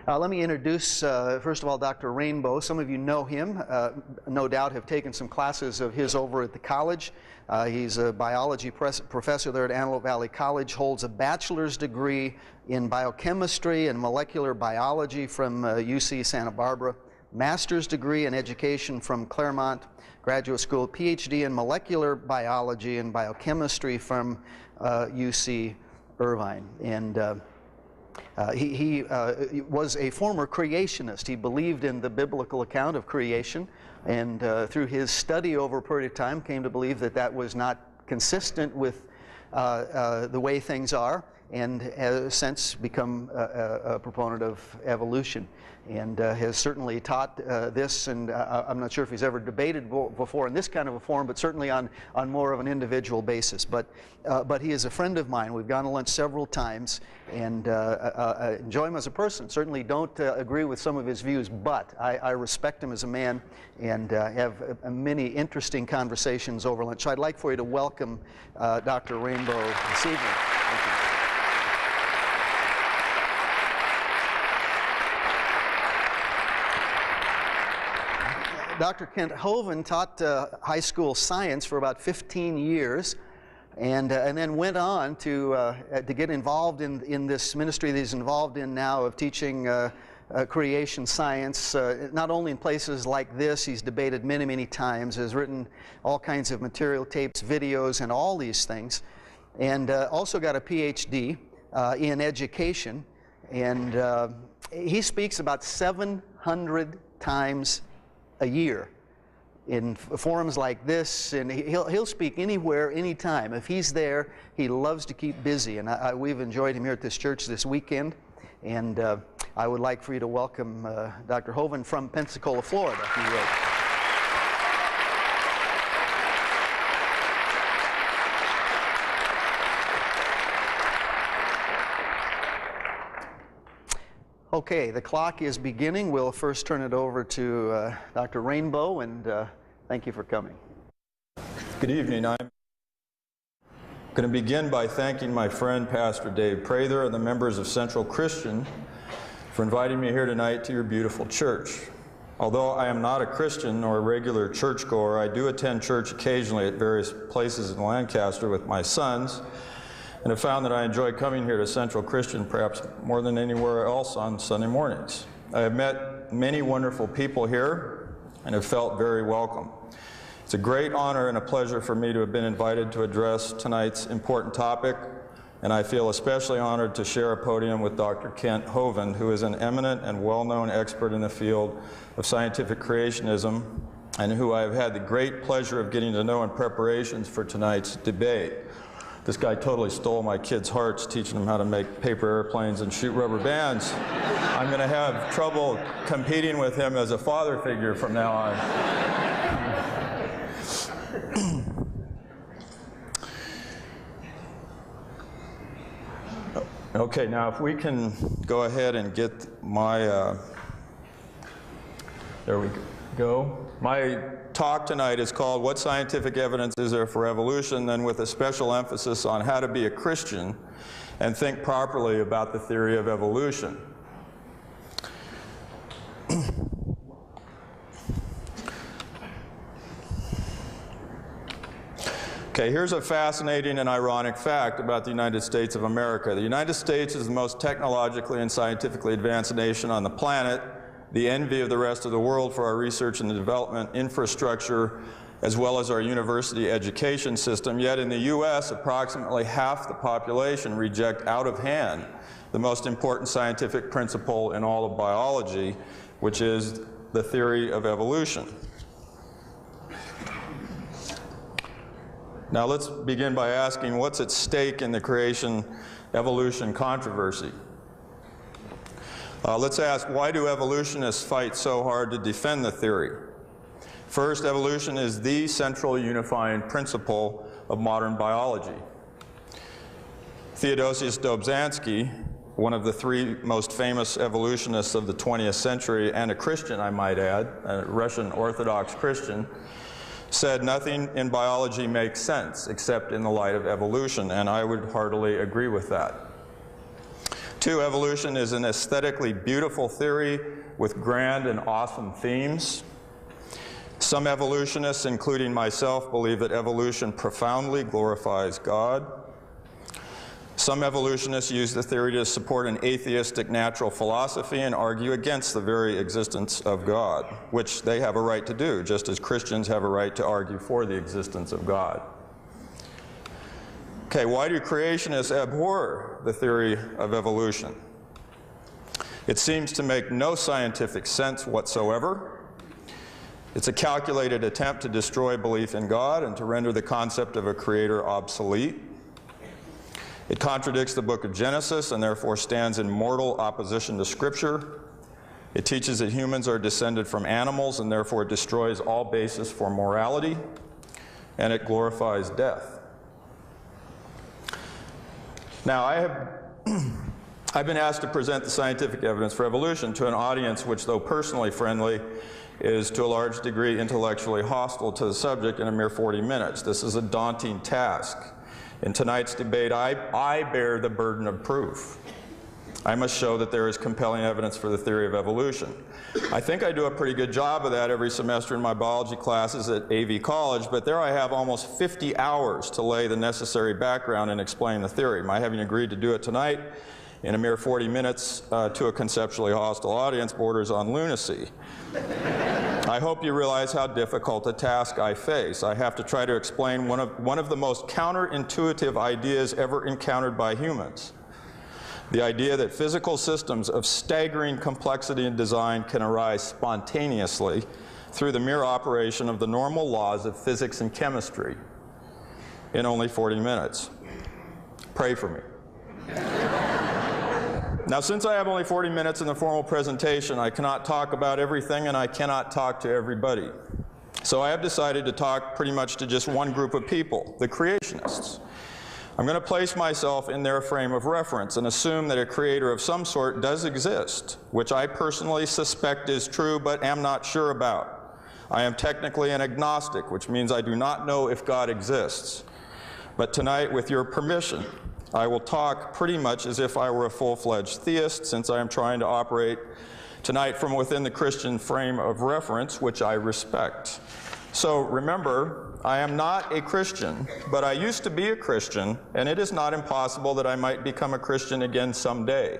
Let me introduce, first of all, Dr. Rainbow. Some of you know him, no doubt have taken some classes of his over at the college. He's a biology professor there at Antelope Valley College, holds a bachelor's degree in biochemistry and molecular biology from UC Santa Barbara, master's degree in education from Claremont Graduate School, PhD in molecular biology and biochemistry from UC Irvine. And he was a former creationist. He believed in the biblical account of creation, and through his study over a period of time came to believe that that was not consistent with the way things are, and has since become a proponent of evolution, and has certainly taught this, and I'm not sure if he's ever debated before in this kind of a forum, but certainly on more of an individual basis. But he is a friend of mine. We've gone to lunch several times, and I enjoy him as a person. Certainly don't agree with some of his views, but I respect him as a man, and have many interesting conversations over lunch. So I'd like for you to welcome Dr. Rainbow this evening. Thank you. Dr. Kent Hovind taught high school science for about 15 years, and then went on to get involved in this ministry that he's involved in now of teaching creation science, not only in places like this. He's debated many, many times, has written all kinds of material, tapes, videos, and all these things, and also got a PhD in education, and he speaks about 700 times a year in forums like this, and he'll speak anywhere, anytime. If he's there, he loves to keep busy, and we've enjoyed him here at this church this weekend, and I would like for you to welcome Dr. Hovind from Pensacola, Florida, if you would. Okay, the clock is beginning. We'll first turn it over to Dr. Rainbow, and thank you for coming. Good evening. I'm going to begin by thanking my friend Pastor Dave Prather and the members of Central Christian for inviting me here tonight to your beautiful church. Although I am not a Christian or a regular churchgoer, I do attend church occasionally at various places in Lancaster with my sons, and have found that I enjoy coming here to Central Christian perhaps more than anywhere else on Sunday mornings. I have met many wonderful people here and have felt very welcome. It's a great honor and a pleasure for me to have been invited to address tonight's important topic, and I feel especially honored to share a podium with Dr. Kent Hovind, who is an eminent and well-known expert in the field of scientific creationism, and who I have had the great pleasure of getting to know in preparations for tonight's debate. This guy totally stole my kids' hearts, teaching them how to make paper airplanes and shoot rubber bands. I'm going to have trouble competing with him as a father figure from now on. Okay, now if we can go ahead and get my, there we go. My talk tonight is called "What Scientific Evidence Is There for Evolution?" and with a special emphasis on how to be a Christian and think properly about the theory of evolution. Okay, here's a fascinating and ironic fact about the United States of America. The United States is the most technologically and scientifically advanced nation on the planet, the envy of the rest of the world for our research and development infrastructure, as well as our university education system. Yet in the U.S., approximately half the population reject out of hand the most important scientific principle in all of biology, which is the theory of evolution. Now let's begin by asking, what's at stake in the creation-evolution controversy? Let's ask, why do evolutionists fight so hard to defend the theory? First, evolution is the central unifying principle of modern biology. Theodosius Dobzhansky, one of the three most famous evolutionists of the 20th century, and a Christian, I might add, a Russian Orthodox Christian, said nothing in biology makes sense except in the light of evolution, and I would heartily agree with that. 2, evolution is an aesthetically beautiful theory with grand and awesome themes. Some evolutionists, including myself, believe that evolution profoundly glorifies God. Some evolutionists use the theory to support an atheistic natural philosophy and argue against the very existence of God, which they have a right to do, just as Christians have a right to argue for the existence of God. Okay, why do creationists abhor the theory of evolution? It seems to make no scientific sense whatsoever. It's a calculated attempt to destroy belief in God and to render the concept of a creator obsolete. It contradicts the book of Genesis and therefore stands in mortal opposition to Scripture. It teaches that humans are descended from animals and therefore destroys all basis for morality. And it glorifies death. Now, I've been asked to present the scientific evidence for evolution to an audience which, though personally friendly, is to a large degree intellectually hostile to the subject in a mere 40 minutes. This is a daunting task. In tonight's debate, I bear the burden of proof. I must show that there is compelling evidence for the theory of evolution. I think I do a pretty good job of that every semester in my biology classes at AV College, but there I have almost 50 hours to lay the necessary background and explain the theory. My having agreed to do it tonight in a mere 40 minutes to a conceptually hostile audience borders on lunacy. I hope you realize how difficult a task I face. I have to try to explain one of the most counterintuitive ideas ever encountered by humans. The idea that physical systems of staggering complexity and design can arise spontaneously through the mere operation of the normal laws of physics and chemistry in only 40 minutes. Pray for me. Now, since I have only 40 minutes in the formal presentation, I cannot talk about everything and I cannot talk to everybody. So I have decided to talk pretty much to just one group of people, the creationists. I'm going to place myself in their frame of reference and assume that a creator of some sort does exist, which I personally suspect is true but am not sure about. I am technically an agnostic, which means I do not know if God exists. But tonight, with your permission, I will talk pretty much as if I were a full-fledged theist, since I am trying to operate tonight from within the Christian frame of reference, which I respect. So remember, I am not a Christian, but I used to be a Christian, and it is not impossible that I might become a Christian again someday.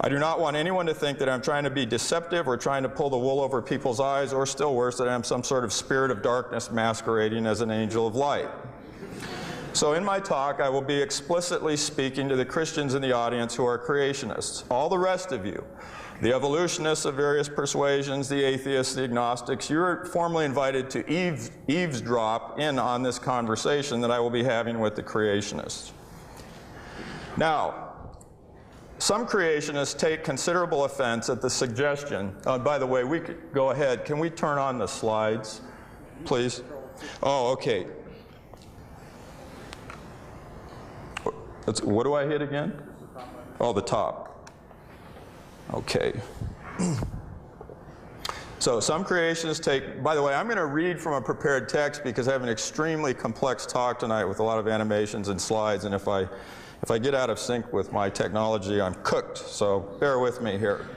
I do not want anyone to think that I'm trying to be deceptive or trying to pull the wool over people's eyes, or still worse, that I'm some sort of spirit of darkness masquerading as an angel of light. So in my talk, I will be explicitly speaking to the Christians in the audience who are creationists. All the rest of you, the evolutionists of various persuasions, the atheists, the agnostics, you're formally invited to eavesdrop in on this conversation that I will be having with the creationists. Now, some creationists take considerable offense at the suggestion, by the way, we could go ahead, can we turn on the slides, please? Oh, okay. What do I hit again? Oh, the top. Okay. So some creationists take, by the way, I'm going to read from a prepared text because I have an extremely complex talk tonight with a lot of animations and slides, and if I get out of sync with my technology, I'm cooked, so bear with me here.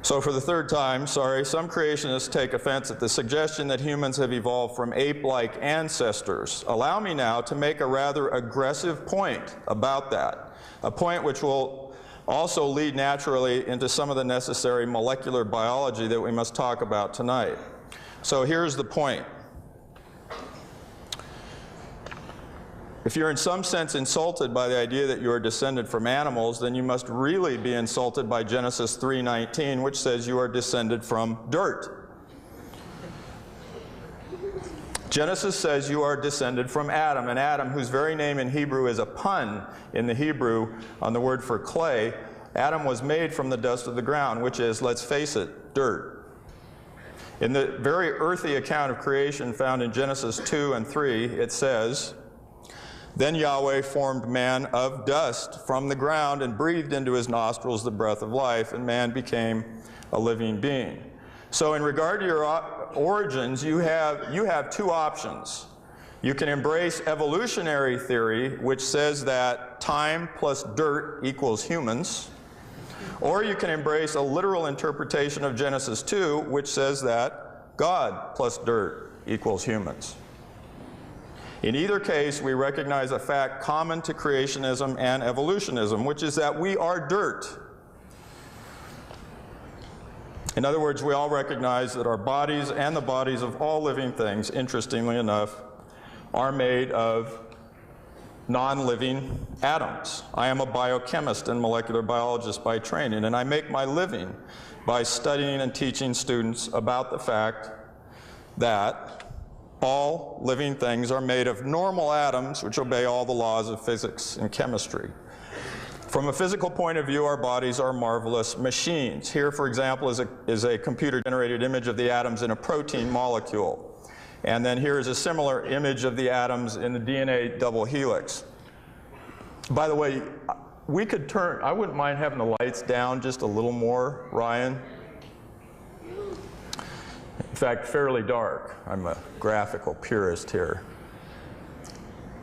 So for the third time, sorry, some creationists take offense at the suggestion that humans have evolved from ape-like ancestors. Allow me now to make a rather aggressive point about that, a point which will also lead naturally into some of the necessary molecular biology that we must talk about tonight. So here's the point. If you're in some sense insulted by the idea that you are descended from animals, then you must really be insulted by Genesis 3:19, which says you are descended from dirt. Genesis says you are descended from Adam, and Adam, whose very name in Hebrew is a pun in the Hebrew on the word for clay, Adam was made from the dust of the ground, which is, let's face it, dirt. In the very earthy account of creation found in Genesis 2 and 3, it says, "Then Yahweh formed man of dust from the ground and breathed into his nostrils the breath of life, and man became a living being." So in regard to your origins, you have two options. You can embrace evolutionary theory, which says that time plus dirt equals humans. Or you can embrace a literal interpretation of Genesis 2, which says that God plus dirt equals humans. In either case, we recognize a fact common to creationism and evolutionism, which is that we are dirt. In other words, we all recognize that our bodies and the bodies of all living things, interestingly enough, are made of non-living atoms. I am a biochemist and molecular biologist by training, and I make my living by studying and teaching students about the fact that all living things are made of normal atoms which obey all the laws of physics and chemistry. From a physical point of view, our bodies are marvelous machines. Here, for example, is a computer-generated image of the atoms in a protein molecule. And then here is a similar image of the atoms in the DNA double helix. By the way, we could turn, I wouldn't mind having the lights down just a little more, Ryan. In fact, fairly dark. I'm a graphical purist here.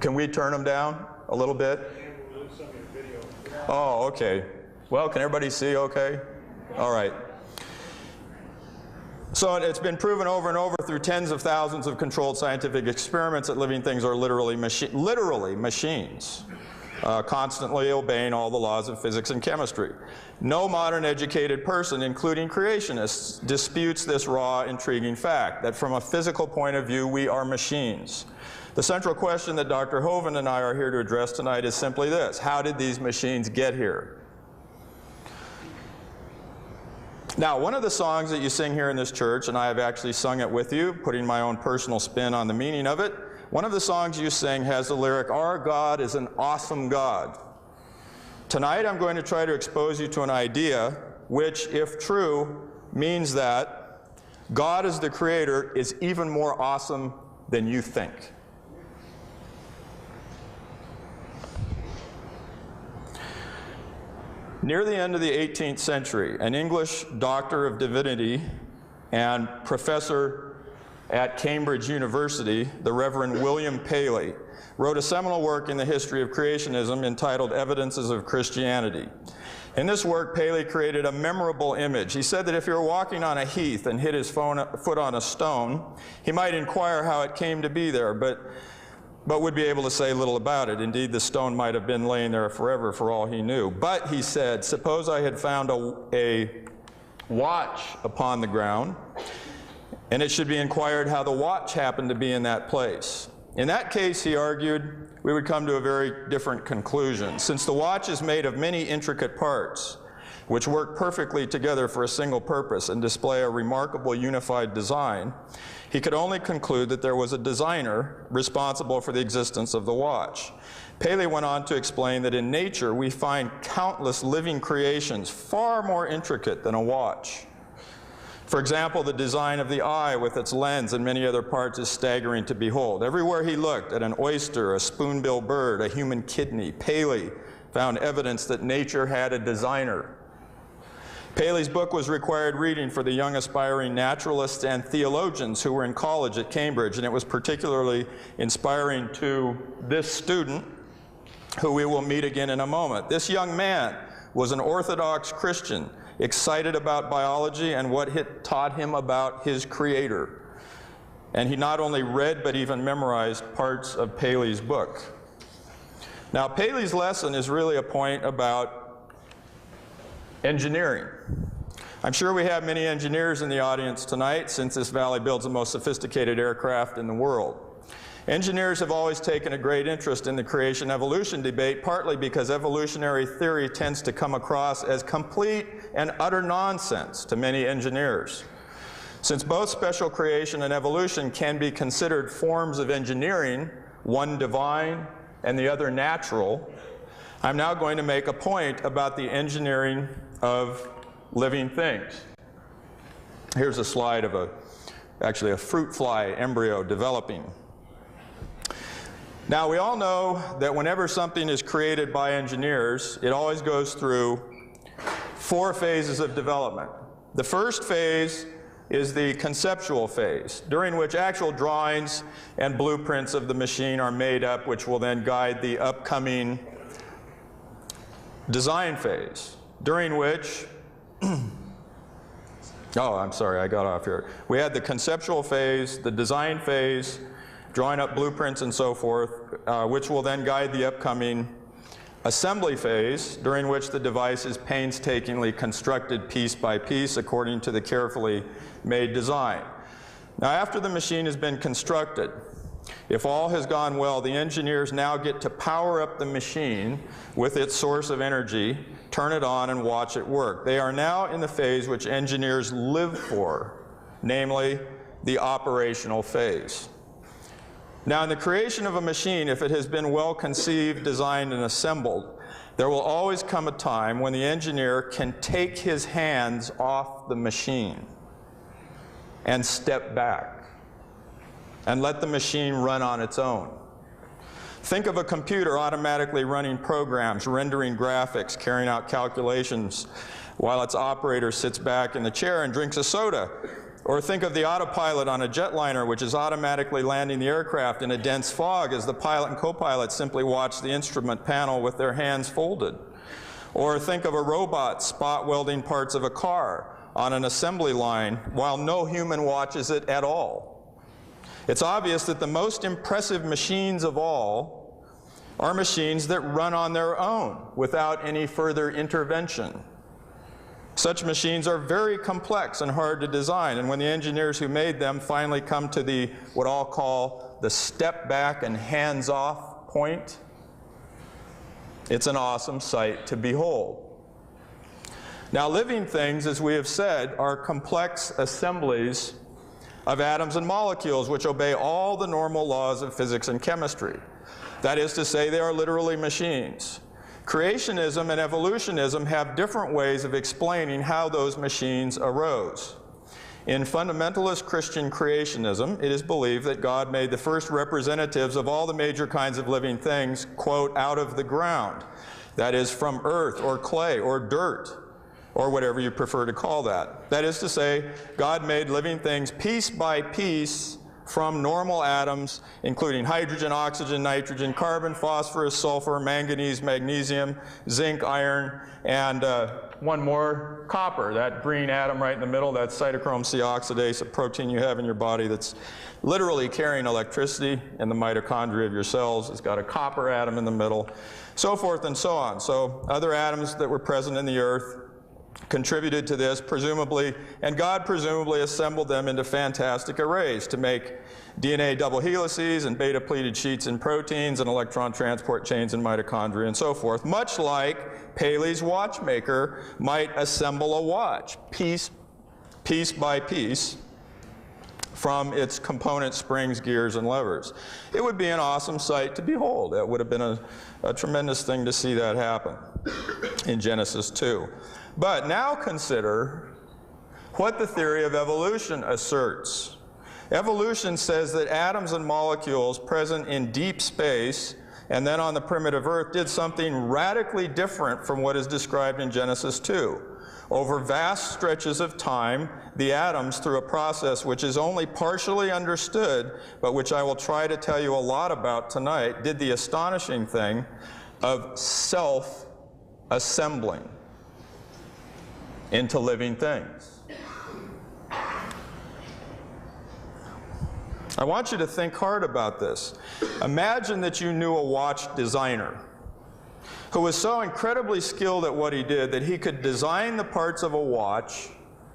Can we turn them down a little bit? Oh, okay. Well, can everybody see okay? All right. So it's been proven over and over through tens of thousands of controlled scientific experiments that living things are literally machines, constantly obeying all the laws of physics and chemistry. No modern educated person, including creationists, disputes this raw, intriguing fact, that from a physical point of view, we are machines. The central question that Dr. Hovind and I are here to address tonight is simply this: how did these machines get here? Now, one of the songs that you sing here in this church, and I have actually sung it with you, putting my own personal spin on the meaning of it, one of the songs you sing has the lyric, "Our God is an awesome God." Tonight I'm going to try to expose you to an idea which, if true, means that God as the creator is even more awesome than you think. Near the end of the 18th century, an English doctor of divinity and professor at Cambridge University, the Reverend William Paley, wrote a seminal work in the history of creationism entitled Evidences of Christianity. In this work, Paley created a memorable image. He said that if he were walking on a heath and hit his foot on a stone, he might inquire how it came to be there, but would be able to say little about it. Indeed, the stone might have been laying there forever for all he knew. But, he said, suppose I had found a watch upon the ground, and it should be inquired how the watch happened to be in that place. In that case, he argued, we would come to a very different conclusion. Since the watch is made of many intricate parts, which work perfectly together for a single purpose and display a remarkable unified design, he could only conclude that there was a designer responsible for the existence of the watch. Paley went on to explain that in nature we find countless living creations far more intricate than a watch. For example, the design of the eye with its lens and many other parts is staggering to behold. Everywhere he looked, at an oyster, a spoonbill bird, a human kidney, Paley found evidence that nature had a designer. Paley's book was required reading for the young aspiring naturalists and theologians who were in college at Cambridge, and it was particularly inspiring to this student, who we will meet again in a moment. This young man was an Orthodox Christian, excited about biology and what it taught him about his creator. And he not only read but even memorized parts of Paley's book. Now, Paley's lesson is really a point about engineering. I'm sure we have many engineers in the audience tonight, since this valley builds the most sophisticated aircraft in the world. Engineers have always taken a great interest in the creation-evolution debate, partly because evolutionary theory tends to come across as complete and utter nonsense to many engineers. Since both special creation and evolution can be considered forms of engineering, one divine and the other natural, I'm now going to make a point about the engineering of living things. Here's a slide of actually a fruit fly embryo developing. Now, we all know that whenever something is created by engineers, it always goes through 4 phases of development. The first phase is the conceptual phase, during which actual drawings and blueprints of the machine are made up, which will then guide the upcoming design phase, during which, oh, I'm sorry, I got off here. We had the conceptual phase, the design phase, drawing up blueprints and so forth, which will then guide the upcoming assembly phase, during which the device is painstakingly constructed piece by piece according to the carefully made design. Now, after the machine has been constructed, if all has gone well, the engineers now get to power up the machine with its source of energy, turn it on, and watch it work. They are now in the phase which engineers live for, namely the operational phase. Now, in the creation of a machine, if it has been well conceived, designed, and assembled, there will always come a time when the engineer can take his hands off the machine and step back and let the machine run on its own. Think of a computer automatically running programs, rendering graphics, carrying out calculations, while its operator sits back in the chair and drinks a soda. Or think of the autopilot on a jetliner, which is automatically landing the aircraft in a dense fog as the pilot and co-pilot simply watch the instrument panel with their hands folded. Or think of a robot spot welding parts of a car on an assembly line while no human watches it at all. It's obvious that the most impressive machines of all are machines that run on their own without any further intervention. Such machines are very complex and hard to design, and when the engineers who made them finally come to the, what I'll call, the step back and hands off point, it's an awesome sight to behold. Now, living things, as we have said, are complex assemblies of atoms and molecules which obey all the normal laws of physics and chemistry. That is to say, they are literally machines. Creationism and evolutionism have different ways of explaining how those machines arose. In fundamentalist Christian creationism, it is believed that God made the first representatives of all the major kinds of living things, quote, out of the ground. That is, from earth or clay or dirt, or whatever you prefer to call that. That is to say, God made living things piece by piece from normal atoms, including hydrogen, oxygen, nitrogen, carbon, phosphorus, sulfur, manganese, magnesium, zinc, iron, and one more, copper, that green atom right in the middle, that cytochrome C oxidase, a protein you have in your body that's literally carrying electricity in the mitochondria of your cells. It's got a copper atom in the middle, so forth and so on. So other atoms that were present in the earth contributed to this, presumably, and God presumably assembled them into fantastic arrays to make DNA double helices and beta-pleated sheets in proteins and electron transport chains in mitochondria and so forth, much like Paley's watchmaker might assemble a watch, piece by piece, from its component springs, gears, and levers. It would be an awesome sight to behold. It would have been a tremendous thing to see that happen in Genesis 2. But now consider what the theory of evolution asserts. Evolution says that atoms and molecules present in deep space and then on the primitive Earth did something radically different from what is described in Genesis 2. Over vast stretches of time, the atoms, through a process which is only partially understood, but which I will try to tell you a lot about tonight, did the astonishing thing of self-assembling into living things. I want you to think hard about this. Imagine that you knew a watch designer who was so incredibly skilled at what he did that he could design the parts of a watch,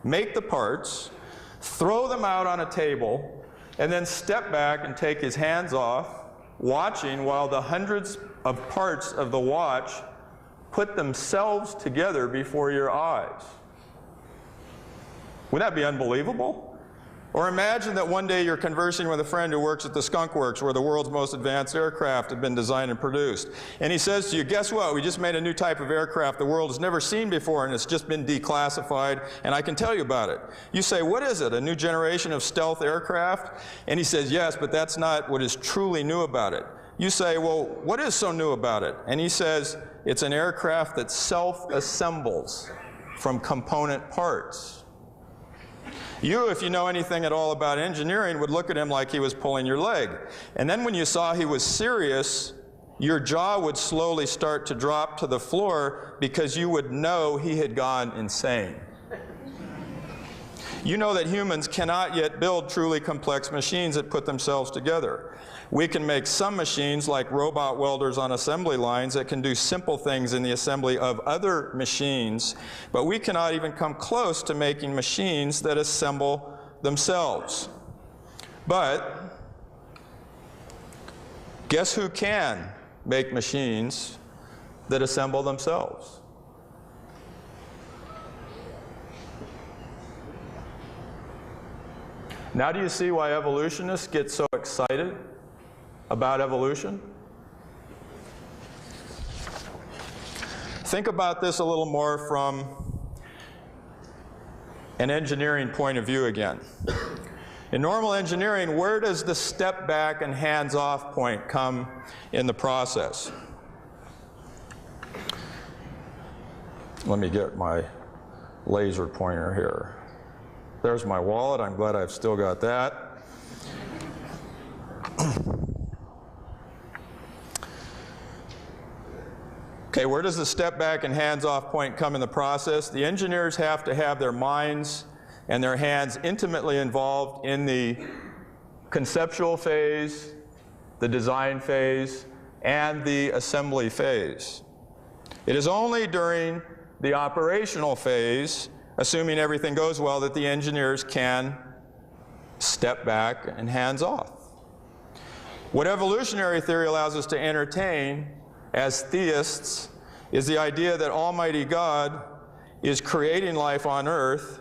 make the parts, throw them out on a table, and then step back and take his hands off, watching while the hundreds of parts of the watch put themselves together before your eyes. Wouldn't that be unbelievable? Or imagine that one day you're conversing with a friend who works at the Skunk Works, where the world's most advanced aircraft have been designed and produced. And he says to you, guess what? We just made a new type of aircraft the world has never seen before, and it's just been declassified, and I can tell you about it. You say, what is it, a new generation of stealth aircraft? And he says, yes, but that's not what is truly new about it. You say, well, what is so new about it? And he says, it's an aircraft that self-assembles from component parts. You, if you know anything at all about engineering, would look at him like he was pulling your leg. And then when you saw he was serious, your jaw would slowly start to drop to the floor because you would know he had gone insane. You know that humans cannot yet build truly complex machines that put themselves together. We can make some machines like robot welders on assembly lines that can do simple things in the assembly of other machines, but we cannot even come close to making machines that assemble themselves. But guess who can make machines that assemble themselves? Now do you see why evolutionists get so excited about evolution? Think about this a little more from an engineering point of view again. In normal engineering, where does the step back and hands-off point come in the process? Let me get my laser pointer here. There's my wallet. I'm glad I've still got that. Okay, where does the step back and hands-off point come in the process? The engineers have to have their minds and their hands intimately involved in the conceptual phase, the design phase, and the assembly phase. It is only during the operational phase, assuming everything goes well, that the engineers can step back and hands off. What evolutionary theory allows us to entertain as theists is the idea that Almighty God is creating life on earth,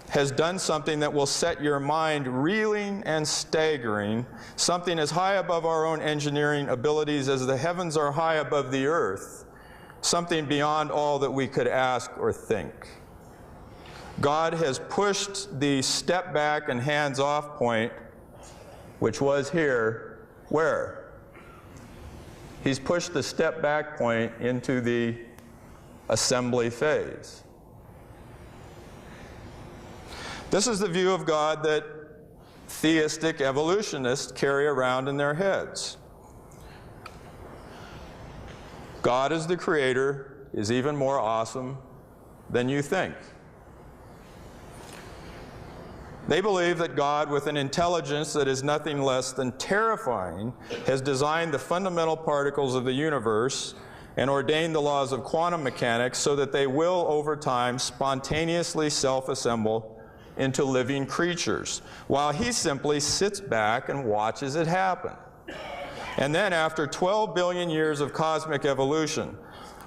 has done something that will set your mind reeling and staggering, something as high above our own engineering abilities as the heavens are high above the earth, something beyond all that we could ask or think. God has pushed the step back and hands off point, which was here, where? He's pushed the step back point into the assembly phase. This is the view of God that theistic evolutionists carry around in their heads. God as the creator is even more awesome than you think. They believe that God, with an intelligence that is nothing less than terrifying, has designed the fundamental particles of the universe and ordained the laws of quantum mechanics so that they will, over time, spontaneously self-assemble into living creatures, while he simply sits back and watches it happen. And then after 12 billion years of cosmic evolution,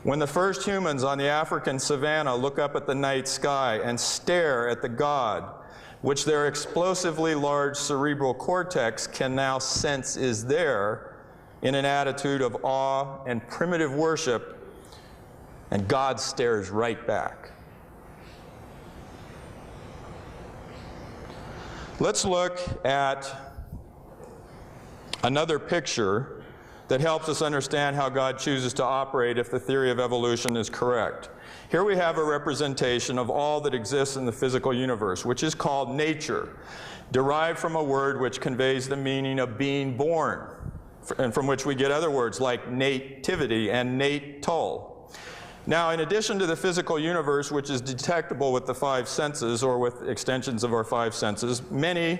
when the first humans on the African savanna look up at the night sky and stare at the God, which their explosively large cerebral cortex can now sense is there, in an attitude of awe and primitive worship, and God stares right back. Let's look at another picture that helps us understand how God chooses to operate if the theory of evolution is correct. Here we have a representation of all that exists in the physical universe, which is called nature, derived from a word which conveys the meaning of being born, and from which we get other words like nativity and natal. Now, in addition to the physical universe, which is detectable with the five senses or with extensions of our five senses, many,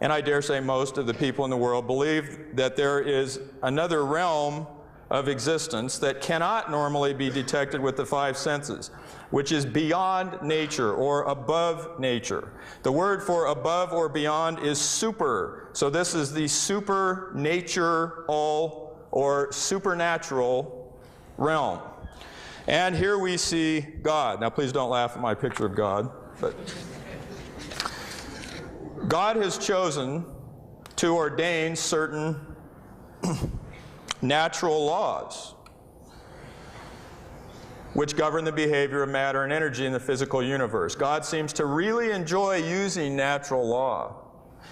and I dare say most of the people in the world believe that there is another realm of existence that cannot normally be detected with the five senses, which is beyond nature or above nature. The word for above or beyond is super. So this is the supernatural or supernatural realm. And here we see God. Now please don't laugh at my picture of God, but God has chosen to ordain certain natural laws which govern the behavior of matter and energy in the physical universe. God seems to really enjoy using natural law,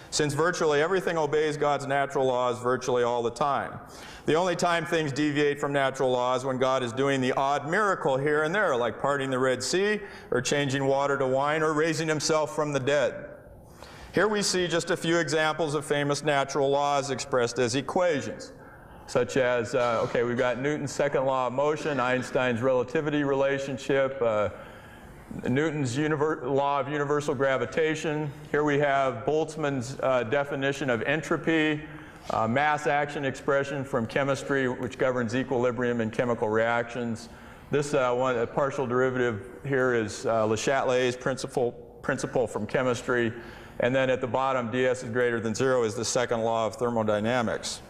since virtually everything obeys God's natural laws virtually all the time. The only time things deviate from natural laws when God is doing the odd miracle here and there, like parting the Red Sea, or changing water to wine, or raising himself from the dead. Here we see just a few examples of famous natural laws expressed as equations, such as, okay, we've got Newton's second law of motion, Einstein's relativity relationship, Newton's law of universal gravitation. Here we have Boltzmann's definition of entropy, mass action expression from chemistry, which governs equilibrium in chemical reactions. This a partial derivative here is Le Chatelier's principle from chemistry. And then at the bottom, ds is greater than 0 is the second law of thermodynamics.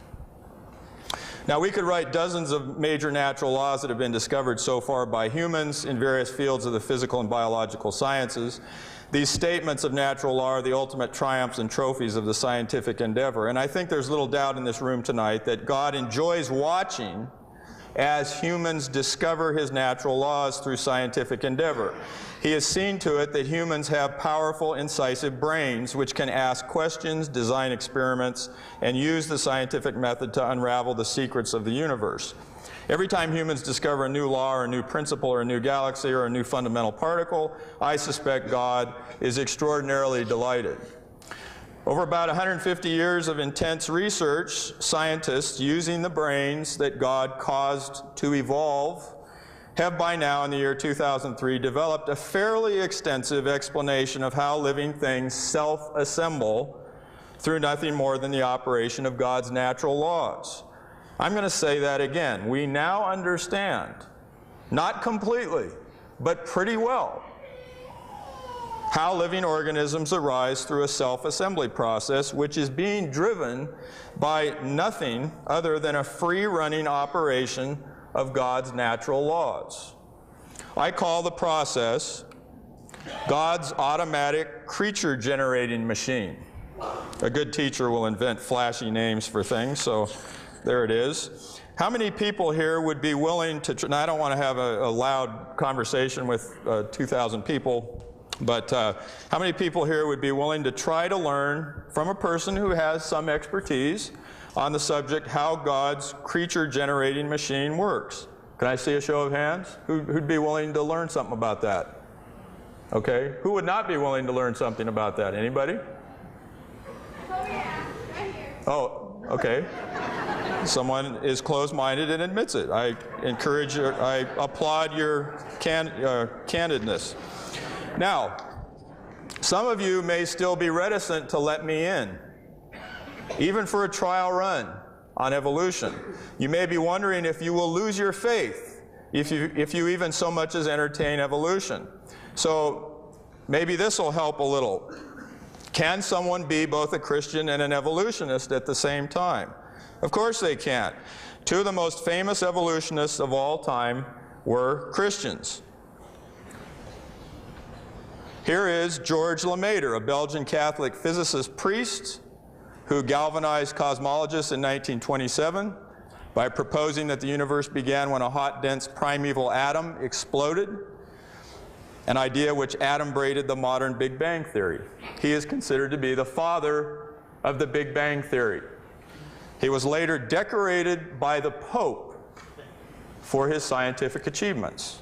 Now, we could write dozens of major natural laws that have been discovered so far by humans in various fields of the physical and biological sciences. These statements of natural law are the ultimate triumphs and trophies of the scientific endeavor. And I think there's little doubt in this room tonight that God enjoys watching as humans discover his natural laws through scientific endeavor. He has seen to it that humans have powerful, incisive brains which can ask questions, design experiments, and use the scientific method to unravel the secrets of the universe. Every time humans discover a new law or a new principle or a new galaxy or a new fundamental particle, I suspect God is extraordinarily delighted. Over about 150 years of intense research, scientists using the brains that God caused to evolve have by now, in the year 2003, developed a fairly extensive explanation of how living things self-assemble through nothing more than the operation of God's natural laws. I'm going to say that again. We now understand, not completely, but pretty well, how living organisms arise through a self-assembly process which is being driven by nothing other than a free-running operation of God's natural laws. I call the process God's automatic creature-generating machine. A good teacher will invent flashy names for things, so there it is. How many people here would be willing to, now I don't want to have a loud conversation with 2,000 people, but how many people here would be willing to try to learn from a person who has some expertise on the subject how God's creature-generating machine works? Can I see a show of hands? Who'd be willing to learn something about that? Okay. Who would not be willing to learn something about that? Anybody? Oh yeah, right here. Oh, okay. Someone is closed-minded and admits it. I encourage you, I applaud your candidness. Now, some of you may still be reticent to let me in, even for a trial run on evolution. You may be wondering if you will lose your faith if you even so much as entertain evolution. So maybe this will help a little. Can someone be both a Christian and an evolutionist at the same time? Of course they can. Two of the most famous evolutionists of all time were Christians. Here is George Lemaitre, a Belgian Catholic physicist priest who galvanized cosmologists in 1927 by proposing that the universe began when a hot, dense, primeval atom exploded, an idea which adumbrated the modern Big Bang theory. He is considered to be the father of the Big Bang theory. He was later decorated by the Pope for his scientific achievements.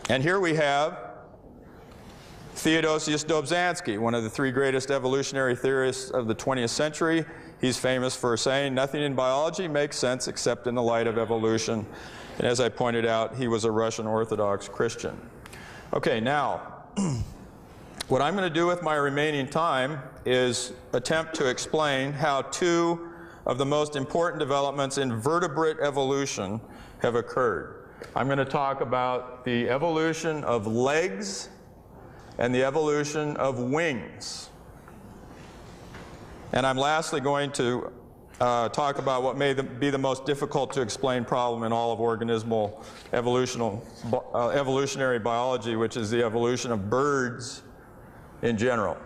And here we have Theodosius Dobzhansky, one of the three greatest evolutionary theorists of the 20th century. He's famous for saying, "Nothing in biology makes sense except in the light of evolution." And as I pointed out, he was a Russian Orthodox Christian. Okay, now, what I'm going to do with my remaining time is attempt to explain how two of the most important developments in vertebrate evolution have occurred. I'm going to talk about the evolution of legs and the evolution of wings. And I'm lastly going to talk about what may be the most difficult to explain problem in all of organismal evolutionary biology, which is the evolution of birds in general.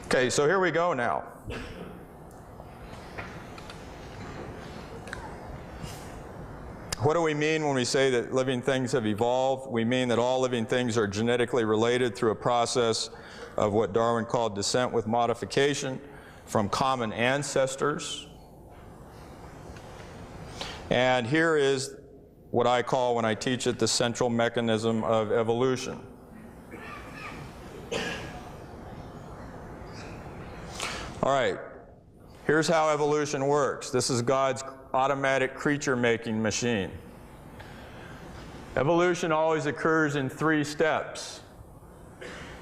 Okay, so here we go now. What do we mean when we say that living things have evolved? We mean that all living things are genetically related through a process of what Darwin called descent with modification from common ancestors. And here is what I call, when I teach it, the central mechanism of evolution. All right, here's how evolution works. This is God's automatic creature-making machine. Evolution always occurs in 3 steps.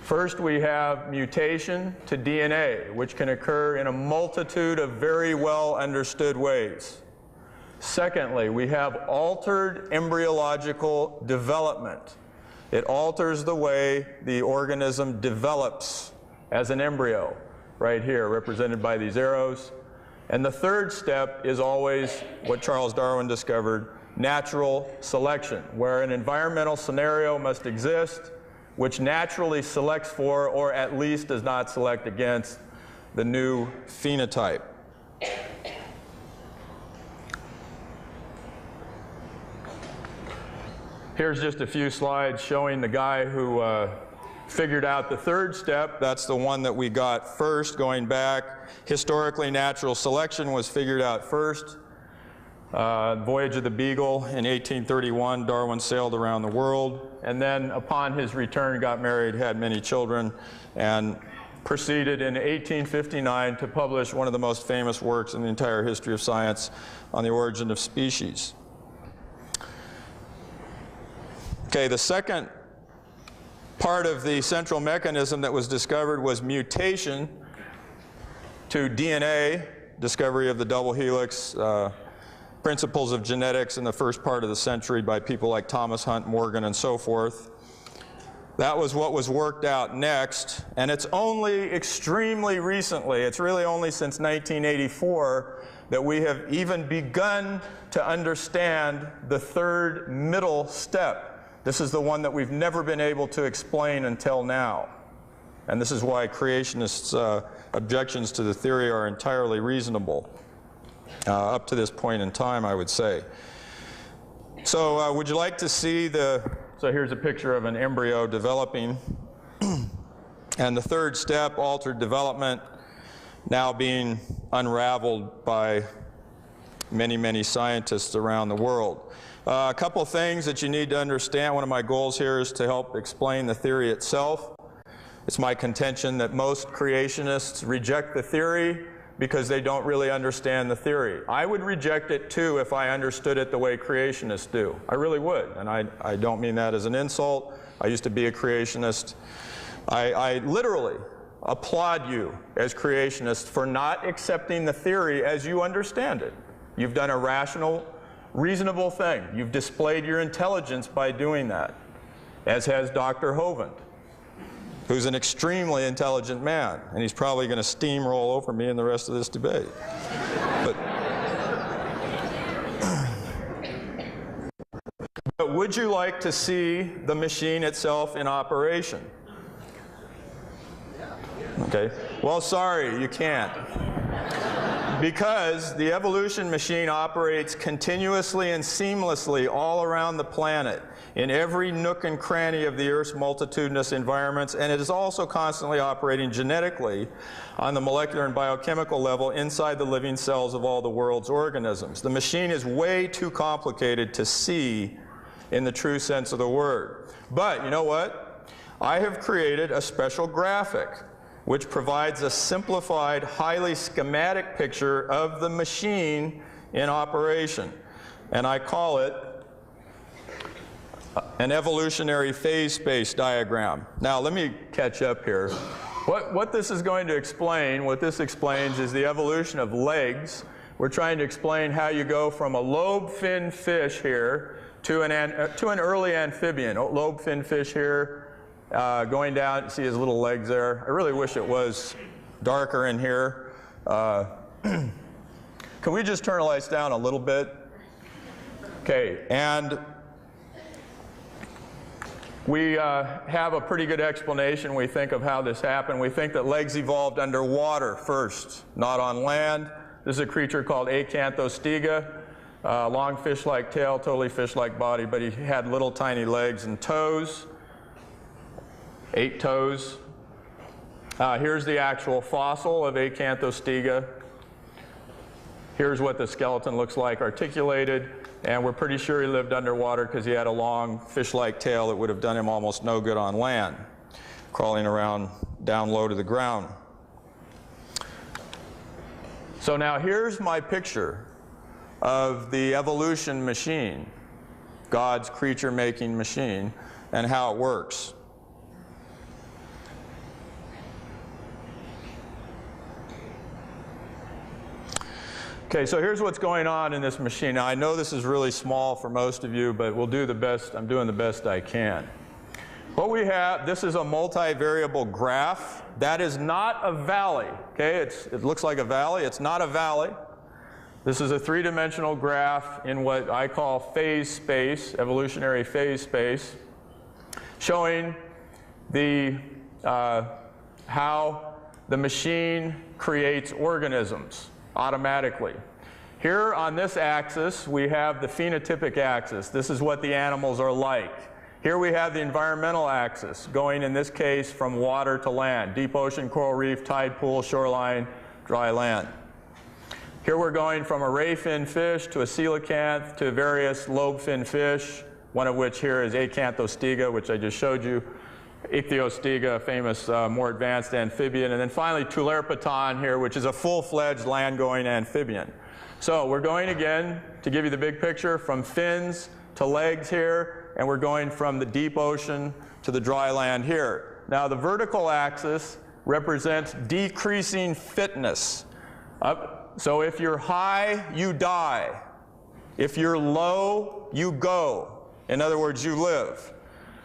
First, we have mutation to DNA, which can occur in a multitude of very well understood ways. Secondly, we have altered embryological development. It alters the way the organism develops as an embryo, right here, represented by these arrows. And the third step is always what Charles Darwin discovered, natural selection, where an environmental scenario must exist which naturally selects for, or at least does not select against, the new phenotype. Here's just a few slides showing the guy who figured out the third step. That's the one that we got first, going back. Historically, natural selection was figured out first. Voyage of the Beagle in 1831, Darwin sailed around the world, and then upon his return got married, had many children, and proceeded in 1859 to publish one of the most famous works in the entire history of science on the origin of species. Okay, the second part of the central mechanism that was discovered was mutation to DNA, discovery of the double helix, principles of genetics in the first part of the century by people like Thomas Hunt Morgan and so forth. That was what was worked out next, and it's only extremely recently, it's really only since 1984, that we have even begun to understand the third middle step. This is the one that we've never been able to explain until now. And this is why creationists' objections to the theory are entirely reasonable. Up to this point in time, I would say. So would you like to see so here's a picture of an embryo developing. And the third step, altered development, now being unraveled by many, many scientists around the world. A couple things that you need to understand. One of my goals here is to help explain the theory itself. It's my contention that most creationists reject the theory because they don't really understand the theory. I would reject it too if I understood it the way creationists do. I really would, and I don't mean that as an insult. I used to be a creationist. I literally applaud you as creationists for not accepting the theory as you understand it. You've done a rational, reasonable thing. You've displayed your intelligence by doing that, as has Dr. Hovind, who's an extremely intelligent man, and he's probably going to steamroll over me in the rest of this debate. But would you like to see the machine itself in operation? Okay. Well, sorry, you can't. Because the evolution machine operates continuously and seamlessly all around the planet, in every nook and cranny of the Earth's multitudinous environments, and it is also constantly operating genetically on the molecular and biochemical level inside the living cells of all the world's organisms. The machine is way too complicated to see in the true sense of the word. But you know what? I have created a special graphic which provides a simplified, highly schematic picture of the machine in operation. And I call it an evolutionary phase space diagram. Now let me catch up here. What this is going to explain, what this explains is the evolution of legs. We're trying to explain how you go from a lobe-finned fish here to an early amphibian. Lobe-finned fish here, going down, see his little legs there. I really wish it was darker in here. Can we just turn the lights down a little bit? Okay, and we have a pretty good explanation, we think, of how this happened. We think that legs evolved underwater first, not on land. This is a creature called Acanthostega, long fish-like tail, totally fish-like body, but he had little tiny legs and toes, 8 toes. Here's the actual fossil of Acanthostega. Here's what the skeleton looks like articulated. And we're pretty sure he lived underwater because he had a long fish-like tail that would have done him almost no good on land, crawling around down low to the ground. So now here's my picture of the evolution machine, God's creature-making machine, and how it works. Okay, so here's what's going on in this machine. Now I know this is really small for most of you, but we'll do the best. I'm doing the best I can. What we have, this is a multivariable graph. That is not a valley, okay? It looks like a valley. It's not a valley. This is a three-dimensional graph in what I call phase space, evolutionary phase space, showing the, how the machine creates organisms automatically. Here on this axis, we have the phenotypic axis. This is what the animals are like. Here we have the environmental axis, going in this case from water to land, deep ocean, coral reef, tide pool, shoreline, dry land. Here we're going from a ray fin fish to a coelacanth to various lobe fin fish, one of which here is Acanthostega, which I just showed you, Ichthyostega, famous more advanced amphibian, and then finally Tularpaton here, which is a full-fledged land-going amphibian. So we're going again, to give you the big picture, from fins to legs here, and we're going from the deep ocean to the dry land here. Now the vertical axis represents decreasing fitness. So if you're high, you die. If you're low, you go. In other words, you live.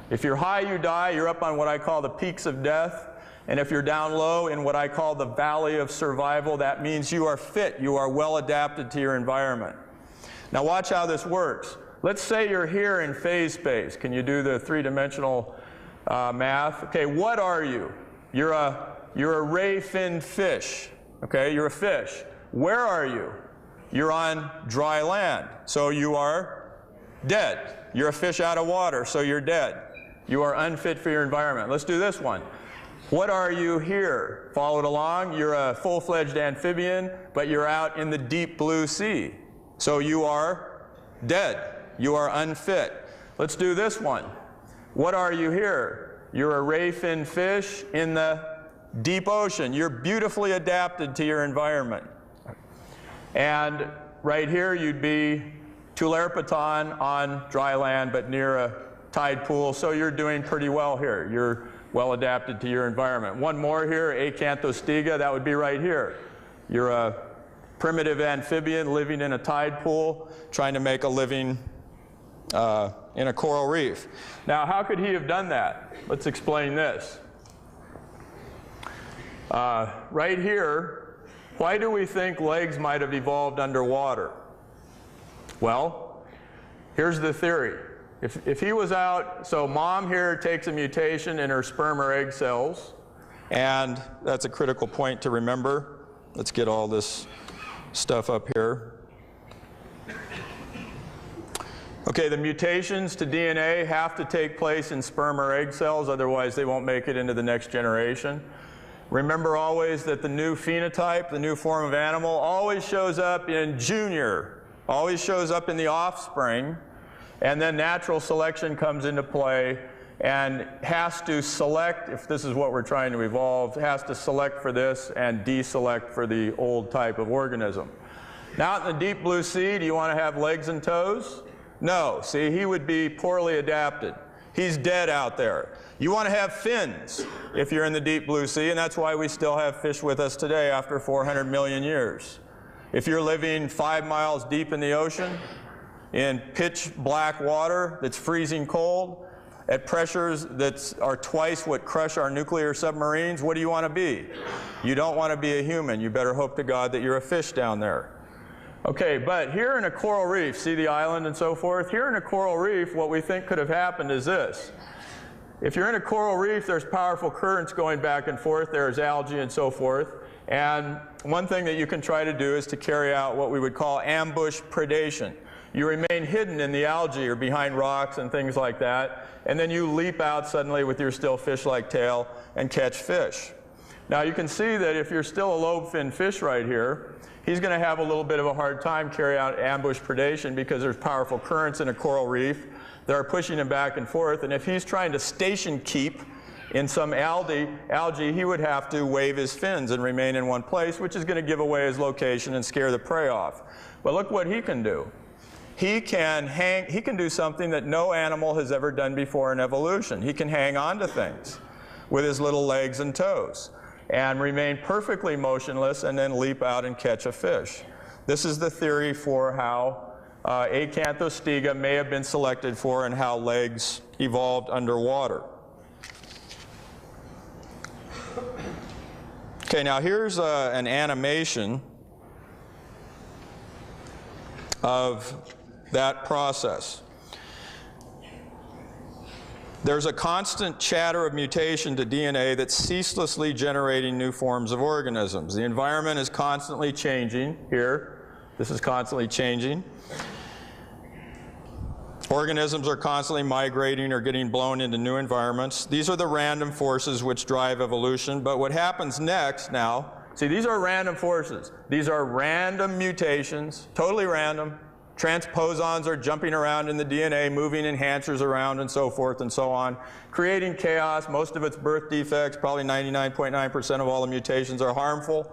If you're high, you die. You're up on what I call the peaks of death. And if you're down low in what I call the valley of survival, that means you are fit. You are well adapted to your environment. Now watch how this works. Let's say you're here in phase space. Can you do the three-dimensional math? Okay, what are you? You're a ray-finned fish. Okay, you're a fish. Where are you? You're on dry land, so you are dead. You're a fish out of water, so you're dead. You are unfit for your environment. Let's do this one. What are you here? Follow it along. You're a full-fledged amphibian, but you're out in the deep blue sea. So you are dead. You are unfit. Let's do this one. What are you here? You're a ray-finned fish in the deep ocean. You're beautifully adapted to your environment. And right here you'd be Tularpaton on dry land, but near a tide pool, so you're doing pretty well here. You're well adapted to your environment. One more here, Acanthostega, that would be right here. You're a primitive amphibian living in a tide pool, trying to make a living in a coral reef. Now, how could he have done that? Let's explain this. Right here, why do we think legs might have evolved underwater? Well, here's the theory. If he was out, so mom here takes a mutation in her sperm or egg cells, and that's a critical point to remember. Let's get all this stuff up here. Okay, the mutations to DNA have to take place in sperm or egg cells, otherwise they won't make it into the next generation. Remember always that the new phenotype, the new form of animal, always shows up in junior, always shows up in the offspring, and then natural selection comes into play and has to select, if this is what we're trying to evolve, has to select for this and deselect for the old type of organism. Now out in the deep blue sea, do you want to have legs and toes? No, see, he would be poorly adapted. He's dead out there. You want to have fins if you're in the deep blue sea, and that's why we still have fish with us today after 400 million years. If you're living 5 miles deep in the ocean, in pitch black water that's freezing cold, at pressures that are twice what crush our nuclear submarines, what do you want to be? You don't want to be a human. You better hope to God that you're a fish down there. Okay, but here in a coral reef, see the island and so forth? Here in a coral reef, what we think could have happened is this. If you're in a coral reef, there's powerful currents going back and forth. There's algae and so forth. And one thing that you can try to do is to carry out what we would call ambush predation. You remain hidden in the algae or behind rocks and things like that, and then you leap out suddenly with your still fish-like tail and catch fish. Now you can see that if you're still a lobe-finned fish right here, he's going to have a little bit of a hard time carrying out ambush predation because there's powerful currents in a coral reef that are pushing him back and forth, and if he's trying to station keep In some algae, he would have to wave his fins and remain in one place, which is going to give away his location and scare the prey off. But look what he can do. He can do something that no animal has ever done before in evolution. He can hang on to things with his little legs and toes and remain perfectly motionless and then leap out and catch a fish. This is the theory for how Acanthostega may have been selected for and how legs evolved underwater. Okay, now here's an animation of that process. There's a constant chatter of mutation to DNA that's ceaselessly generating new forms of organisms. The environment is constantly changing here. This is constantly changing. Organisms are constantly migrating or getting blown into new environments. These are the random forces which drive evolution. But what happens next now, see, these are random forces. These are random mutations, totally random. Transposons are jumping around in the DNA, moving enhancers around and so forth and so on, creating chaos. Most of it's birth defects. Probably 99.9% of all the mutations are harmful.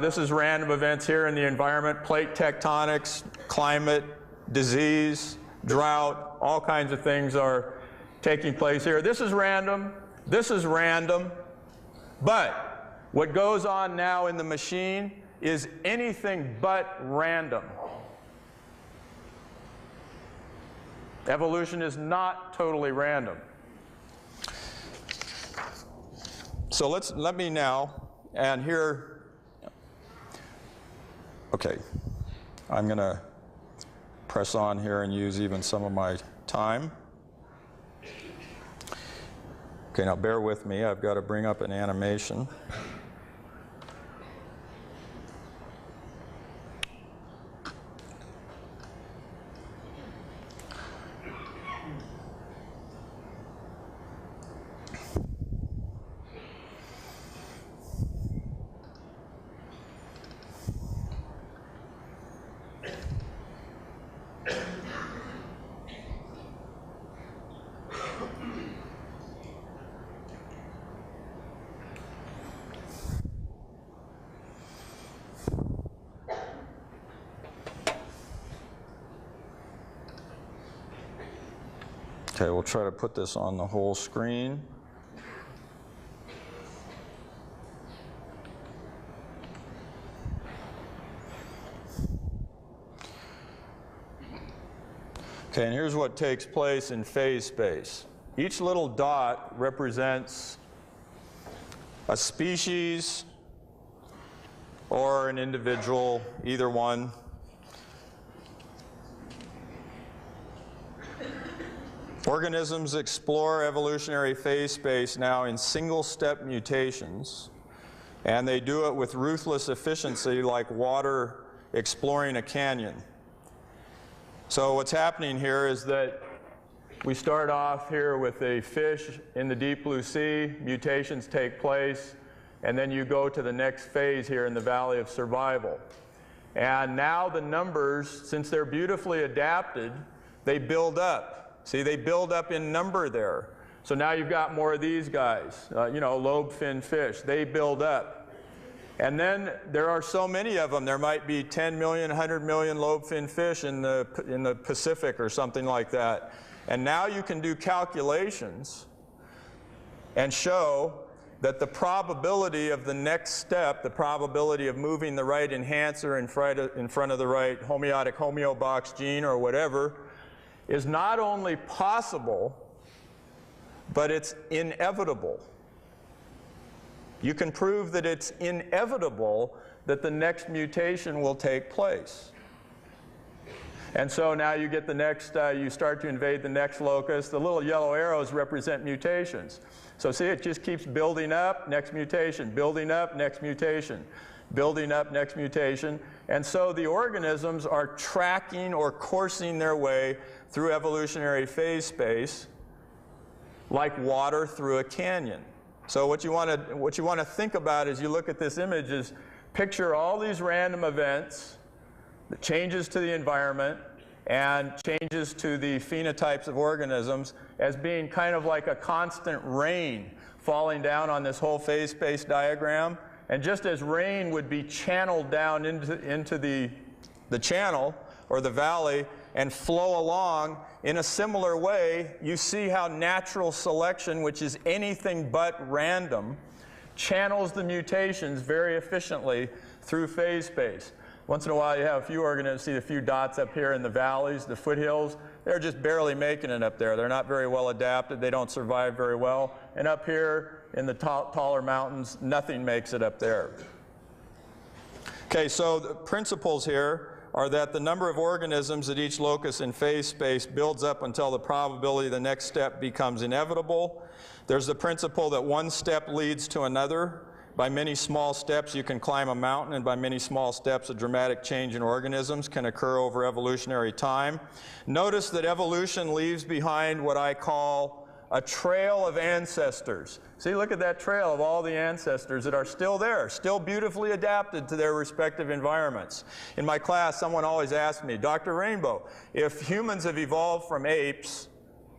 This is random events here in the environment, plate tectonics, climate, disease, drought, all kinds of things are taking place here. This is random. This is random. But what goes on now in the machine is anything but random. Evolution is not totally random. So let me now, and here, okay, I'm going to press on here and use even some of my time. Okay, now bear with me. I've got to bring up an animation. Okay, we'll try to put this on the whole screen. Okay, and here's what takes place in phase space. Each little dot represents a species or an individual, either one. Organisms explore evolutionary phase space now in single-step mutations, and they do it with ruthless efficiency like water exploring a canyon. So what's happening here is that we start off here with a fish in the deep blue sea, mutations take place, and then you go to the next phase here in the Valley of Survival. And now the numbers, since they're beautifully adapted, they build up. See, they build up in number there. So now you've got more of these guys, you know, lobe-finned fish. They build up. And then there are so many of them. There might be 10 million, 100 million lobe-finned fish in the Pacific or something like that. And now you can do calculations and show that the probability of the next step, the probability of moving the right enhancer in front of the right homeotic homeobox gene or whatever, is not only possible, but it's inevitable. You can prove that it's inevitable that the next mutation will take place. And so now you get the next, you start to invade the next locus. The little yellow arrows represent mutations. So see, it just keeps building up, next mutation, building up, next mutation, building up, next mutation. And so the organisms are tracking or coursing their way through evolutionary phase space like water through a canyon. So what you want to think about as you look at this image is picture all these random events, the changes to the environment, and changes to the phenotypes of organisms as being kind of like a constant rain falling down on this whole phase space diagram. And just as rain would be channeled down into the channel or the valley and flow along, in a similar way, you see how natural selection, which is anything but random, channels the mutations very efficiently through phase space. Once in a while you have a few organisms, see a few dots up here in the valleys, the foothills. They're just barely making it up there. They're not very well adapted. They don't survive very well. And up here in the taller mountains, nothing makes it up there. Okay, so the principles here are that the number of organisms at each locus in phase space builds up until the probability of the next step becomes inevitable. There's the principle that one step leads to another. By many small steps you can climb a mountain, and by many small steps a dramatic change in organisms can occur over evolutionary time. Notice that evolution leaves behind what I call a trail of ancestors. See, look at that trail of all the ancestors that are still there, still beautifully adapted to their respective environments. In my class, someone always asked me, Dr. Rainbow, if humans have evolved from apes,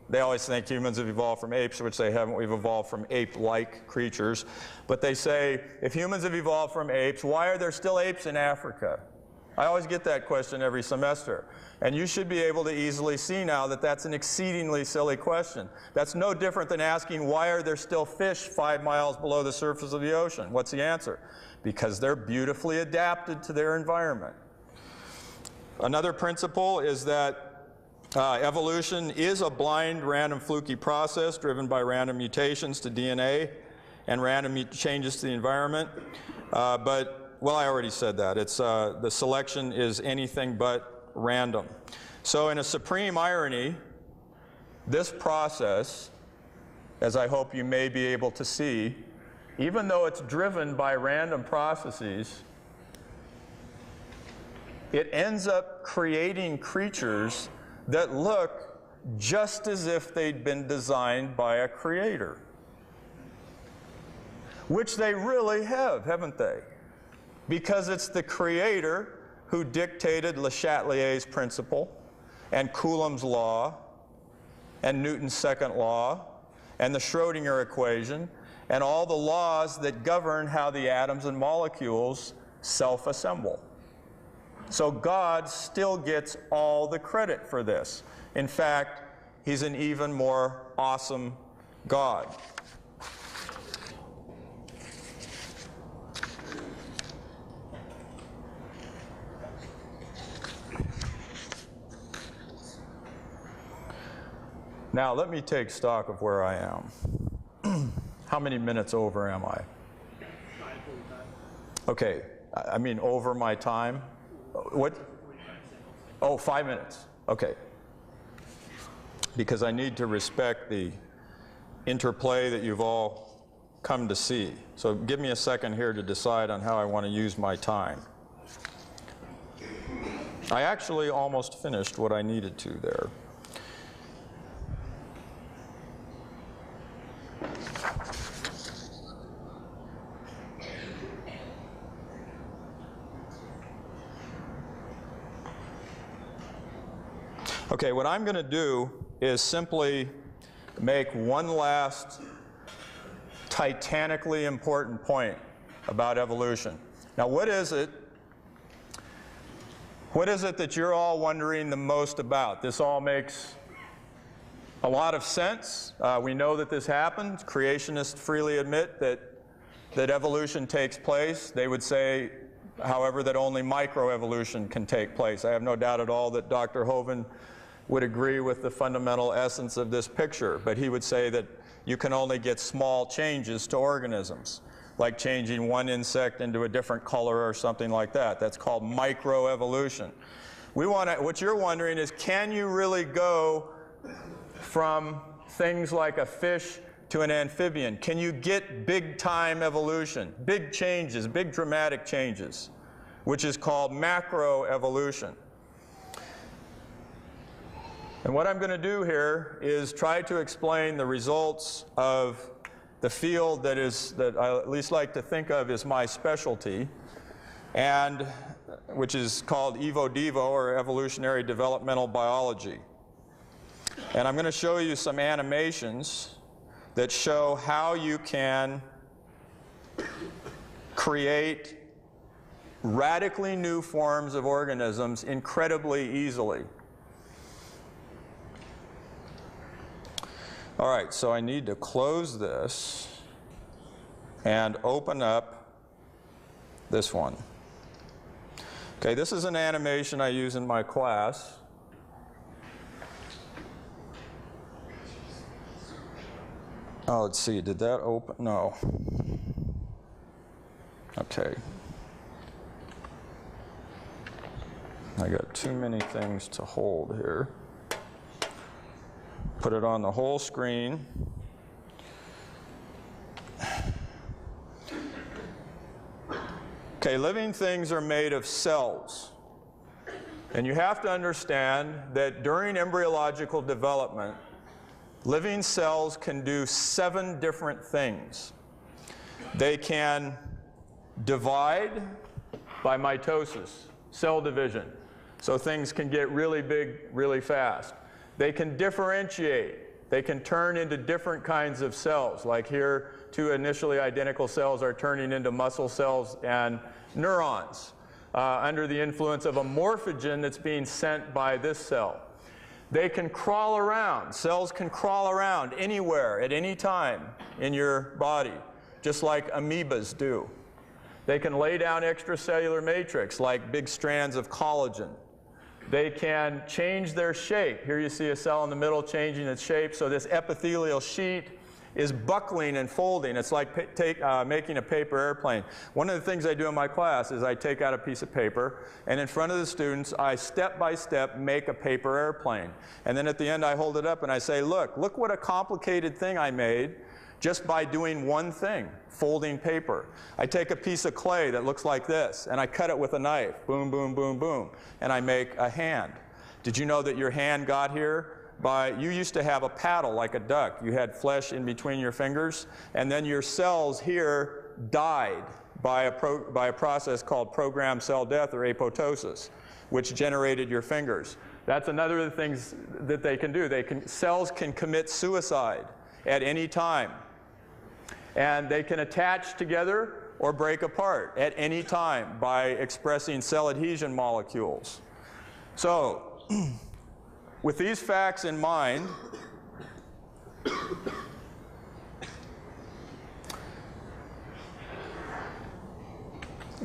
they always think humans have evolved from apes, which they haven't. We've evolved from ape-like creatures. But they say, if humans have evolved from apes, why are there still apes in Africa? I always get that question every semester. And you should be able to easily see now that that's an exceedingly silly question. That's no different than asking, why are there still fish 5 miles below the surface of the ocean? What's the answer? Because they're beautifully adapted to their environment. Another principle is that evolution is a blind, random, fluky process driven by random mutations to DNA and random changes to the environment. Well, I already said that. It's, the selection is anything but random. So in a supreme irony, this process, as I hope you may be able to see, even though it's driven by random processes, it ends up creating creatures that look just as if they'd been designed by a creator. Which they really have, haven't they? Because it's the creator who dictated Le Chatelier's principle, and Coulomb's law, and Newton's second law, and the Schrödinger equation, and all the laws that govern how the atoms and molecules self-assemble. So God still gets all the credit for this. In fact, he's an even more awesome God. Now, let me take stock of where I am. How many minutes over am I? Okay, I mean over my time. What? Oh, 5 minutes. Okay. Because I need to respect the interplay that you've all come to see. So give me a second here to decide on how I want to use my time. I actually almost finished what I needed to there. Okay, what I'm going to do is simply make one last titanically important point about evolution. Now, what is it that you're all wondering the most about? This all makes a lot of sense. We know that this happens. Creationists freely admit that evolution takes place. They would say, however, that only microevolution can take place. I have no doubt at all that Dr. Hovind would agree with the fundamental essence of this picture, but he would say that you can only get small changes to organisms, like changing one insect into a different color or something like that. That's called microevolution. What you're wondering is, can you really go from things like a fish to an amphibian? Can you get big-time evolution, big changes, big dramatic changes, which is called macroevolution? And what I'm going to do here is try to explain the results of the field that I at least like to think of as my specialty. And which is called Evo-Devo, or Evolutionary Developmental Biology. And I'm going to show you some animations that show how you can create radically new forms of organisms incredibly easily. All right, so I need to close this and open up this one. Okay, this is an animation I use in my class. Oh, let's see, did that open? No. Okay. I got too many things to hold here. Put it on the whole screen. Okay, living things are made of cells. And you have to understand that during embryological development, living cells can do 7 different things. They can divide by mitosis, cell division. So things can get really big really fast. They can differentiate. They can turn into different kinds of cells. Like here, 2 initially identical cells are turning into muscle cells and neurons under the influence of a morphogen that's being sent by this cell. They can crawl around. Cells can crawl around anywhere at any time in your body, just like amoebas do. They can lay down extracellular matrix like big strands of collagen. They can change their shape. Here you see a cell in the middle changing its shape. So this epithelial sheet is buckling and folding. It's like making a paper airplane. One of the things I do in my class is I take out a piece of paper, and in front of the students, I step by step make a paper airplane. And then at the end, I hold it up and I say, look what a complicated thing I made just by doing one thing, folding paper. I take a piece of clay that looks like this, and I cut it with a knife, boom, boom, boom, boom, and I make a hand. Did you know that your hand got here by, you used to have a paddle like a duck. You had flesh in between your fingers, and then your cells here died by a process called programmed cell death, or apoptosis, which generated your fingers. That's another of the things that they can do. Cells can commit suicide at any time. And they can attach together or break apart at any time by expressing cell adhesion molecules. So, with these facts in mind,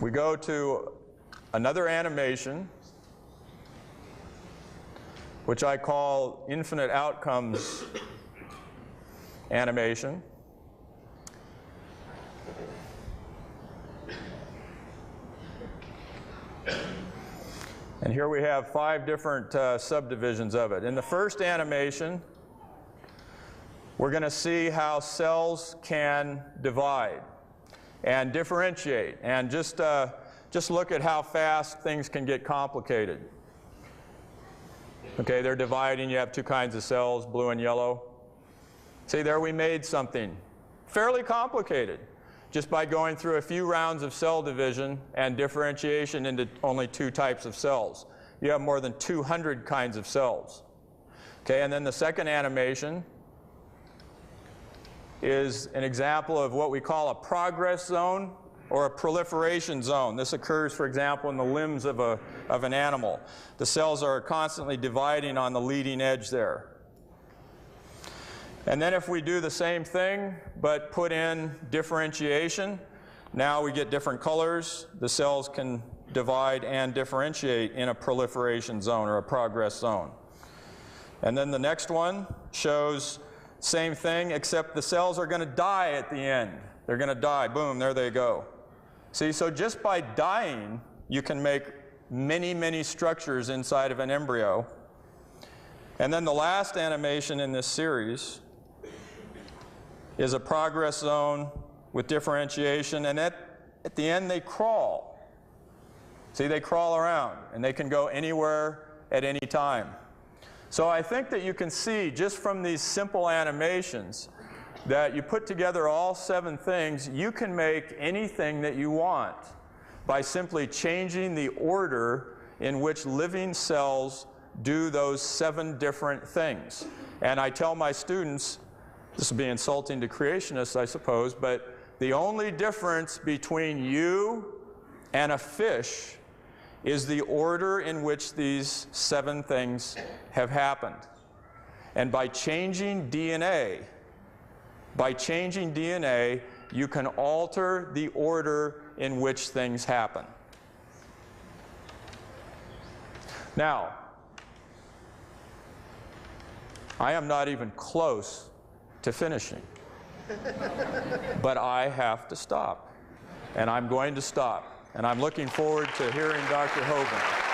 we go to another animation, which I call infinite outcomes animation. And here we have 5 different subdivisions of it. In the first animation, we're going to see how cells can divide and differentiate, and just look at how fast things can get complicated. Okay, they're dividing. You have 2 kinds of cells, blue and yellow. See, there we made something fairly complicated just by going through a few rounds of cell division and differentiation into only 2 types of cells. You have more than 200 kinds of cells. Okay, and then the second animation is an example of what we call a progress zone or a proliferation zone. This occurs, for example, in the limbs of an animal. The cells are constantly dividing on the leading edge there. And then if we do the same thing, but put in differentiation, now we get different colors. The cells can divide and differentiate in a proliferation zone or a progress zone. And then the next one shows same thing, except the cells are going to die at the end. They're going to die. Boom, there they go. See, so just by dying, you can make many, many structures inside of an embryo. And then the last animation in this series is a progress zone with differentiation, and at the end they crawl. See, they crawl around, and they can go anywhere at any time. So I think that you can see just from these simple animations that you put together all 7 things, you can make anything that you want by simply changing the order in which living cells do those 7 different things. And I tell my students, this will be insulting to creationists, I suppose, but the only difference between you and a fish is the order in which these 7 things have happened. And by changing DNA, you can alter the order in which things happen. Now, I am not even close to finishing, but I have to stop, and I'm going to stop. And I'm looking forward to hearing Dr. Hovind.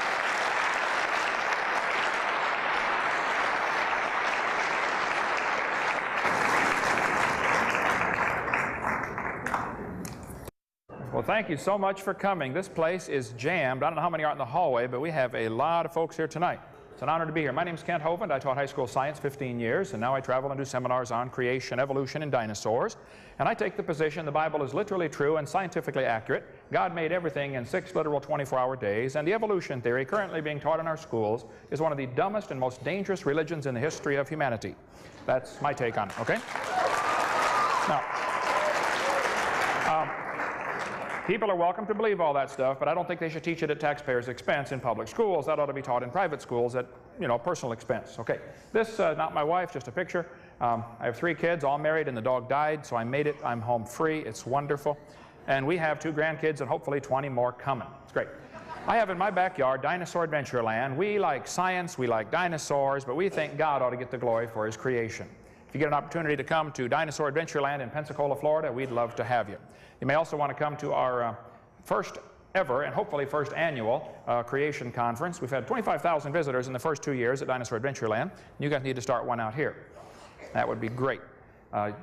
Well, thank you so much for coming. This place is jammed. I don't know how many are in the hallway, but we have a lot of folks here tonight. It's an honor to be here. My name is Kent Hovind. I taught high school science 15 years, and now I travel and do seminars on creation, evolution, and dinosaurs. And I take the position the Bible is literally true and scientifically accurate. God made everything in 6 literal 24-hour days, and the evolution theory currently being taught in our schools is one of the dumbest and most dangerous religions in the history of humanity. That's my take on it, okay? Now, people are welcome to believe all that stuff, but I don't think they should teach it at taxpayers' expense in public schools. That ought to be taught in private schools at, personal expense. Okay, this, not my wife, just a picture. I have 3 kids, all married, and the dog died, so I made it. I'm home free. It's wonderful. And we have 2 grandkids and hopefully 20 more coming. It's great. I have in my backyard Dinosaur Adventureland. We like science, we like dinosaurs, but we think God ought to get the glory for His creation. If you get an opportunity to come to Dinosaur Adventureland in Pensacola, Florida, we'd love to have you. You may also want to come to our first ever and hopefully first annual creation conference. We've had 25,000 visitors in the first 2 years at Dinosaur Adventureland. You guys need to start one out here. That would be great.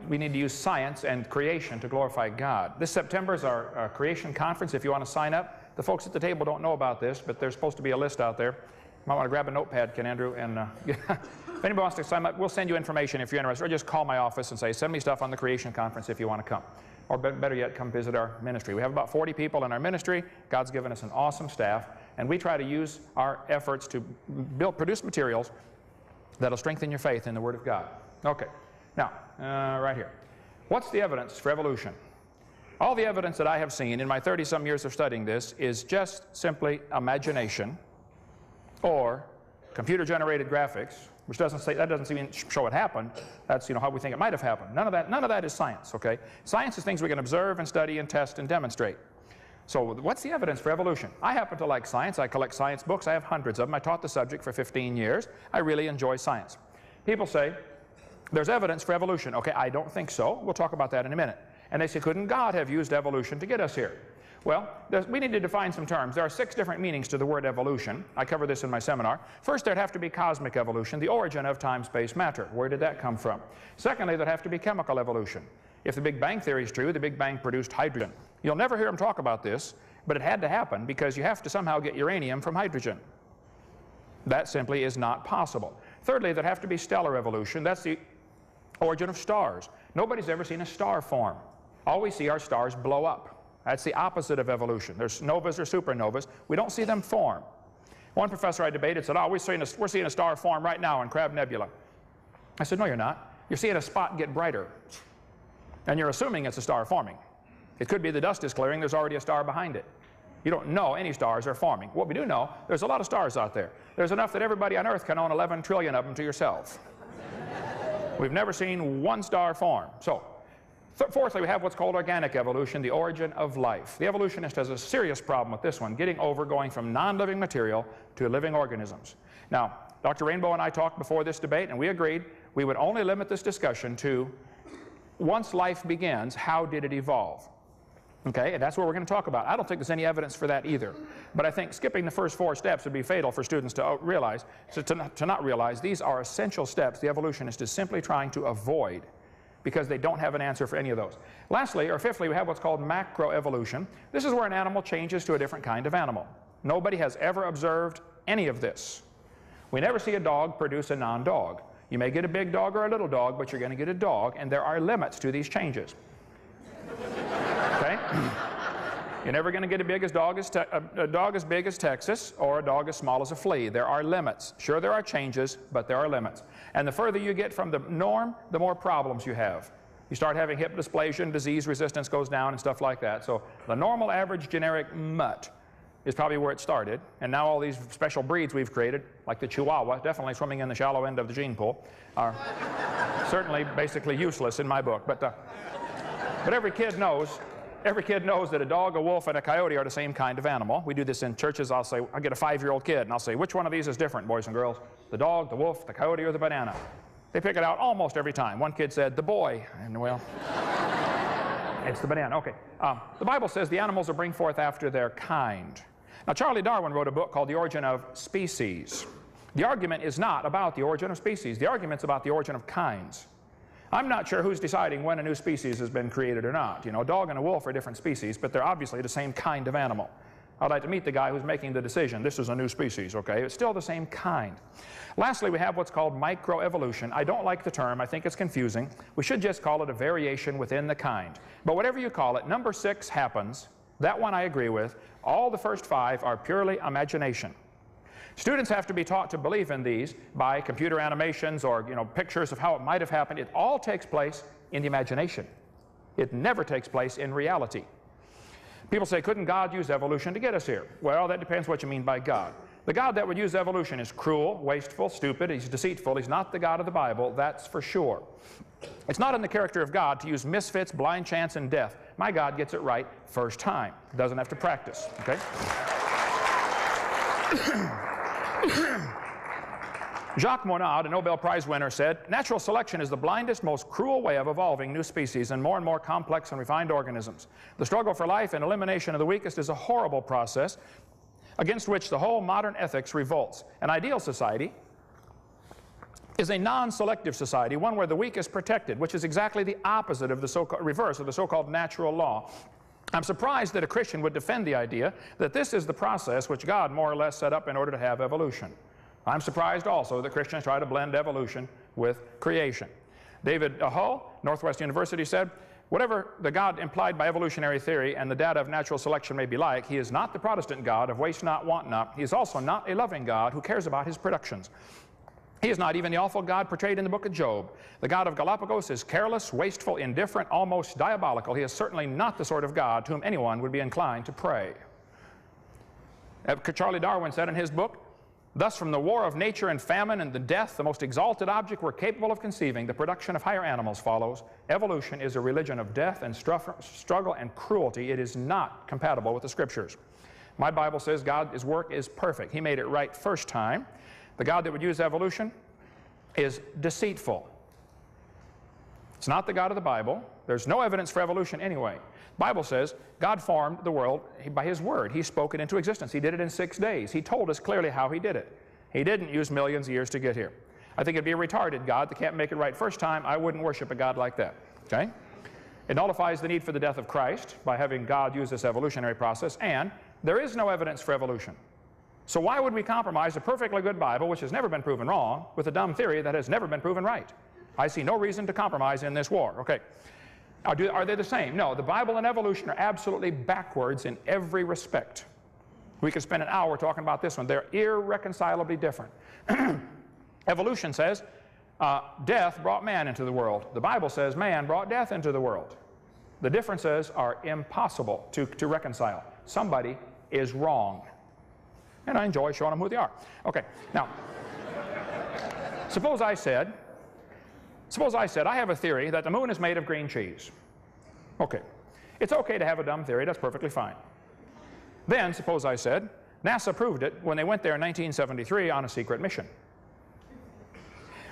We need to use science and creation to glorify God. This September is our creation conference. If you want to sign up, the folks at the table don't know about this, but there's supposed to be a list out there. You might want to grab a notepad, Ken Andrew, and if anybody wants to sign up, we'll send you information if you're interested, or just call my office and say, send me stuff on the creation conference if you want to come. Or better yet, come visit our ministry. We have about 40 people in our ministry. God's given us an awesome staff, and we try to use our efforts to produce materials that'll strengthen your faith in the Word of God. Okay, now, right here. What's the evidence for evolution? All the evidence that I have seen in my 30-some years of studying this is just simply imagination or computer-generated graphics, which doesn't even show it happened. That's how we think it might have happened. None of that is science, okay? Science is things we can observe and study and test and demonstrate. So what's the evidence for evolution? I happen to like science. I collect science books. I have hundreds of them. I taught the subject for 15 years. I really enjoy science. People say, there's evidence for evolution. Okay, I don't think so. We'll talk about that in a minute. And they say, couldn't God have used evolution to get us here? Well, we need to define some terms. There are 6 different meanings to the word evolution. I cover this in my seminar. First, there'd have to be cosmic evolution, the origin of time, space, matter. Where did that come from? Secondly, there'd have to be chemical evolution. If the Big Bang theory is true, the Big Bang produced hydrogen. You'll never hear them talk about this, but it had to happen because you have to somehow get uranium from hydrogen. That simply is not possible. Thirdly, there'd have to be stellar evolution. That's the origin of stars. Nobody's ever seen a star form. All we see are stars blow up. That's the opposite of evolution. There's novas or supernovas. We don't see them form. One professor I debated said, we're seeing a star form right now in Crab Nebula. I said, no, you're not. You're seeing a spot get brighter. And you're assuming it's a star forming. It could be the dust is clearing. There's already a star behind it. You don't know any stars are forming. What we do know, there's a lot of stars out there. There's enough that everybody on Earth can own 11 trillion of them to yourself. We've never seen one star form. So, fourthly, we have what's called organic evolution, the origin of life. The evolutionist has a serious problem with this one, going from non-living material to living organisms. Now, Dr. Rainbow and I talked before this debate, and we agreed we would only limit this discussion to, once life begins, how did it evolve? Okay, and that's what we're going to talk about. I don't think there's any evidence for that either. But I think skipping the first 4 steps would be fatal for students to realize, to not realize these are essential steps the evolutionist is simply trying to avoid, because they don't have an answer for any of those. Lastly, or fifthly, we have what's called macroevolution. This is where an animal changes to a different kind of animal. Nobody has ever observed any of this. We never see a dog produce a non-dog. You may get a big dog or a little dog, but you're going to get a dog, and there are limits to these changes. Okay? You're never going to get a dog as big as Texas or a dog as small as a flea. There are limits. Sure, there are changes, but there are limits. And the further you get from the norm, the more problems you have. You start having hip dysplasia and disease resistance goes down and stuff like that. So the normal average generic mutt is probably where it started. And now all these special breeds we've created, like the Chihuahua, definitely swimming in the shallow end of the gene pool, are certainly basically useless in my book. But every kid knows that a dog, a wolf, and a coyote are the same kind of animal. We do this in churches. I'll get a 5-year-old kid, and I'll say, which one of these is different, boys and girls? The dog, the wolf, the coyote, or the banana? They pick it out almost every time. One kid said, the boy, and well, it's the banana. Okay. The Bible says the animals will bring forth after their kind. Now, Charlie Darwin wrote a book called The Origin of Species. The argument is not about the origin of species. The argument's about the origin of kinds. I'm not sure who's deciding when a new species has been created or not. You know, a dog and a wolf are different species, but they're obviously the same kind of animal. I'd like to meet the guy who's making the decision. This is a new species, okay? It's still the same kind. Lastly, we have what's called microevolution. I don't like the term. I think it's confusing. We should just call it a variation within the kind. But whatever you call it, number 6 happens. That one I agree with. All the first 5 are purely imagination. Students have to be taught to believe in these by computer animations or, you know, pictures of how it might have happened. It all takes place in the imagination. It never takes place in reality. People say, couldn't God use evolution to get us here? Well, that depends what you mean by God. The God that would use evolution is cruel, wasteful, stupid. He's deceitful. He's not the God of the Bible, that's for sure. It's not in the character of God to use misfits, blind chance, and death. My God gets it right first time. Doesn't have to practice, okay? Jacques Monod, a Nobel Prize winner, said, natural selection is the blindest, most cruel way of evolving new species and more complex and refined organisms. The struggle for life and elimination of the weakest is a horrible process against which the whole modern ethics revolts. An ideal society is a non-selective society, one where the weak is protected, which is exactly the opposite of the reverse of the so-called natural law. I'm surprised that a Christian would defend the idea that this is the process which God more or less set up in order to have evolution. I'm surprised also that Christians try to blend evolution with creation. David Hull, Northwest University, said, whatever the God implied by evolutionary theory and the data of natural selection may be like, he is not the Protestant God of waste not, want not. He is also not a loving God who cares about his productions. He is not even the awful God portrayed in the book of Job. The God of Galapagos is careless, wasteful, indifferent, almost diabolical. He is certainly not the sort of God to whom anyone would be inclined to pray. Charlie Darwin said in his book, thus from the war of nature and famine and the death, the most exalted object we're capable of conceiving, the production of higher animals follows. Evolution is a religion of death and struggle and cruelty. It is not compatible with the Scriptures. My Bible says God's work is perfect. He made it right first time. The God that would use evolution is deceitful. It's not the God of the Bible. There's no evidence for evolution anyway. The Bible says God formed the world by His Word. He spoke it into existence. He did it in 6 days. He told us clearly how He did it. He didn't use millions of years to get here. I think it'd be a retarded God that can't make it right first time. I wouldn't worship a God like that, okay? It nullifies the need for the death of Christ by having God use this evolutionary process, and there is no evidence for evolution. So why would we compromise a perfectly good Bible, which has never been proven wrong, with a dumb theory that has never been proven right? I see no reason to compromise in this war, okay? Are they the same? No, the Bible and evolution are absolutely backwards in every respect. We could spend an hour talking about this one. They're irreconcilably different. Evolution says death brought man into the world. The Bible says man brought death into the world. The differences are impossible to reconcile. Somebody is wrong. And I enjoy showing them who they are. Okay, now, suppose I said, I have a theory that the moon is made of green cheese. Okay. It's okay to have a dumb theory. That's perfectly fine. Then, suppose I said, NASA proved it when they went there in 1973 on a secret mission.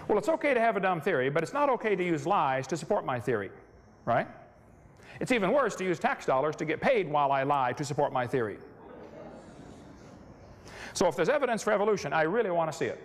Well, it's okay to have a dumb theory, but it's not okay to use lies to support my theory, right? It's even worse to use tax dollars to get paid while I lie to support my theory. So if there's evidence for evolution, I really want to see it.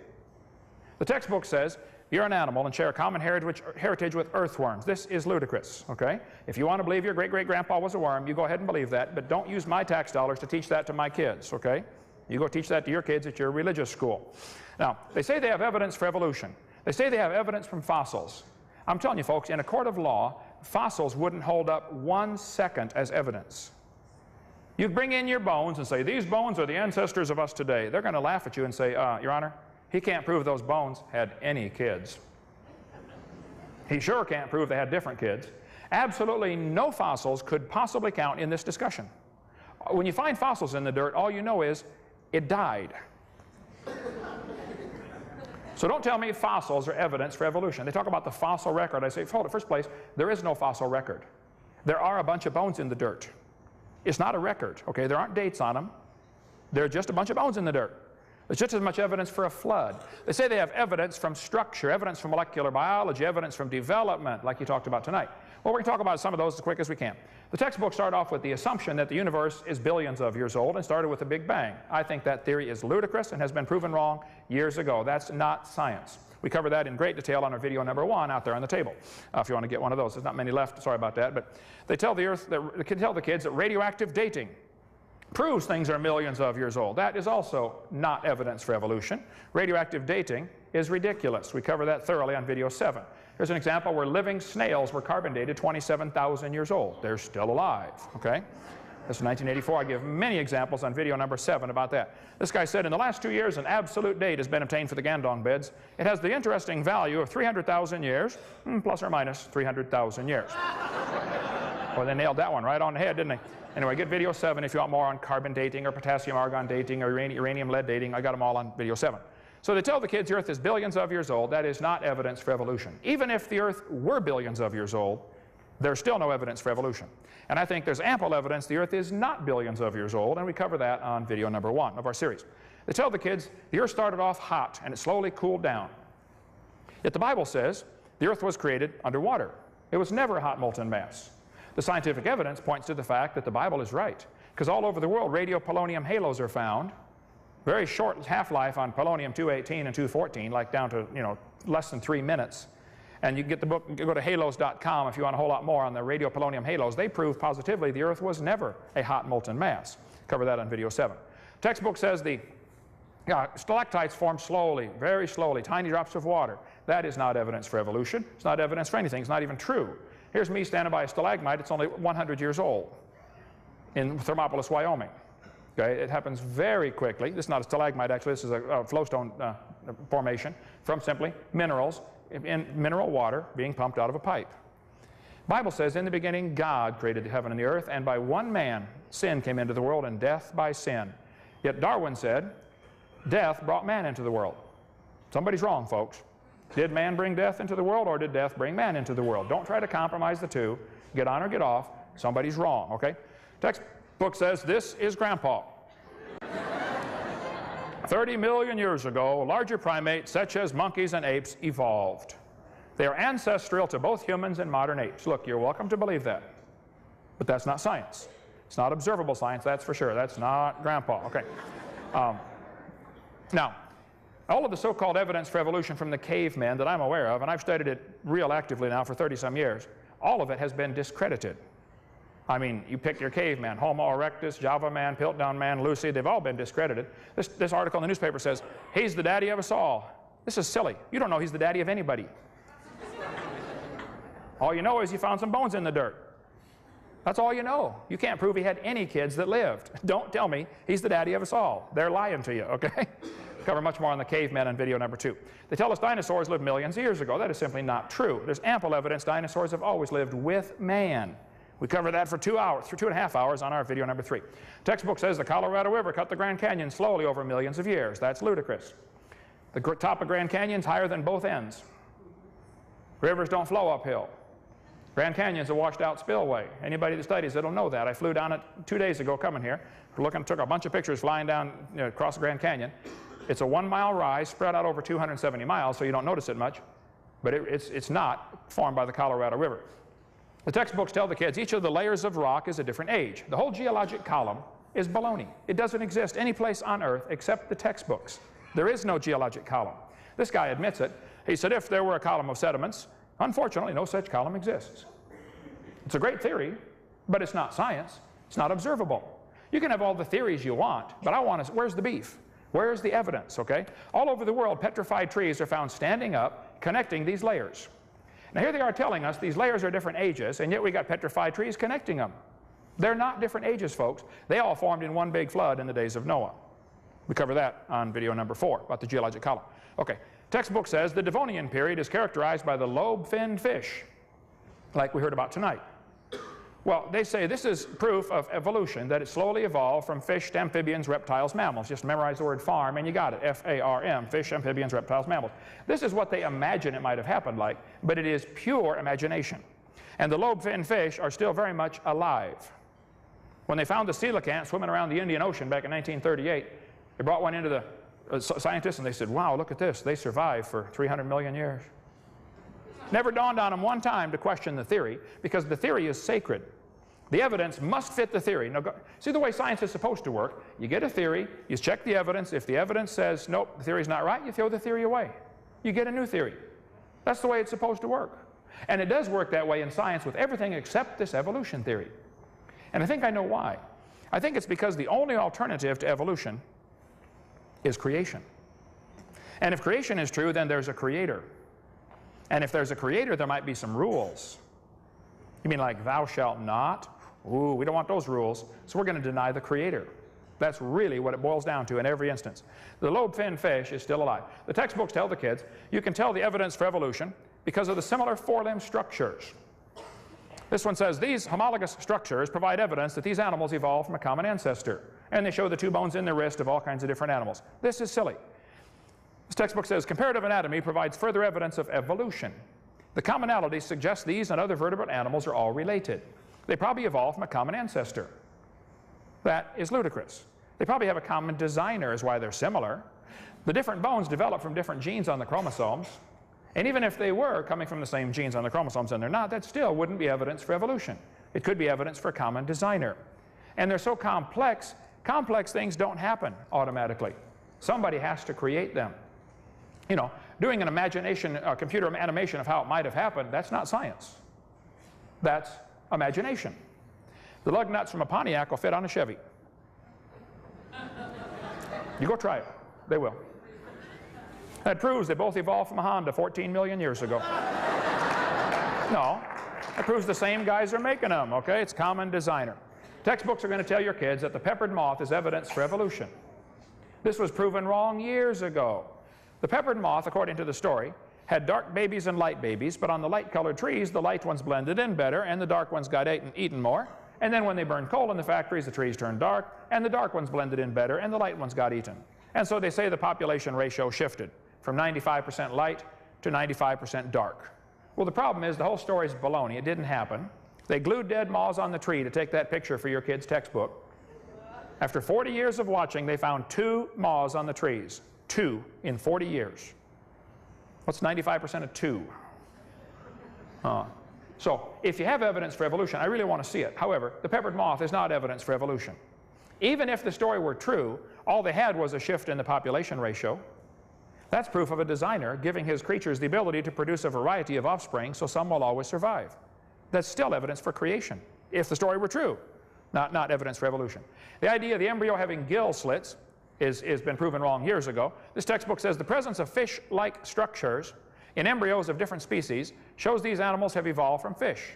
The textbook says, you're an animal and share a common heritage with earthworms. This is ludicrous, okay? If you want to believe your great-great-grandpa was a worm, you go ahead and believe that, but don't use my tax dollars to teach that to my kids, okay? You go teach that to your kids at your religious school. Now, they say they have evidence for evolution. They say they have evidence from fossils. I'm telling you, folks, in a court of law, fossils wouldn't hold up 1 second as evidence. You bring in your bones and say, these bones are the ancestors of us today. They're going to laugh at you and say, Your Honor, he can't prove those bones had any kids. He sure can't prove they had different kids. Absolutely no fossils could possibly count in this discussion. When you find fossils in the dirt, all you know is it died. So don't tell me fossils are evidence for evolution. They talk about the fossil record. I say, hold it, first place, there is no fossil record. There are a bunch of bones in the dirt. It's not a record, okay? There aren't dates on them. They're just a bunch of bones in the dirt. There's just as much evidence for a flood. They say they have evidence from structure, evidence from molecular biology, evidence from development, like you talked about tonight. Well, we're going to talk about some of those as quick as we can. The textbooks start off with the assumption that the universe is billions of years old and started with a Big Bang. I think that theory is ludicrous and has been proven wrong years ago. That's not science. We cover that in great detail on our video number 1 out there on the table. If you want to get one of those. There's not many left, sorry about that. But they tell they tell the kids that radioactive dating proves things are millions of years old. That is also not evidence for evolution. Radioactive dating is ridiculous. We cover that thoroughly on video 7. Here's an example where living snails were carbon dated 27,000 years old. They're still alive, okay? This is 1984. I give many examples on video number 7 about that. This guy said, in the last 2 years, an absolute date has been obtained for the Gandong beds. It has the interesting value of 300,000 years, plus or minus 300,000 years. Well, they nailed that one right on the head, didn't they? Anyway, get video 7 if you want more on carbon dating or potassium-argon dating or uranium-lead dating. I got them all on video 7. So they tell the kids the Earth is billions of years old. That is not evidence for evolution. Even if the Earth were billions of years old, there's still no evidence for evolution. And I think there's ample evidence the Earth is not billions of years old, and we cover that on video number 1 of our series. They tell the kids the Earth started off hot and it slowly cooled down. Yet the Bible says the Earth was created underwater. It was never a hot molten mass. The scientific evidence points to the fact that the Bible is right, because all over the world radiopolonium halos are found. Very short half-life on polonium-218 and 214, like down to, less than 3 minutes. And you can get the book, you can go to halos.com if you want a whole lot more on the radiopolonium halos. They prove positively the Earth was never a hot molten mass. Cover that on video 7. Textbook says the stalactites form slowly, very slowly, tiny drops of water. That is not evidence for evolution. It's not evidence for anything. It's not even true. Here's me standing by a stalagmite. It's only 100 years old in Thermopolis, Wyoming. Okay, it happens very quickly. This is not a stalagmite, actually. This is a flowstone formation from simply minerals in mineral water being pumped out of a pipe. Bible says, in the beginning, God created the heaven and the earth, and by one man, sin came into the world, and death by sin. Yet Darwin said, death brought man into the world. Somebody's wrong, folks. Did man bring death into the world, or did death bring man into the world? Don't try to compromise the two. Get on or get off. Somebody's wrong, okay? Textbook says this is Grandpa. 30 million years ago, larger primates such as monkeys and apes evolved. They are ancestral to both humans and modern apes. Look, you're welcome to believe that, but that's not science. It's not observable science, that's for sure. That's not Grandpa, okay? Now, all of the so-called evidence for evolution from the cavemen that I'm aware of, and I've studied it real actively now for 30-some years, all of it has been discredited. I mean, you pick your caveman, Homo erectus, Java man, Piltdown man, Lucy, they've all been discredited. This article in the newspaper says, he's the daddy of us all. This is silly. You don't know he's the daddy of anybody. All you know is you found some bones in the dirt. That's all you know. You can't prove he had any kids that lived. Don't tell me he's the daddy of us all. They're lying to you, okay? Cover much more on the cavemen in video number 2. They tell us dinosaurs lived millions of years ago. That is simply not true. There's ample evidence dinosaurs have always lived with man. We cover that for 2 hours, for 2.5 hours on our video number 3. Textbook says the Colorado River cut the Grand Canyon slowly over millions of years. That's ludicrous. The top of Grand Canyon's higher than both ends. Rivers don't flow uphill. Grand Canyon's a washed out spillway. Anybody that studies it'll know that. I flew down it 2 days ago coming here. Took a bunch of pictures flying down across the Grand Canyon. It's a 1-mile rise spread out over 270 miles, so you don't notice it much. But it's not formed by the Colorado River. The textbooks tell the kids each of the layers of rock is a different age. The whole geologic column is baloney. It doesn't exist any place on Earth except the textbooks. There is no geologic column. This guy admits it. He said if there were a column of sediments, unfortunately no such column exists. It's a great theory, but it's not science. It's not observable. You can have all the theories you want, but where's the beef? Where's the evidence, okay? All over the world, petrified trees are found standing up, connecting these layers. Now here they are telling us these layers are different ages, and yet we got petrified trees connecting them. They're not different ages, folks. They all formed in one big flood in the days of Noah. We cover that on video number 4 about the geologic column. Okay, textbook says the Devonian period is characterized by the lobe-finned fish, like we heard about tonight. Well, they say this is proof of evolution, that it slowly evolved from fish to amphibians, reptiles, mammals. Just memorize the word farm and you got it, F-A-R-M, fish, amphibians, reptiles, mammals. This is what they imagine it might have happened like, but it is pure imagination. And the lobe-finned fish are still very much alive. When they found the coelacanth swimming around the Indian Ocean back in 1938, they brought one into the scientists and they said, wow, look at this, they survived for 300 million years. Never dawned on them one time to question the theory, because the theory is sacred. The evidence must fit the theory. Now, see the way science is supposed to work. You get a theory, you check the evidence. If the evidence says, nope, the theory's not right, you throw the theory away. You get a new theory. That's the way it's supposed to work. And it does work that way in science with everything except this evolution theory. And I think I know why. I think it's because the only alternative to evolution is creation. And if creation is true, then there's a creator. And if there's a creator, there might be some rules. You mean like thou shalt not? Ooh, we don't want those rules, so we're going to deny the creator. That's really what it boils down to in every instance. The lobe-finned fish is still alive. The textbooks tell the kids, you can tell the evidence for evolution because of the similar four-limb structures. This one says, these homologous structures provide evidence that these animals evolved from a common ancestor. And they show the 2 bones in the wrist of all kinds of different animals. This is silly. This textbook says, comparative anatomy provides further evidence of evolution. The commonalities suggest these and other vertebrate animals are all related. They probably evolved from a common ancestor. That is ludicrous. They probably have a common designer is why they're similar. The different bones develop from different genes on the chromosomes. And even if they were coming from the same genes on the chromosomes and they're not, that still wouldn't be evidence for evolution. It could be evidence for a common designer. And they're so complex, complex things don't happen automatically. Somebody has to create them. You know, doing an imagination, computer animation of how it might have happened, that's not science. That's imagination. The lug nuts from a Pontiac will fit on a Chevy. You go try it. They will. That proves they both evolved from a Honda 14 million years ago. No, that proves the same guys are making them, okay? It's common designer. Textbooks are going to tell your kids that the peppered moth is evidence for evolution. This was proven wrong years ago. The peppered moth, according to the story, had dark babies and light babies, but on the light-colored trees, the light ones blended in better, and the dark ones got eaten more. And then when they burned coal in the factories, the trees turned dark, and the dark ones blended in better, and the light ones got eaten. And so they say the population ratio shifted from 95% light to 95% dark. Well, the problem is the whole story is baloney. It didn't happen. They glued dead moths on the tree to take that picture for your kid's textbook. After 40 years of watching, they found 2 moths on the trees. 2 in 40 years. What's 95% of 2? So if you have evidence for evolution, I really want to see it. However, the peppered moth is not evidence for evolution. Even if the story were true, all they had was a shift in the population ratio. That's proof of a designer giving his creatures the ability to produce a variety of offspring so some will always survive. That's still evidence for creation, if the story were true, not evidence for evolution. The idea of the embryo having gill slits has been proven wrong years ago. This textbook says the presence of fish-like structures in embryos of different species shows these animals have evolved from fish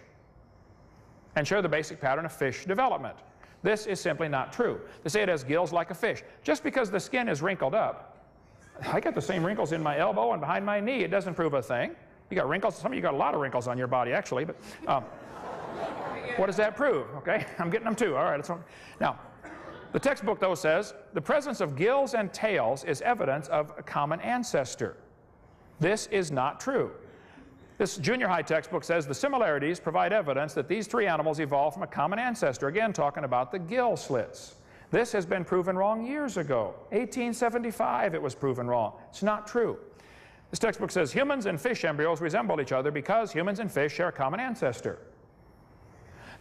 and share the basic pattern of fish development. This is simply not true. They say it has gills like a fish. Just because the skin is wrinkled up, I got the same wrinkles in my elbow and behind my knee. It doesn't prove a thing. You got wrinkles. Some of you got a lot of wrinkles on your body, actually. But what does that prove? Okay, I'm getting them too. All right. Now, the textbook, though, says the presence of gills and tails is evidence of a common ancestor. This is not true. This junior high textbook says the similarities provide evidence that these 3 animals evolved from a common ancestor. Again, talking about the gill slits. This has been proven wrong years ago. 1875 it was proven wrong. It's not true. This textbook says humans and fish embryos resemble each other because humans and fish share a common ancestor.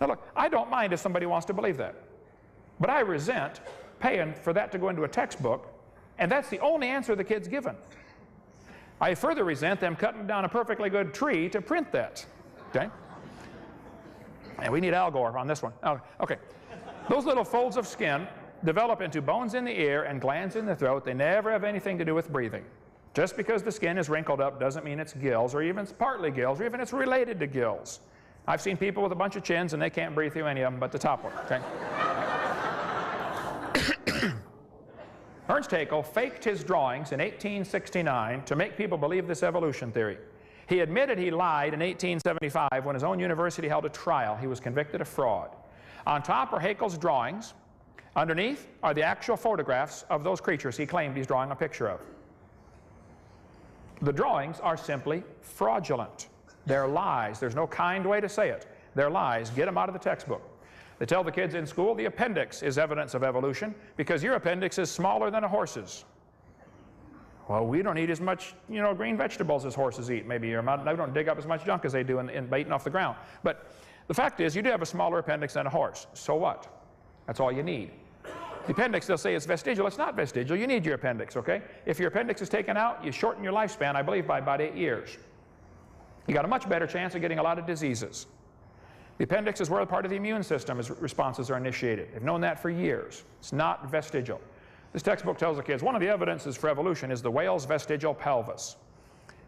Now look, I don't mind if somebody wants to believe that. But I resent paying for that to go into a textbook, and that's the only answer the kid's given. I further resent them cutting down a perfectly good tree to print that. Okay? And we need Al Gore on this one. Okay. Those little folds of skin develop into bones in the ear and glands in the throat. They never have anything to do with breathing. Just because the skin is wrinkled up doesn't mean it's gills, or even it's partly gills, or even it's related to gills. I've seen people with a bunch of chins and they can't breathe through any of them but the top one, okay? Ernst Haeckel faked his drawings in 1869 to make people believe this evolution theory. He admitted he lied in 1875 when his own university held a trial. He was convicted of fraud. On top are Haeckel's drawings. Underneath are the actual photographs of those creatures he claimed he's drawing a picture of. The drawings are simply fraudulent. They're lies. There's no kind way to say it. They're lies. Get them out of the textbook. They tell the kids in school the appendix is evidence of evolution because your appendix is smaller than a horse's. Well, we don't eat as much, green vegetables as horses eat. Maybe we don't dig up as much junk as they do in eating off the ground. But the fact is, you do have a smaller appendix than a horse. So what? That's all you need. The appendix, they'll say it's vestigial. It's not vestigial. You need your appendix, okay? If your appendix is taken out, you shorten your lifespan, I believe, by about 8 years. You got a much better chance of getting a lot of diseases. The appendix is where part of the immune system responses are initiated. They've known that for years. It's not vestigial. This textbook tells the kids one of the evidences for evolution is the whale's vestigial pelvis.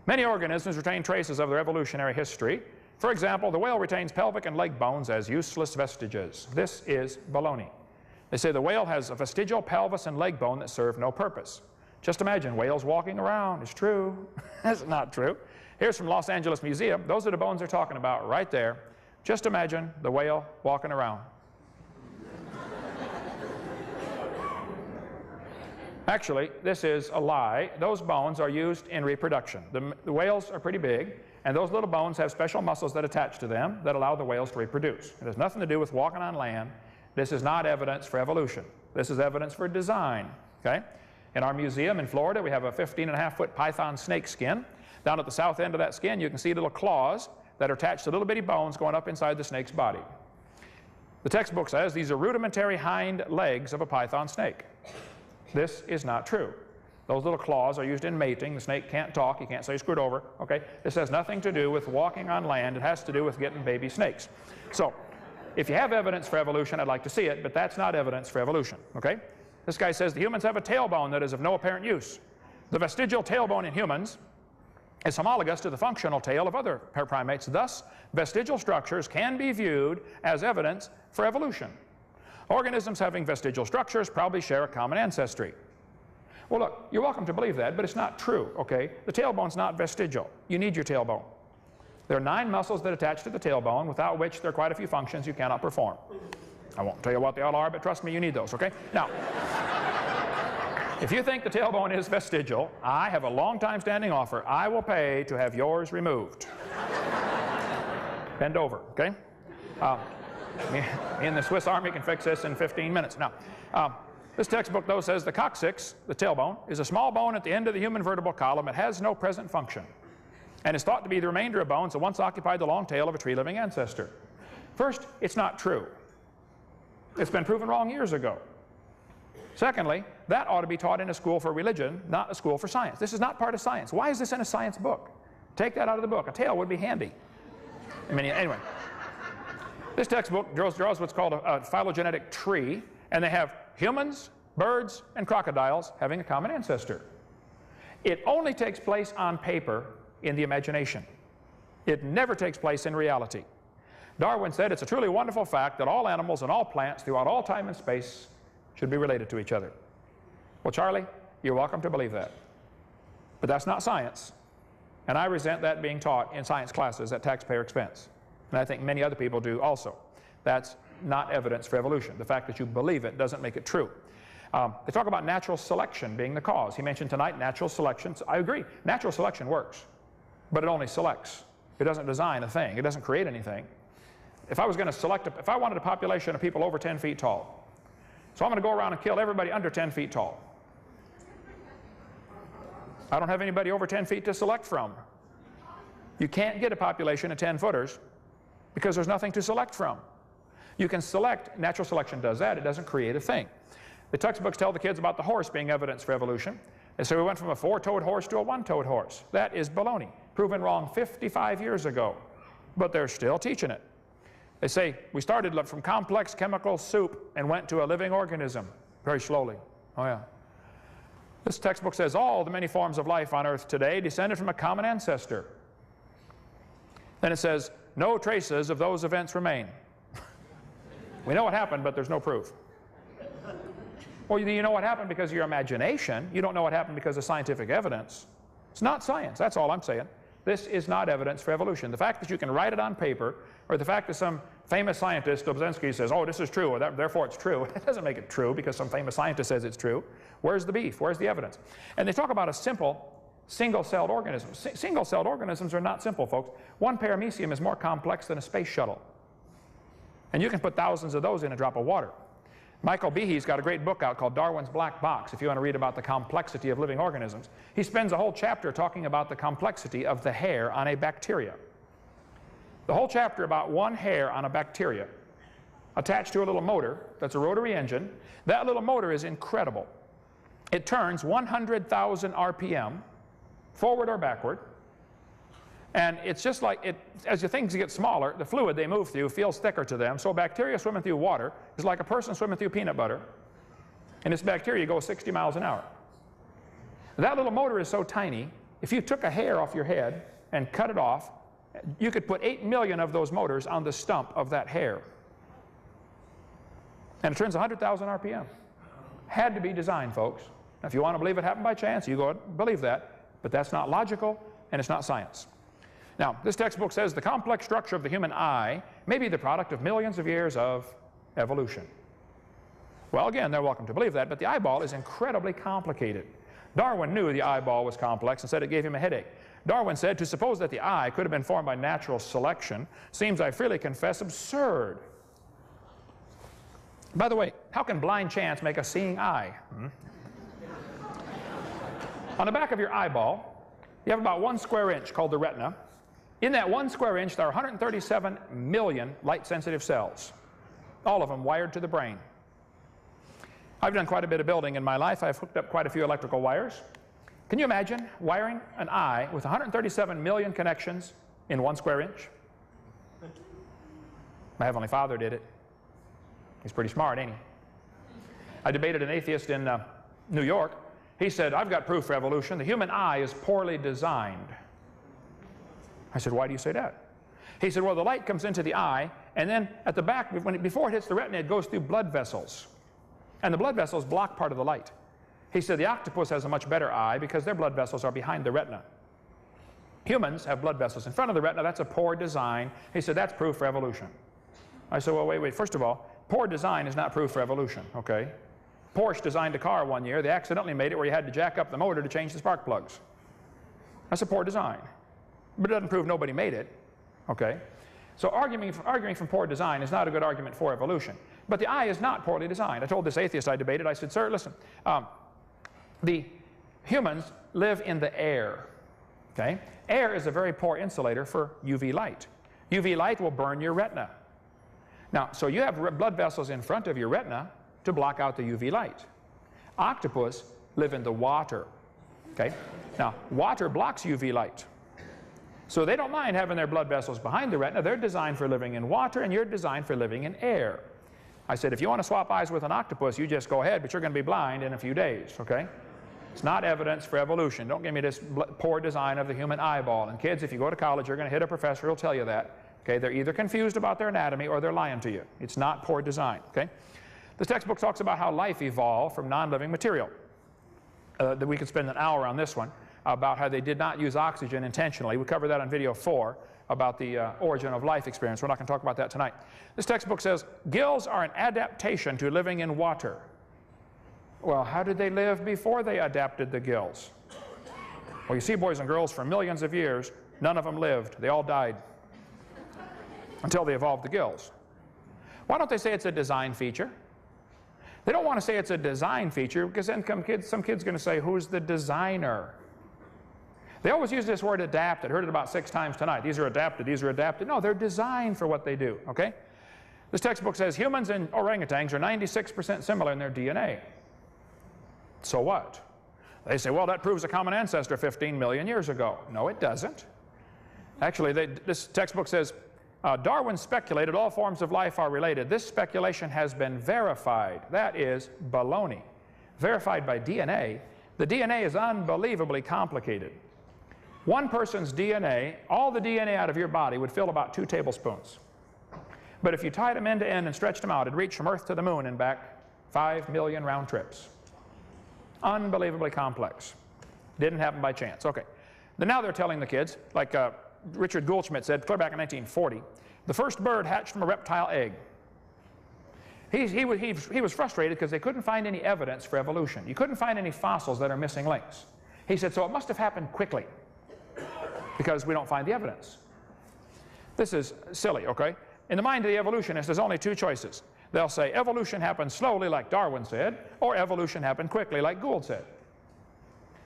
Many organisms retain traces of their evolutionary history. For example, the whale retains pelvic and leg bones as useless vestiges. This is baloney. They say the whale has a vestigial pelvis and leg bone that serve no purpose. Just imagine whales walking around. It's true. That's not true. Here's from Los Angeles Museum. Those are the bones they're talking about right there. Just imagine the whale walking around. Actually, this is a lie. Those bones are used in reproduction. The whales are pretty big, and those little bones have special muscles that attach to them that allow the whales to reproduce. It has nothing to do with walking on land. This is not evidence for evolution. This is evidence for design, okay? In our museum in Florida, we have a 15.5-foot python snake skin. Down at the south end of that skin, you can see little claws that are attached to little bitty bones going up inside the snake's body. The textbook says these are rudimentary hind legs of a python snake. This is not true. Those little claws are used in mating. The snake can't talk. You can't say screwed over. Okay? This has nothing to do with walking on land. It has to do with getting baby snakes. So, if you have evidence for evolution, I'd like to see it, but that's not evidence for evolution. Okay? This guy says the humans have a tailbone that is of no apparent use. The vestigial tailbone in humans is homologous to the functional tail of other primates. Thus, vestigial structures can be viewed as evidence for evolution. Organisms having vestigial structures probably share a common ancestry. Well, look, you're welcome to believe that, but it's not true, okay? The tailbone's not vestigial. You need your tailbone. There are 9 muscles that attach to the tailbone, without which there are quite a few functions you cannot perform. I won't tell you what they all are, but trust me, you need those, okay? Now, if you think the tailbone is vestigial, I have a long-time standing offer. I will pay to have yours removed. Bend over, okay? Me and the Swiss Army can fix this in 15 minutes. Now, this textbook, though, says the coccyx, the tailbone, is a small bone at the end of the human vertebral column. It has no present function, and is thought to be the remainder of bones that once occupied the long tail of a tree-living ancestor. First, it's not true. It's been proven wrong years ago. Secondly, that ought to be taught in a school for religion, not a school for science. This is not part of science. Why is this in a science book? Take that out of the book. A tail would be handy. Anyway. This textbook draws what's called a phylogenetic tree, and they have humans, birds, and crocodiles having a common ancestor. It only takes place on paper in the imagination. It never takes place in reality. Darwin said it's a truly wonderful fact that all animals and all plants throughout all time and space should be related to each other. Well, Charlie, you're welcome to believe that. But that's not science. And I resent that being taught in science classes at taxpayer expense. And I think many other people do also. That's not evidence for evolution. The fact that you believe it doesn't make it true. They talk about natural selection being the cause. He mentioned tonight natural selection. So I agree. Natural selection works. But it only selects. It doesn't design a thing. It doesn't create anything. If I was going to select, if I wanted a population of people over 10 feet tall, so I'm going to go around and kill everybody under 10 feet tall. I don't have anybody over 10 feet to select from. You can't get a population of 10-footers because there's nothing to select from. You can select, natural selection does that, it doesn't create a thing. The textbooks tell the kids about the horse being evidence for evolution. They say we went from a 4-toed horse to a 1-toed horse. That is baloney, proven wrong 55 years ago, but they're still teaching it. They say we started from complex chemical soup and went to a living organism very slowly. Oh yeah. This textbook says all the many forms of life on Earth today descended from a common ancestor. Then it says no traces of those events remain. We know what happened, but there's no proof. Well, you know what happened because of your imagination. You don't know what happened because of scientific evidence. It's not science. That's all I'm saying. This is not evidence for evolution. The fact that you can write it on paper, or the fact that some famous scientist, Dobzhansky, says, oh, this is true, or therefore it's true, it doesn't make it true because some famous scientist says it's true. Where's the beef? Where's the evidence? And they talk about a simple single-celled organism. Single-celled organisms are not simple, folks. One paramecium is more complex than a space shuttle. And you can put thousands of those in a drop of water. Michael Behe's got a great book out called Darwin's Black Box, if you want to read about the complexity of living organisms. He spends a whole chapter talking about the complexity of the hair on a bacteria. The whole chapter about one hair on a bacteria attached to a little motor that's a rotary engine. That little motor is incredible. It turns 100,000 RPM, forward or backward. And it's just like, as the things get smaller, the fluid they move through feels thicker to them. So bacteria swimming through water is like a person swimming through peanut butter. And this bacteria goes 60 miles an hour. That little motor is so tiny, if you took a hair off your head and cut it off, you could put 8 million of those motors on the stump of that hair. And it turns 100,000 RPM. Had to be designed, folks. Now, if you want to believe it happened by chance, you go and believe that. But that's not logical, and it's not science. Now, this textbook says the complex structure of the human eye may be the product of millions of years of evolution. Well, again, they're welcome to believe that, but the eyeball is incredibly complicated. Darwin knew the eyeball was complex and said it gave him a headache. Darwin said, to suppose that the eye could have been formed by natural selection seems, I freely confess, absurd. By the way, how can blind chance make a seeing eye? On the back of your eyeball, you have about 1 square inch called the retina. In that 1 square inch, there are 137 million light-sensitive cells, all of them wired to the brain. I've done quite a bit of building in my life. I've hooked up quite a few electrical wires. Can you imagine wiring an eye with 137 million connections in 1 square inch? My Heavenly Father did it. He's pretty smart, ain't he? I debated an atheist in New York. He said, I've got proof for evolution. The human eye is poorly designed. I said, why do you say that? He said, well, the light comes into the eye, and then at the back, before it hits the retina, it goes through blood vessels. And the blood vessels block part of the light. He said, the octopus has a much better eye because their blood vessels are behind the retina. Humans have blood vessels in front of the retina. That's a poor design. He said, that's proof for evolution. I said, well, wait. First of all, poor design is not proof for evolution, okay? Porsche designed a car one year. They accidentally made it where you had to jack up the motor to change the spark plugs. That's a poor design. But it doesn't prove nobody made it, okay? So arguing from poor design is not a good argument for evolution. But the eye is not poorly designed. I told this atheist I debated, I said, sir, listen, the humans live in the air, okay? Air is a very poor insulator for UV light. UV light will burn your retina. Now, so you have blood vessels in front of your retina to block out the UV light. Octopus live in the water, okay? Now, water blocks UV light. So they don't mind having their blood vessels behind the retina. They're designed for living in water, and you're designed for living in air. I said, if you want to swap eyes with an octopus, you just go ahead, but you're going to be blind in a few days, okay? It's not evidence for evolution. Don't give me this poor design of the human eyeball. And kids, if you go to college, you're going to hit a professor who'll tell you that. Okay, they're either confused about their anatomy or they're lying to you. It's not poor design, okay? This textbook talks about how life evolved from non-living material. That we could spend an hour on this one, about how they did not use oxygen intentionally. We covered that on video 4 about the origin of life experience. We're not going to talk about that tonight. This textbook says, gills are an adaptation to living in water. Well, how did they live before they adapted the gills? Well, you see, boys and girls, for millions of years, none of them lived. They all died until they evolved the gills. Why don't they say it's a design feature? They don't want to say it's a design feature because then some kid's going to say, who's the designer? They always use this word adapted. Heard it about 6 times tonight. These are adapted, these are adapted. No, they're designed for what they do, okay? This textbook says humans and orangutans are 96% similar in their DNA. So what? They say, well, that proves a common ancestor 15 million years ago. No, it doesn't. Actually, this textbook says, Darwin speculated all forms of life are related. This speculation has been verified. That is baloney. Verified by DNA. The DNA is unbelievably complicated. One person's DNA, all the DNA out of your body would fill about 2 tablespoons. But if you tied them end to end and stretched them out, it'd reach from Earth to the moon and back 5 million round trips. Unbelievably complex. Didn't happen by chance. Okay. Now they're telling the kids, like Richard Goldschmidt said clear back in 1940, the first bird hatched from a reptile egg. He was frustrated because they couldn't find any evidence for evolution. You couldn't find any fossils that are missing links. He said, so it must have happened quickly because we don't find the evidence. This is silly, okay? In the mind of the evolutionist, there's only 2 choices. They'll say evolution happened slowly, like Darwin said, or evolution happened quickly, like Gould said.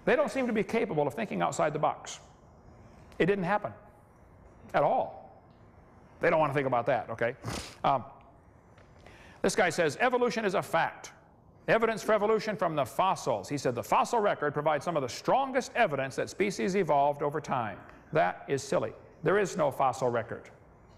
They don't seem to be capable of thinking outside the box. It didn't happen at all. They don't want to think about that, okay? This guy says evolution is a fact. Evidence for evolution from the fossils. He said the fossil record provides some of the strongest evidence that species evolved over time. That is silly. There is no fossil record.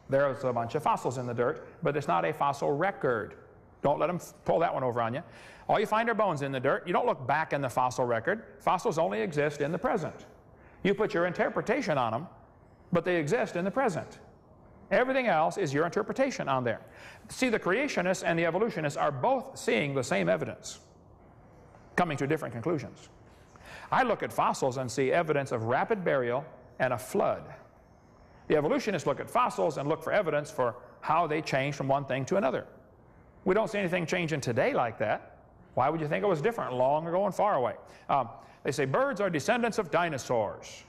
There's a bunch of fossils in the dirt, but it's not a fossil record. Don't let them pull that one over on you. All you find are bones in the dirt. You don't look back in the fossil record. Fossils only exist in the present. You put your interpretation on them, but they exist in the present. Everything else is your interpretation on there. See, the creationists and the evolutionists are both seeing the same evidence, coming to different conclusions. I look at fossils and see evidence of rapid burial and a flood. The evolutionists look at fossils and look for evidence for how they change from one thing to another. We don't see anything changing today like that. Why would you think it was different long ago and far away? They say birds are descendants of dinosaurs.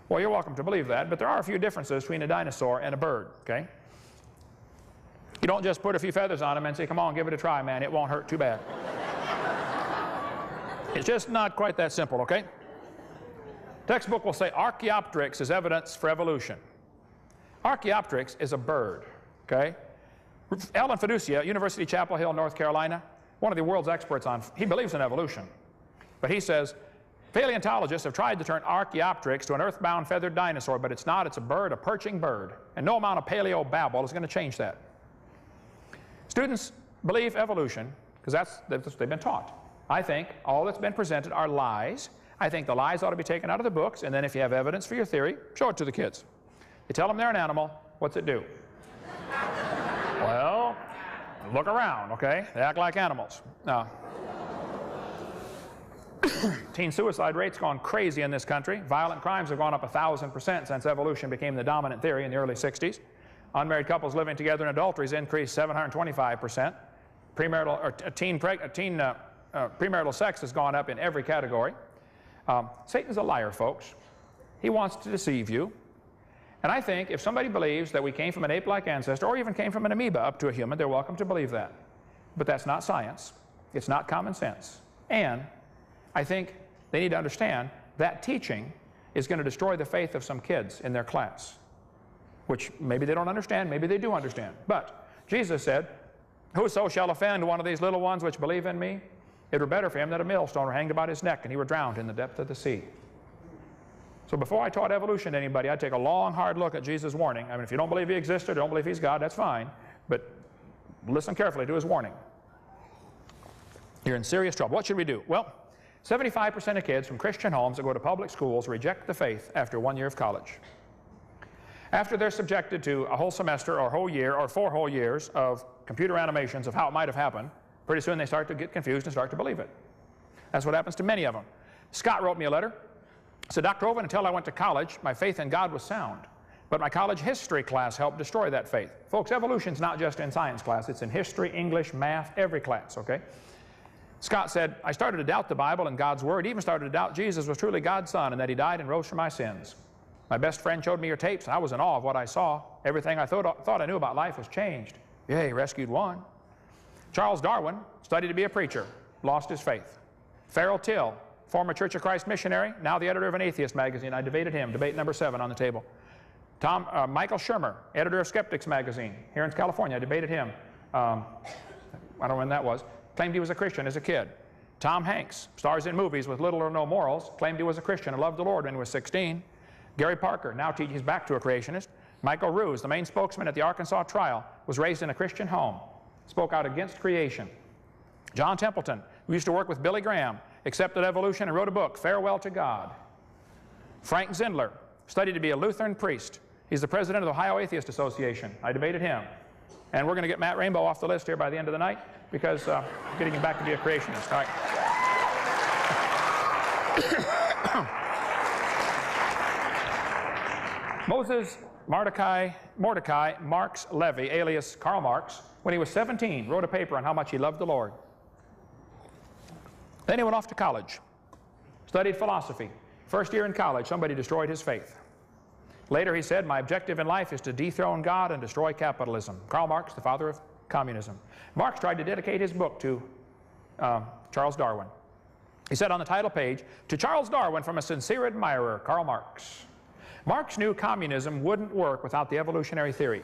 Well, you're welcome to believe that, but there are a few differences between a dinosaur and a bird, okay? You don't just put a few feathers on them and say, come on, give it a try, man. It won't hurt too bad. It's just not quite that simple, okay? Textbook will say Archaeopteryx is evidence for evolution. Archaeopteryx is a bird, okay? Alan Fiducia, University Chapel Hill, North Carolina, one of the world's experts on, he believes in evolution. But he says, paleontologists have tried to turn Archaeopteryx to an earthbound feathered dinosaur, but it's not. It's a bird, a perching bird. And no amount of paleo babble is going to change that. Students believe evolution because that's what they've been taught. I think all that's been presented are lies. I think the lies ought to be taken out of the books, and then if you have evidence for your theory, show it to the kids. You tell them they're an animal, what's it do? Well, look around, okay? They act like animals. Teen suicide rate's gone crazy in this country. Violent crimes have gone up 1,000% since evolution became the dominant theory in the early 60s. Unmarried couples living together in adultery has increased 725%. Premarital sex has gone up in every category. Satan's a liar, folks. He wants to deceive you. And I think if somebody believes that we came from an ape-like ancestor or even came from an amoeba up to a human, they're welcome to believe that. But that's not science. It's not common sense. And I think they need to understand that teaching is going to destroy the faith of some kids in their class, which maybe they don't understand, maybe they do understand. But Jesus said, whoso shall offend one of these little ones which believe in me, it were better for him that a millstone were hanged about his neck and he were drowned in the depth of the sea. So before I taught evolution to anybody, I'd take a long, hard look at Jesus' warning. I mean, if you don't believe he existed, don't believe he's God, that's fine. But listen carefully to his warning. You're in serious trouble. What should we do? Well, 75% of kids from Christian homes that go to public schools reject the faith after 1 year of college. After they're subjected to a whole semester or a whole year or 4 whole years of computer animations of how it might have happened, pretty soon they start to get confused and start to believe it. That's what happens to many of them. Scott wrote me a letter. He said, Dr. Hovind, until I went to college, my faith in God was sound. But my college history class helped destroy that faith. Folks, evolution's not just in science class. It's in history, English, math, every class, okay? Scott said, I started to doubt the Bible and God's Word, even started to doubt Jesus was truly God's Son and that he died and rose for my sins. My best friend showed me your tapes, and I was in awe of what I saw. Everything I thought I knew about life was changed. Yeah, he rescued one. Charles Darwin studied to be a preacher, lost his faith. Farrell Till, former Church of Christ missionary, now the editor of an atheist magazine. I debated him, debate number 7 on the table. Michael Shermer, editor of Skeptics magazine, here in California. I debated him. I don't know when that was. Claimed he was a Christian as a kid. Tom Hanks, stars in movies with little or no morals, claimed he was a Christian and loved the Lord when he was 16. Gary Parker, now teaches back to a creationist. Michael Ruse, the main spokesman at the Arkansas trial, was raised in a Christian home, spoke out against creation. John Templeton, who used to work with Billy Graham, accepted evolution and wrote a book, Farewell to God. Frank Zindler studied to be a Lutheran priest. He's the president of the Ohio Atheist Association. I debated him. And we're going to get Matt Rainbow off the list here by the end of the night because getting him back to be a creationist. All right. Moses Mordecai Marx Levy, alias Karl Marx, when he was 17, wrote a paper on how much he loved the Lord. Then he went off to college, studied philosophy. First year in college, somebody destroyed his faith. Later he said, my objective in life is to dethrone God and destroy capitalism. Karl Marx, the father of communism. Marx tried to dedicate his book to Charles Darwin. He said on the title page, to Charles Darwin from a sincere admirer, Karl Marx. Marx knew communism wouldn't work without the evolutionary theory.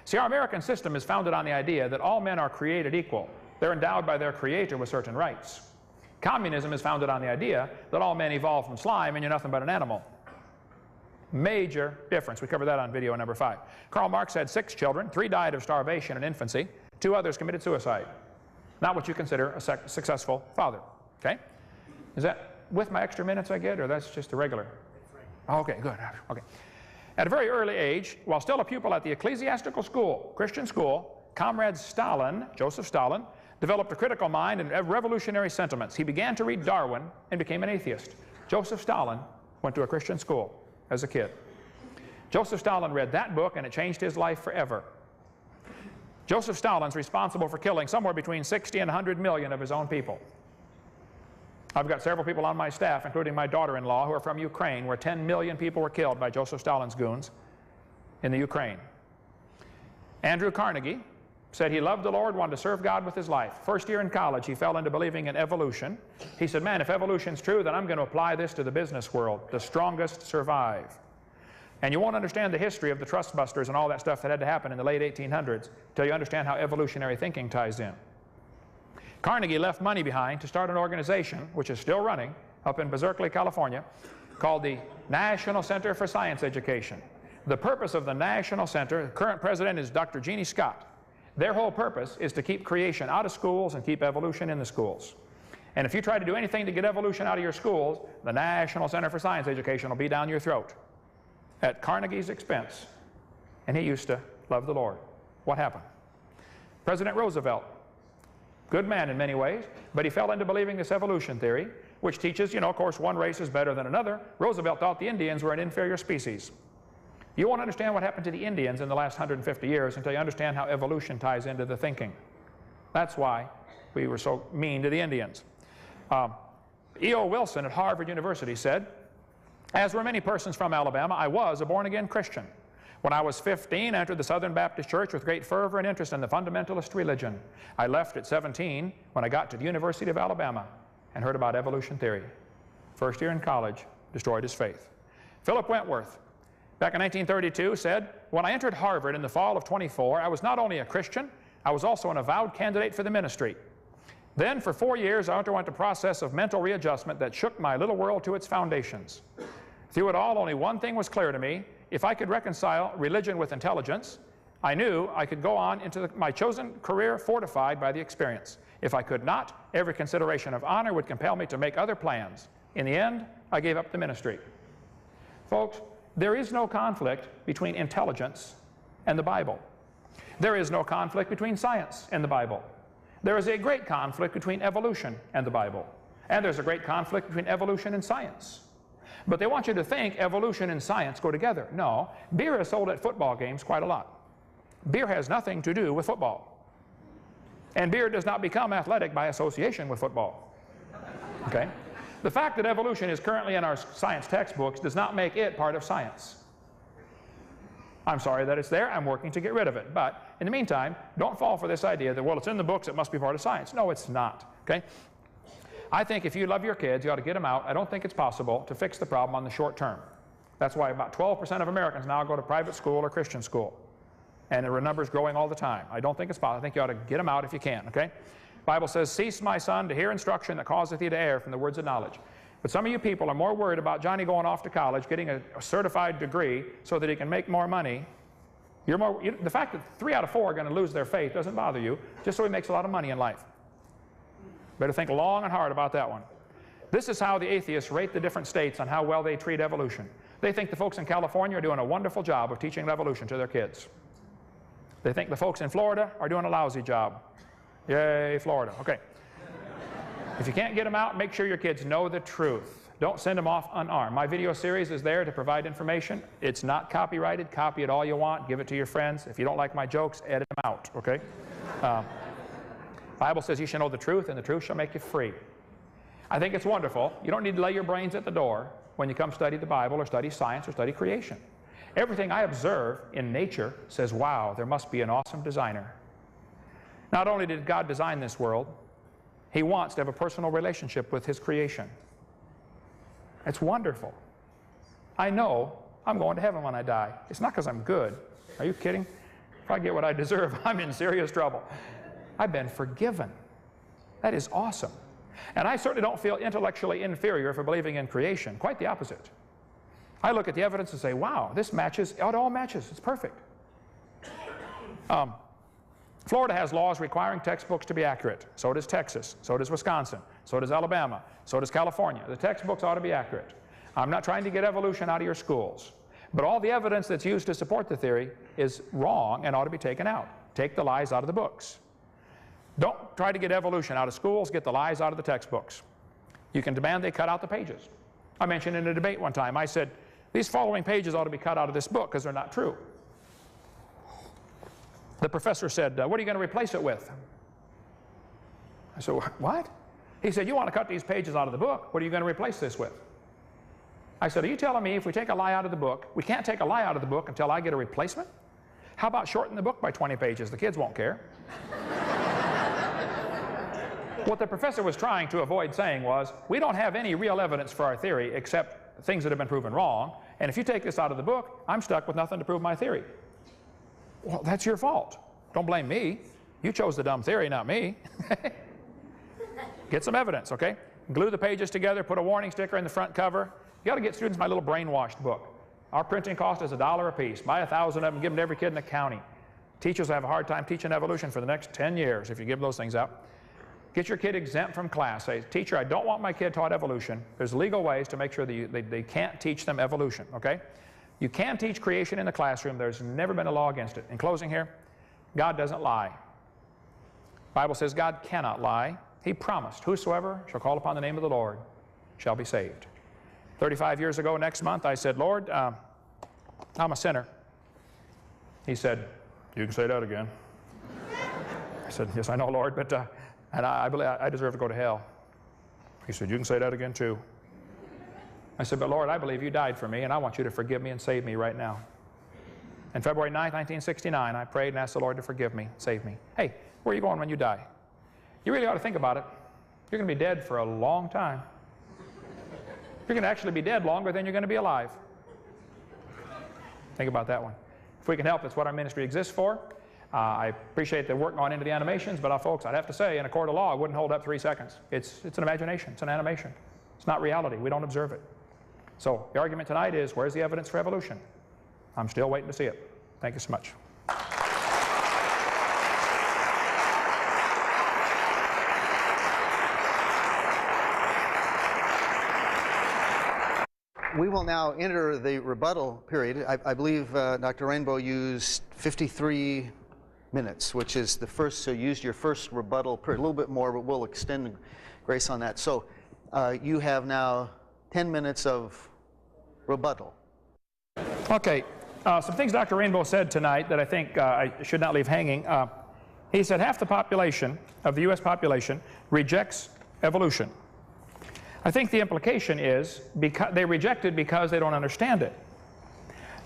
See, our American system is founded on the idea that all men are created equal. They're endowed by their creator with certain rights. Communism is founded on the idea that all men evolved from slime and you're nothing but an animal. Major difference. We covered that on video number 5. Karl Marx had 6 children. 3 died of starvation in infancy. 2 others committed suicide. Not what you consider a successful father. Okay? Is that with my extra minutes I get, or that's just the regular? Okay, good. Okay. At a very early age, while still a pupil at the ecclesiastical school, Christian school, Comrade Stalin, Joseph Stalin, developed a critical mind and revolutionary sentiments. He began to read Darwin and became an atheist. Joseph Stalin went to a Christian school as a kid. Joseph Stalin read that book and it changed his life forever. Joseph Stalin's responsible for killing somewhere between 60 and 100 million of his own people. I've got several people on my staff, including my daughter-in-law, who are from Ukraine, where 10 million people were killed by Joseph Stalin's goons in the Ukraine. Andrew Carnegie said he loved the Lord, wanted to serve God with his life. First year in college, he fell into believing in evolution. He said, man, if evolution's true, then I'm going to apply this to the business world. The strongest survive. And you won't understand the history of the trust busters and all that stuff that had to happen in the late 1800s until you understand how evolutionary thinking ties in. Carnegie left money behind to start an organization, which is still running, up in Berkeley, California, called the National Center for Science Education. The purpose of the National Center, the current president is Dr. Jeannie Scott. Their whole purpose is to keep creation out of schools and keep evolution in the schools. And if you try to do anything to get evolution out of your schools, the National Center for Science Education will be down your throat at Carnegie's expense. And he used to love the Lord. What happened? President Roosevelt, good man in many ways, but he fell into believing this evolution theory, which teaches, you know, of course, one race is better than another. Roosevelt thought the Indians were an inferior species. You won't understand what happened to the Indians in the last 150 years until you understand how evolution ties into the thinking. That's why we were so mean to the Indians. E.O. Wilson at Harvard University said, as were many persons from Alabama, I was a born-again Christian. When I was 15, I entered the Southern Baptist Church with great fervor and interest in the fundamentalist religion. I left at 17 when I got to the University of Alabama and heard about evolution theory. First year in college, destroyed his faith. Philip Wentworth, back in 1932, said, when I entered Harvard in the fall of 24, I was not only a Christian, I was also an avowed candidate for the ministry. Then for 4 years, I underwent a process of mental readjustment that shook my little world to its foundations. Through it all, only one thing was clear to me. If I could reconcile religion with intelligence, I knew I could go on into my chosen career fortified by the experience. If I could not, every consideration of honor would compel me to make other plans. In the end, I gave up the ministry. Folks, there is no conflict between intelligence and the Bible. There is no conflict between science and the Bible. There is a great conflict between evolution and the Bible. And there's a great conflict between evolution and science. But they want you to think evolution and science go together. No, beer is sold at football games quite a lot. Beer has nothing to do with football. And beer does not become athletic by association with football. Okay? The fact that evolution is currently in our science textbooks does not make it part of science. I'm sorry that it's there. I'm working to get rid of it. But in the meantime, don't fall for this idea that, well, it's in the books, it must be part of science. No, it's not. Okay? I think if you love your kids, you ought to get them out. I don't think it's possible to fix the problem on the short term. That's why about 12% of Americans now go to private school or Christian school. And the number's growing all the time. I don't think it's possible. I think you ought to get them out if you can, okay? The Bible says, cease, my son, to hear instruction that causeth thee to err from the words of knowledge. But some of you people are more worried about Johnny going off to college, getting a certified degree so that he can make more money. The fact that 3 out of 4 are going to lose their faith doesn't bother you, just so he makes a lot of money in life. Better think long and hard about that one. This is how the atheists rate the different states on how well they treat evolution. They think the folks in California are doing a wonderful job of teaching evolution to their kids. They think the folks in Florida are doing a lousy job. Yay, Florida. Okay. If you can't get them out, make sure your kids know the truth. Don't send them off unarmed. My video series is there to provide information. It's not copyrighted. Copy it all you want. Give it to your friends. If you don't like my jokes, edit them out, okay? Bible says you shall know the truth, and the truth shall make you free. I think it's wonderful. You don't need to lay your brains at the door when you come study the Bible or study science or study creation. Everything I observe in nature says, wow, there must be an awesome designer. Not only did God design this world, He wants to have a personal relationship with His creation. It's wonderful. I know I'm going to heaven when I die. It's not because I'm good. Are you kidding? If I get what I deserve, I'm in serious trouble. I've been forgiven. That is awesome. And I certainly don't feel intellectually inferior for believing in creation. Quite the opposite. I look at the evidence and say, wow, this matches, it all matches. It's perfect. Florida has laws requiring textbooks to be accurate. So does Texas. So does Wisconsin. So does Alabama. So does California. The textbooks ought to be accurate. I'm not trying to get evolution out of your schools. But all the evidence that's used to support the theory is wrong and ought to be taken out. Take the lies out of the books. Don't try to get evolution out of schools. Get the lies out of the textbooks. You can demand they cut out the pages. I mentioned in a debate one time, I said, these following pages ought to be cut out of this book because they're not true. The professor said, what are you going to replace it with? I said, what? He said, you want to cut these pages out of the book. What are you going to replace this with? I said, are you telling me if we take a lie out of the book, we can't take a lie out of the book until I get a replacement? How about shorten the book by 20 pages? The kids won't care. What the professor was trying to avoid saying was, we don't have any real evidence for our theory except things that have been proven wrong, and if you take this out of the book, I'm stuck with nothing to prove my theory. Well, that's your fault. Don't blame me. You chose the dumb theory, not me. Get some evidence, okay? Glue the pages together, put a warning sticker in the front cover. You got to get students my little brainwashed book. Our printing cost is $1 a piece. Buy 1,000 of them, give them to every kid in the county. Teachers will have a hard time teaching evolution for the next 10 years if you give those things out. Get your kid exempt from class. Say, teacher, I don't want my kid taught evolution. There's legal ways to make sure that they can't teach them evolution, okay? You can teach creation in the classroom. There's never been a law against it. In closing here, God doesn't lie. The Bible says God cannot lie. He promised, whosoever shall call upon the name of the Lord shall be saved. 35 years ago next month, I said, Lord, I'm a sinner. He said, you can say that again. I said, yes, I know, Lord, but and I believe I deserve to go to hell. He said, you can say that again too. I said, but Lord, I believe you died for me, and I want you to forgive me and save me right now. And February 9th, 1969, I prayed and asked the Lord to forgive me, save me. Hey, where are you going when you die? You really ought to think about it. You're going to be dead for a long time. You're going to actually be dead longer than you're going to be alive. Think about that one. If we can help, that's what our ministry exists for. I appreciate the work going into the animations, but folks, I'd have to say, in a court of law, it wouldn't hold up 3 seconds. It's an imagination. It's an animation. It's not reality. We don't observe it. So the argument tonight is, where's the evidence for evolution? I'm still waiting to see it. Thank you so much. We will now enter the rebuttal period. I believe Dr. Rainbow used 53 minutes, which is the first, so you used your first rebuttal period, a little bit more, but we'll extend grace on that. So you have now 10 minutes of rebuttal. Okay, some things Dr. Rainbow said tonight that I think I should not leave hanging. He said half the population of the U.S. population rejects evolution. I think the implication is because they reject it because they don't understand it.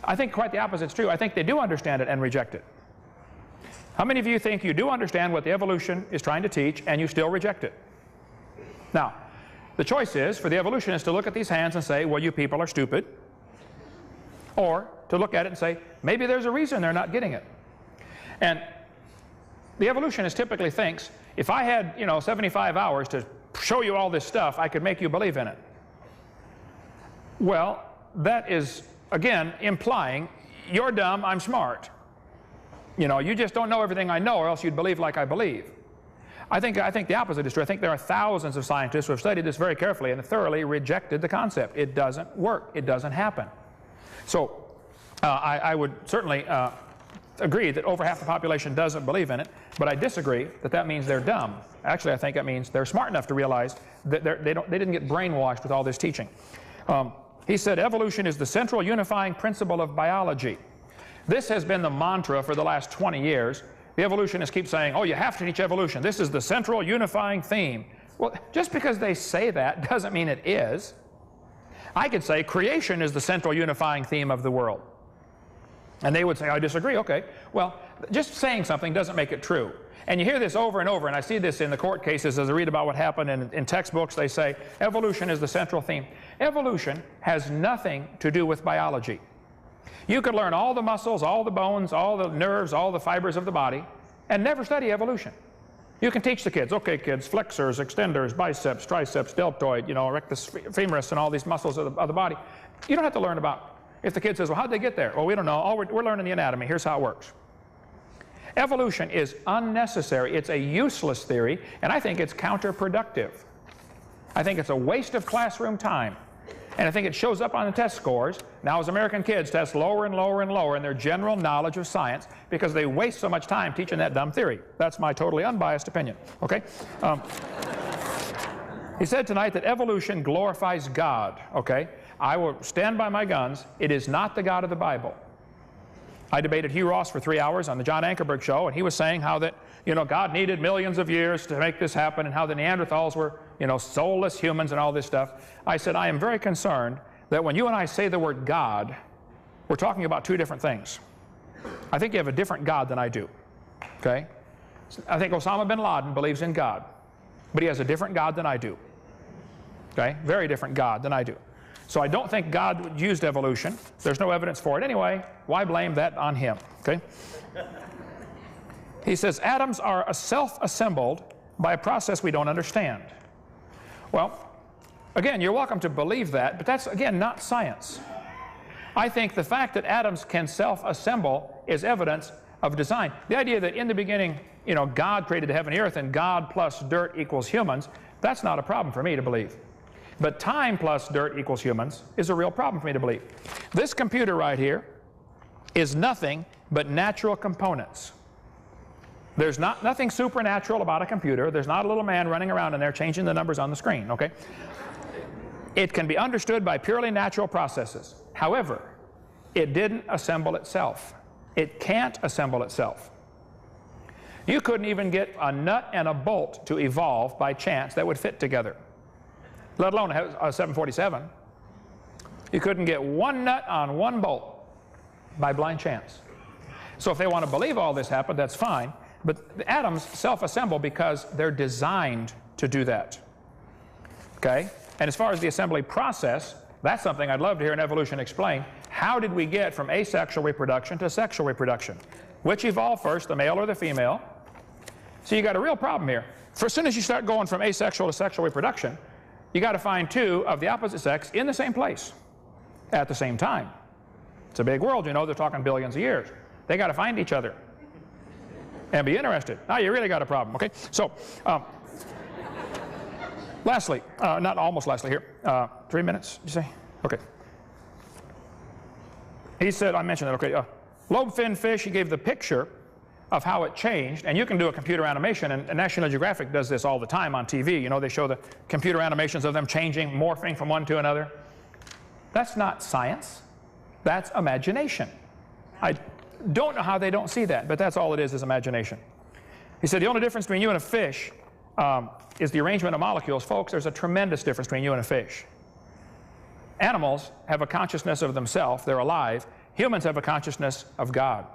I think quite the opposite is true. I think they do understand it and reject it. How many of you think you do understand what the evolution is trying to teach and you still reject it? Now, the choice is for the evolutionist to look at these hands and say, well, you people are stupid. Or to look at it and say, maybe there's a reason they're not getting it. And the evolutionist typically thinks, if I had, 75 hours to show you all this stuff, I could make you believe in it. Well, that is, again, implying you're dumb, I'm smart. You just don't know everything I know, or else you'd believe like I believe. I think the opposite is true. I think there are thousands of scientists who have studied this very carefully and thoroughly rejected the concept. It doesn't work. It doesn't happen. So I would certainly agree that over half the population doesn't believe in it, but I disagree that that means they're dumb. Actually, I think that means they're smart enough to realize that they didn't get brainwashed with all this teaching. He said evolution is the central unifying principle of biology. This has been the mantra for the last 20 years. The evolutionists keep saying, oh, you have to teach evolution. This is the central unifying theme. Well, just because they say that doesn't mean it is. I could say creation is the central unifying theme of the world. And they would say, I disagree. Okay, well, just saying something doesn't make it true. And you hear this over and over, and I see this in the court cases as I read about what happened in textbooks. They say evolution is the central theme. Evolution has nothing to do with biology. You could learn all the muscles, all the bones, all the nerves, all the fibers of the body, and never study evolution. You can teach the kids, okay kids, flexors, extenders, biceps, triceps, deltoid, you know, rectus femoris, and all these muscles of the body. You don't have to learn about, if the kid says, well, how'd they get there? Well, we don't know. We're learning the anatomy. Here's how it works. Evolution is unnecessary. It's a useless theory, and I think it's counterproductive. I think it's a waste of classroom time. And I think it shows up on the test scores. Now, as American kids test lower and lower and lower in their general knowledge of science because they waste so much time teaching that dumb theory. That's my totally unbiased opinion, okay? He said tonight that evolution glorifies God, okay? I will stand by my guns. It is not the God of the Bible. I debated Hugh Ross for 3 hours on the John Ankerberg show, and he was saying how that, you know, God needed millions of years to make this happen, and how the Neanderthals were, you know, soulless humans and all this stuff. I said, I am very concerned that when you and I say the word God, we're talking about two different things. I think you have a different God than I do, okay? I think Osama bin Laden believes in God, but he has a different God than I do, okay? Very different God than I do. So I don't think God used evolution. There's no evidence for it anyway. Why blame that on him, okay? He says atoms are self-assembled by a process we don't understand. Well, again, you're welcome to believe that, but that's, again, not science. I think the fact that atoms can self-assemble is evidence of design. The idea that in the beginning, you know, God created the heaven and earth and God plus dirt equals humans, that's not a problem for me to believe. But time plus dirt equals humans is a real problem for me to believe. This computer right here is nothing but natural components. There's nothing supernatural about a computer. There's not a little man running around in there changing the numbers on the screen, okay? It can be understood by purely natural processes. However, it didn't assemble itself. It can't assemble itself. You couldn't even get a nut and a bolt to evolve by chance that would fit together, let alone a 747. You couldn't get one nut on one bolt by blind chance. So if they want to believe all this happened, that's fine. But the atoms self-assemble because they're designed to do that. Okay? And as far as the assembly process, that's something I'd love to hear an evolution explain. How did we get from asexual reproduction to sexual reproduction? Which evolved first, the male or the female? So you got a real problem here. For as soon as you start going from asexual to sexual reproduction, you got to find two of the opposite sex in the same place at the same time. It's a big world, you know, they're talking billions of years. They got to find each other and be interested. Now you really got a problem, okay? So, lastly, not almost lastly here, 3 minutes, did you say? Okay. He said, I mentioned that, okay, lobe-finned fish, he gave the picture of how it changed, and you can do a computer animation, and National Geographic does this all the time on TV. You know, they show the computer animations of them changing, morphing from one to another. That's not science. That's imagination. I don't know how they don't see that, but that's all it is imagination. He said the only difference between you and a fish is the arrangement of molecules. Folks, there's a tremendous difference between you and a fish. Animals have a consciousness of themselves. They're alive. Humans have a consciousness of God.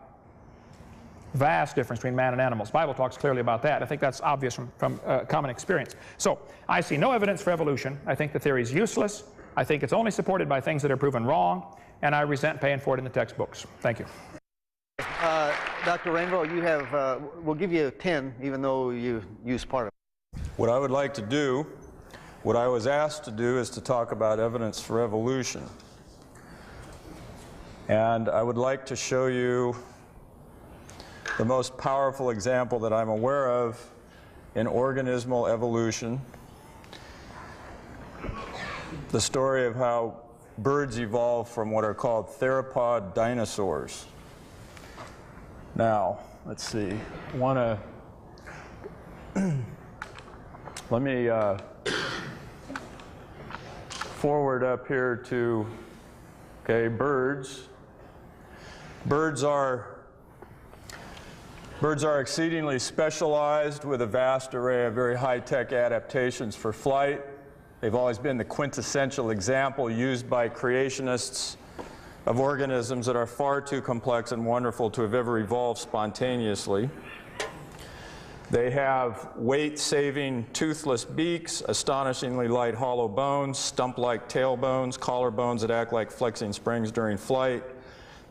Vast difference between man and animals. The Bible talks clearly about that. I think that's obvious from common experience. So I see no evidence for evolution. I think the theory is useless. I think it's only supported by things that are proven wrong, and I resent paying for it in the textbooks. Thank you. Dr. Rainbow, you have, we'll give you 10, even though you used part of it. What I would like to do, what I was asked to do, is to talk about evidence for evolution. And I would like to show you the most powerful example that I'm aware of in organismal evolution, the story of how birds evolved from what are called theropod dinosaurs. Now, let's see. Let me forward up here to, okay, birds. Birds are exceedingly specialized with a vast array of very high-tech adaptations for flight. They've always been the quintessential example used by creationists of organisms that are far too complex and wonderful to have ever evolved spontaneously. They have weight-saving toothless beaks, astonishingly light hollow bones, stump-like tailbones, collarbones that act like flexing springs during flight,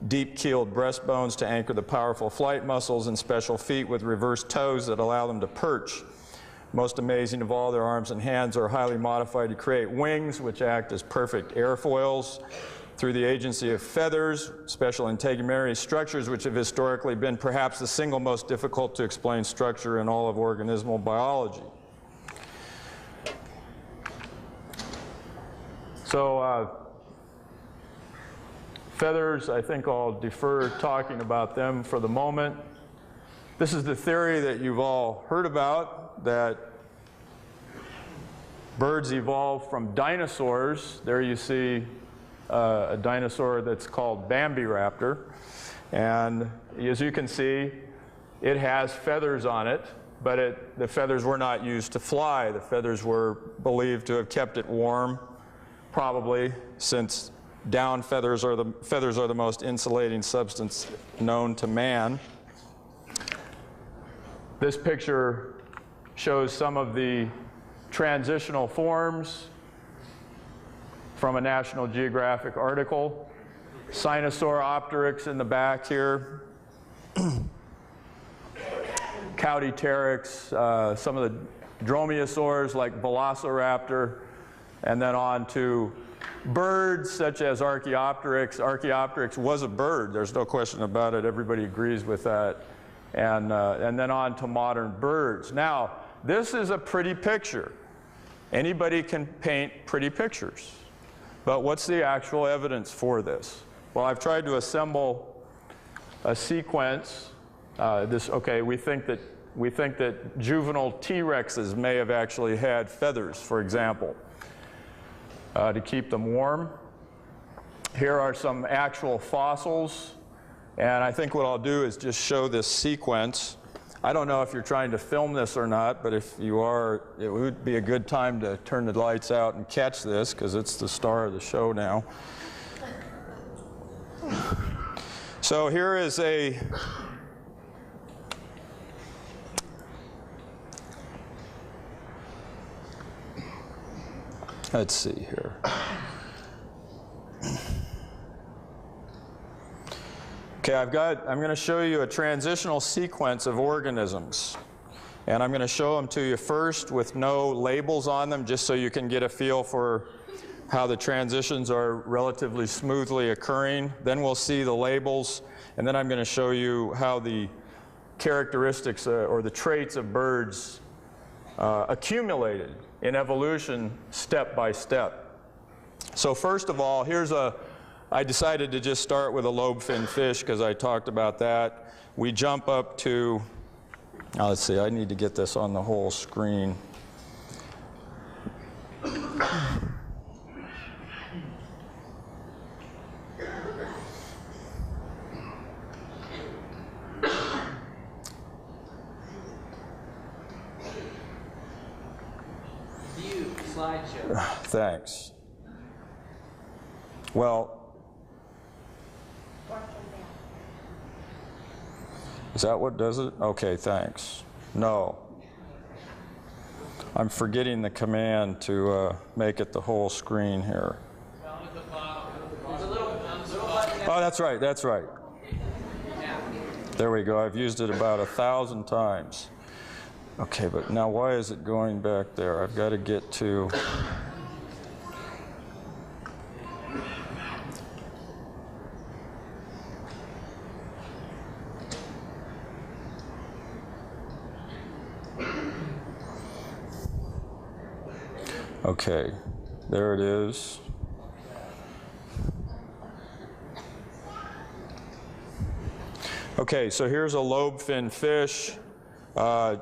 deep-keeled breastbones to anchor the powerful flight muscles, and special feet with reversed toes that allow them to perch. Most amazing of all, their arms and hands are highly modified to create wings, which act as perfect airfoils. Through the agency of feathers, special integumentary structures, which have historically been perhaps the single most difficult to explain structure in all of organismal biology. So feathers, I think I'll defer talking about them for the moment. This is the theory that you've all heard about, that birds evolved from dinosaurs. There you see a dinosaur that's called Bambiraptor, and as you can see, it has feathers on it, but the feathers were not used to fly. The feathers were believed to have kept it warm, probably, since down feathers are the most insulating substance known to man. This picture shows some of the transitional forms from a National Geographic article. Sinosauropteryx in the back here. Caudipteryx, some of the dromaeosaurs like Velociraptor, and then on to birds such as Archaeopteryx. Archaeopteryx was a bird, there's no question about it, everybody agrees with that. And then on to modern birds. Now, this is a pretty picture. Anybody can paint pretty pictures. But what's the actual evidence for this? Well, I've tried to assemble a sequence. We think that juvenile T-Rexes may have actually had feathers, for example, to keep them warm. Here are some actual fossils, and I think what I'll do is just show this sequence. I don't know if you're trying to film this or not, but if you are, it would be a good time to turn the lights out and catch this, because it's the star of the show now. So here is a let's see here. Okay, I'm going to show you a transitional sequence of organisms. And I'm going to show them to you first with no labels on them, just so you can get a feel for how the transitions are relatively smoothly occurring. Then we'll see the labels, and then I'm going to show you how the characteristics or the traits of birds accumulated in evolution step by step. So first of all, I decided to just start with a lobe-finned fish because I talked about that. We jump up to, let's see, I need to get this on the whole screen. View slideshow. Thanks. Well, is that what does it? Okay, thanks. No. I'm forgetting the command to make it the whole screen here. Oh, that's right, that's right. There we go. I've used it about 1,000 times. Okay, but now why is it going back there? I've got to get to... Okay, there it is. Okay, so here's a lobe-fin fish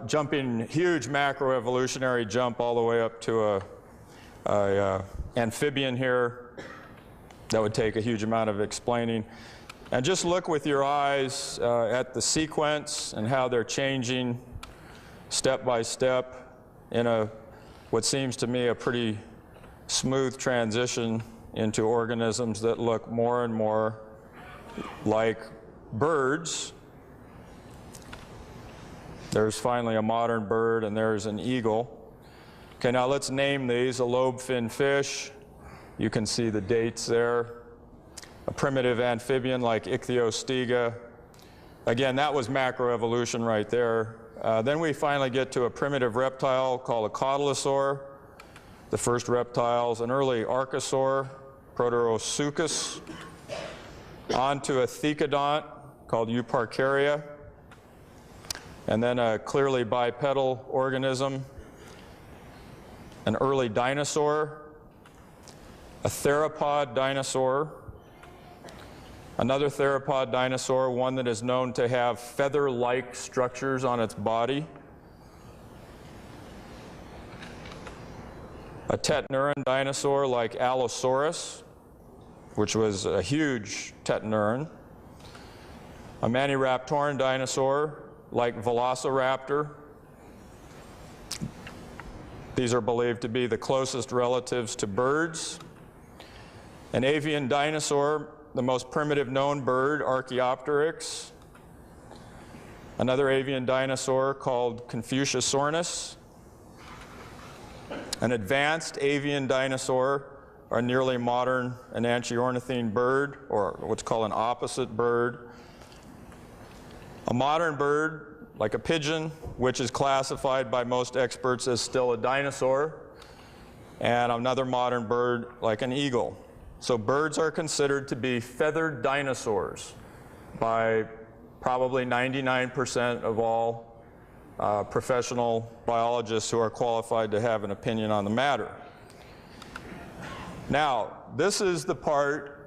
jumping huge macroevolutionary jump all the way up to a amphibian here. That would take a huge amount of explaining. And just look with your eyes at the sequence and how they're changing step by step in what seems to me a pretty smooth transition into organisms that look more and more like birds. There's finally a modern bird, and there's an eagle. Okay, now let's name these. A lobe-fin fish. You can see the dates there. A primitive amphibian like Ichthyostega. Again, that was macroevolution right there. Then we finally get to a primitive reptile called a cotylosaur, the first reptiles, an early archosaur, Proterosuchus, onto a thecodont called Euparkeria, and then a clearly bipedal organism, an early dinosaur, a theropod dinosaur, another theropod dinosaur, one that is known to have feather-like structures on its body, a tetnuran dinosaur like Allosaurus, which was a huge tetnuran, a maniraptoran dinosaur like Velociraptor. These are believed to be the closest relatives to birds. An avian dinosaur, the most primitive known bird, Archaeopteryx. Another avian dinosaur called Confuciusornis. An advanced avian dinosaur, a nearly modern enantiornithine bird, or what's called an opposite bird. A modern bird, like a pigeon, which is classified by most experts as still a dinosaur, and another modern bird like an eagle. So birds are considered to be feathered dinosaurs by probably 99% of all professional biologists who are qualified to have an opinion on the matter. Now, this is the part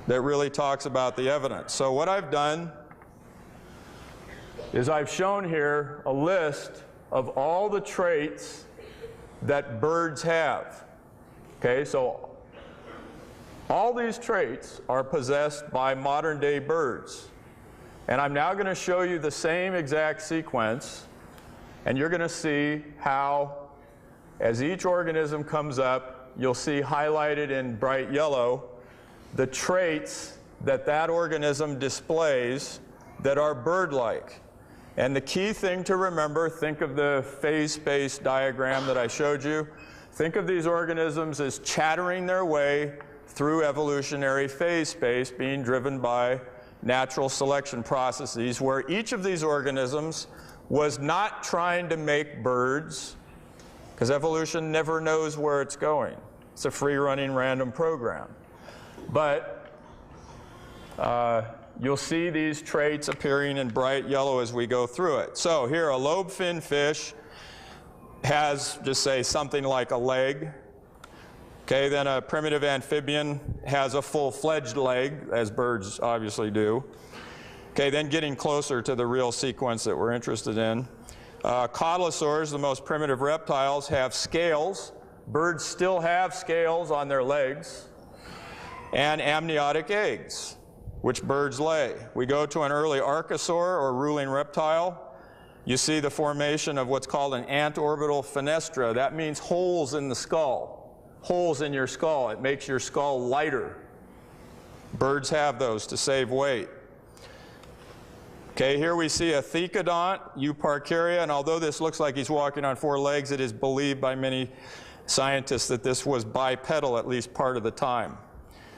that really talks about the evidence. So what I've done is I've shown here a list of all the traits that birds have. Okay, so all these traits are possessed by modern-day birds. And I'm now going to show you the same exact sequence, and you're going to see how, as each organism comes up, you'll see highlighted in bright yellow the traits that that organism displays that are bird-like. And the key thing to remember, think of the phase space diagram that I showed you. Think of these organisms as chattering their way through evolutionary phase space, being driven by natural selection processes, where each of these organisms was not trying to make birds, because evolution never knows where it's going. It's a free-running random program. But you'll see these traits appearing in bright yellow as we go through it. So here, a lobe-fin fish has, just say, something like a leg. Okay, then a primitive amphibian has a full-fledged leg, as birds obviously do. Okay, then getting closer to the real sequence that we're interested in. Cotylosaurs, the most primitive reptiles, have scales. Birds still have scales on their legs. And amniotic eggs, which birds lay. We go to an early archosaur, or ruling reptile. You see the formation of what's called an antorbital fenestra. That means holes in the skull, holes in your skull. It makes your skull lighter. Birds have those to save weight. Okay, here we see a thecodont, Euparkeria, and although this looks like he's walking on four legs, it is believed by many scientists that this was bipedal at least part of the time.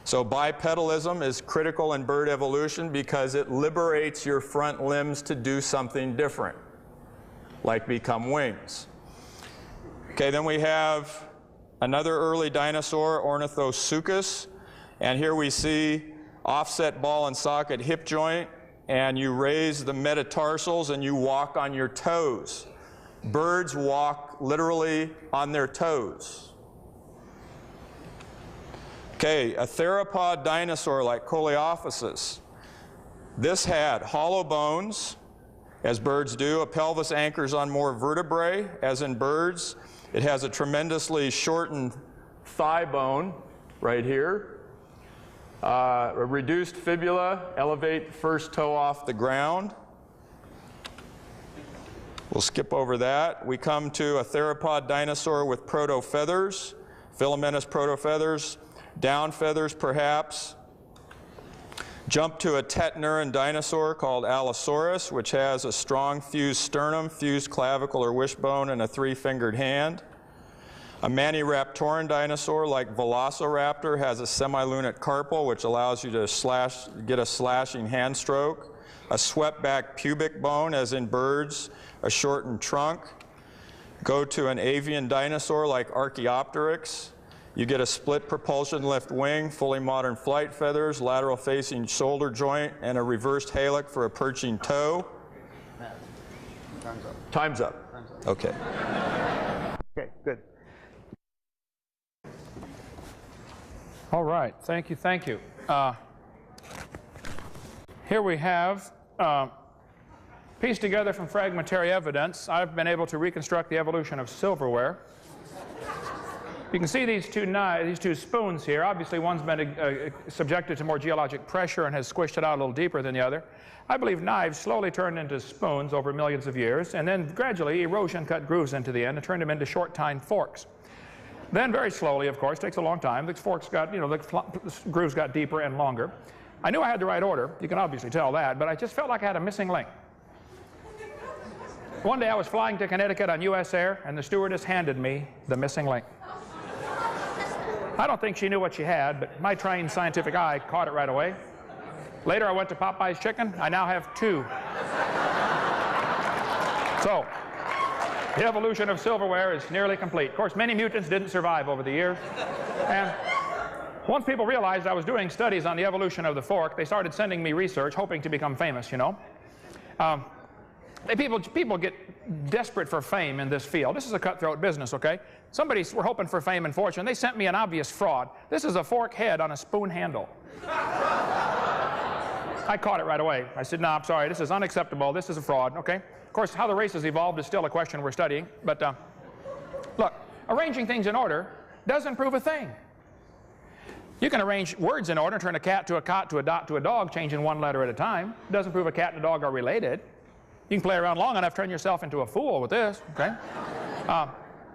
So bipedalism is critical in bird evolution because it liberates your front limbs to do something different, like become wings. Okay, then we have another early dinosaur, Ornithosuchus, and here we see offset ball and socket hip joint, and you raise the metatarsals and you walk on your toes. birds walk literally on their toes. Okay, a theropod dinosaur like Coleophysis. This had hollow bones, as birds do. A pelvis anchors on more vertebrae, as in birds. It has a tremendously shortened thigh bone right here. A reduced fibula, elevate the first toe off the ground. We'll skip over that. We come to a theropod dinosaur with protofeathers, filamentous protofeathers, down feathers perhaps. Jump to a tetaneuran dinosaur called Allosaurus, which has a strong fused sternum, fused clavicle or wishbone, and a three-fingered hand. A maniraptoran dinosaur like Velociraptor has a semilunate carpal, which allows you to get a slashing hand stroke. A swept-back pubic bone, as in birds, a shortened trunk. Go to an avian dinosaur like Archaeopteryx. You get a split propulsion left wing, fully modern flight feathers, lateral facing shoulder joint, and a reversed halic for a perching toe. Time's up. Time's up. Time's up. Okay. Okay, good. All right, thank you, thank you. Here we have pieced together from fragmentary evidence. I've been able to reconstruct the evolution of silverware. You can see these two spoons here. Obviously, one's been subjected to more geologic pressure and has squished it out a little deeper than the other. I believe knives slowly turned into spoons over millions of years, and then gradually erosion cut grooves into the end and turned them into short-tined forks. Then very slowly, of course, takes a long time, the forks got, the grooves got deeper and longer. I knew I had the right order. You can obviously tell that, but I just felt like I had a missing link. One day I was flying to Connecticut on US Air, and the stewardess handed me the missing link. I don't think she knew what she had, but my trained scientific eye caught it right away. Later I went to Popeye's Chicken. I now have two. So, the evolution of silverware is nearly complete. Of course, many mutants didn't survive over the years. And once people realized I was doing studies on the evolution of the fork, they started sending me research, hoping to become famous, you know. People get desperate for fame in this field. This is a cutthroat business, okay? Somebody were hoping for fame and fortune. They sent me an obvious fraud. This is a fork head on a spoon handle. I caught it right away. I said, no, I'm sorry, this is unacceptable. This is a fraud, okay? Of course, how the race has evolved is still a question we're studying. But look, arranging things in order doesn't prove a thing. You can arrange words in order, turn a cat to a cot to a dot to a dog, changing one letter at a time. It doesn't prove a cat and a dog are related. You can play around long enough, turn yourself into a fool with this, okay?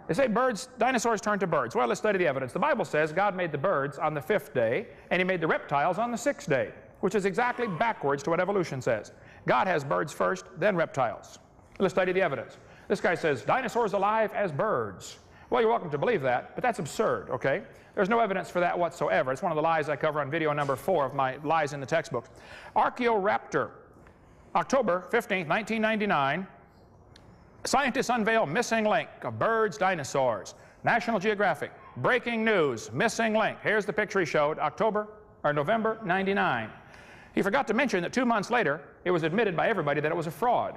They say dinosaurs turn to birds. Well, let's study the evidence. The Bible says God made the birds on the 5th day, and He made the reptiles on the 6th day, which is exactly backwards to what evolution says. God has birds first, then reptiles. Let's study the evidence. This guy says, dinosaurs alive as birds. Well, you're welcome to believe that, but that's absurd, okay? There's no evidence for that whatsoever. It's one of the lies I cover on video number 4 of my lies in the textbooks. Archaeoraptor. October 15th, 1999, scientists unveil missing link of birds, dinosaurs. National Geographic, breaking news, missing link. Here's the picture he showed, November 99. He forgot to mention that 2 months later, it was admitted by everybody that it was a fraud.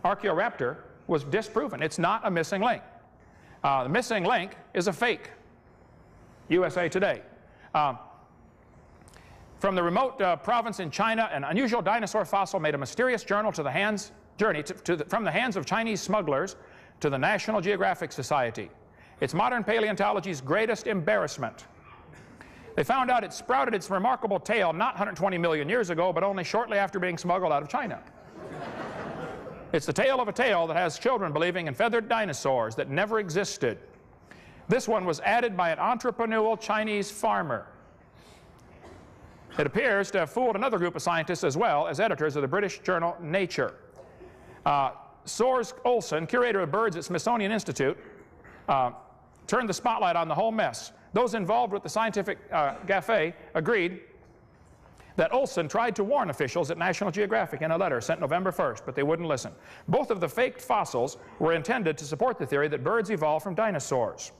Archaeoraptor was disproven. It's not a missing link. The missing link is a fake. USA Today. From the remote province in China, an unusual dinosaur fossil made a mysterious journey from the hands of Chinese smugglers to the National Geographic Society. It's modern paleontology's greatest embarrassment. They found out it sprouted its remarkable tail not 120 million years ago, but only shortly after being smuggled out of China. It's the tale of a tale that has children believing in feathered dinosaurs that never existed. This one was added by an entrepreneurial Chinese farmer. It appears to have fooled another group of scientists as well as editors of the British journal Nature. Soers Olsen, curator of birds at Smithsonian Institute, turned the spotlight on the whole mess. Those involved with the scientific gaffe agreed that Olsen tried to warn officials at National Geographic in a letter sent November 1st, but they wouldn't listen. Both of the faked fossils were intended to support the theory that birds evolved from dinosaurs.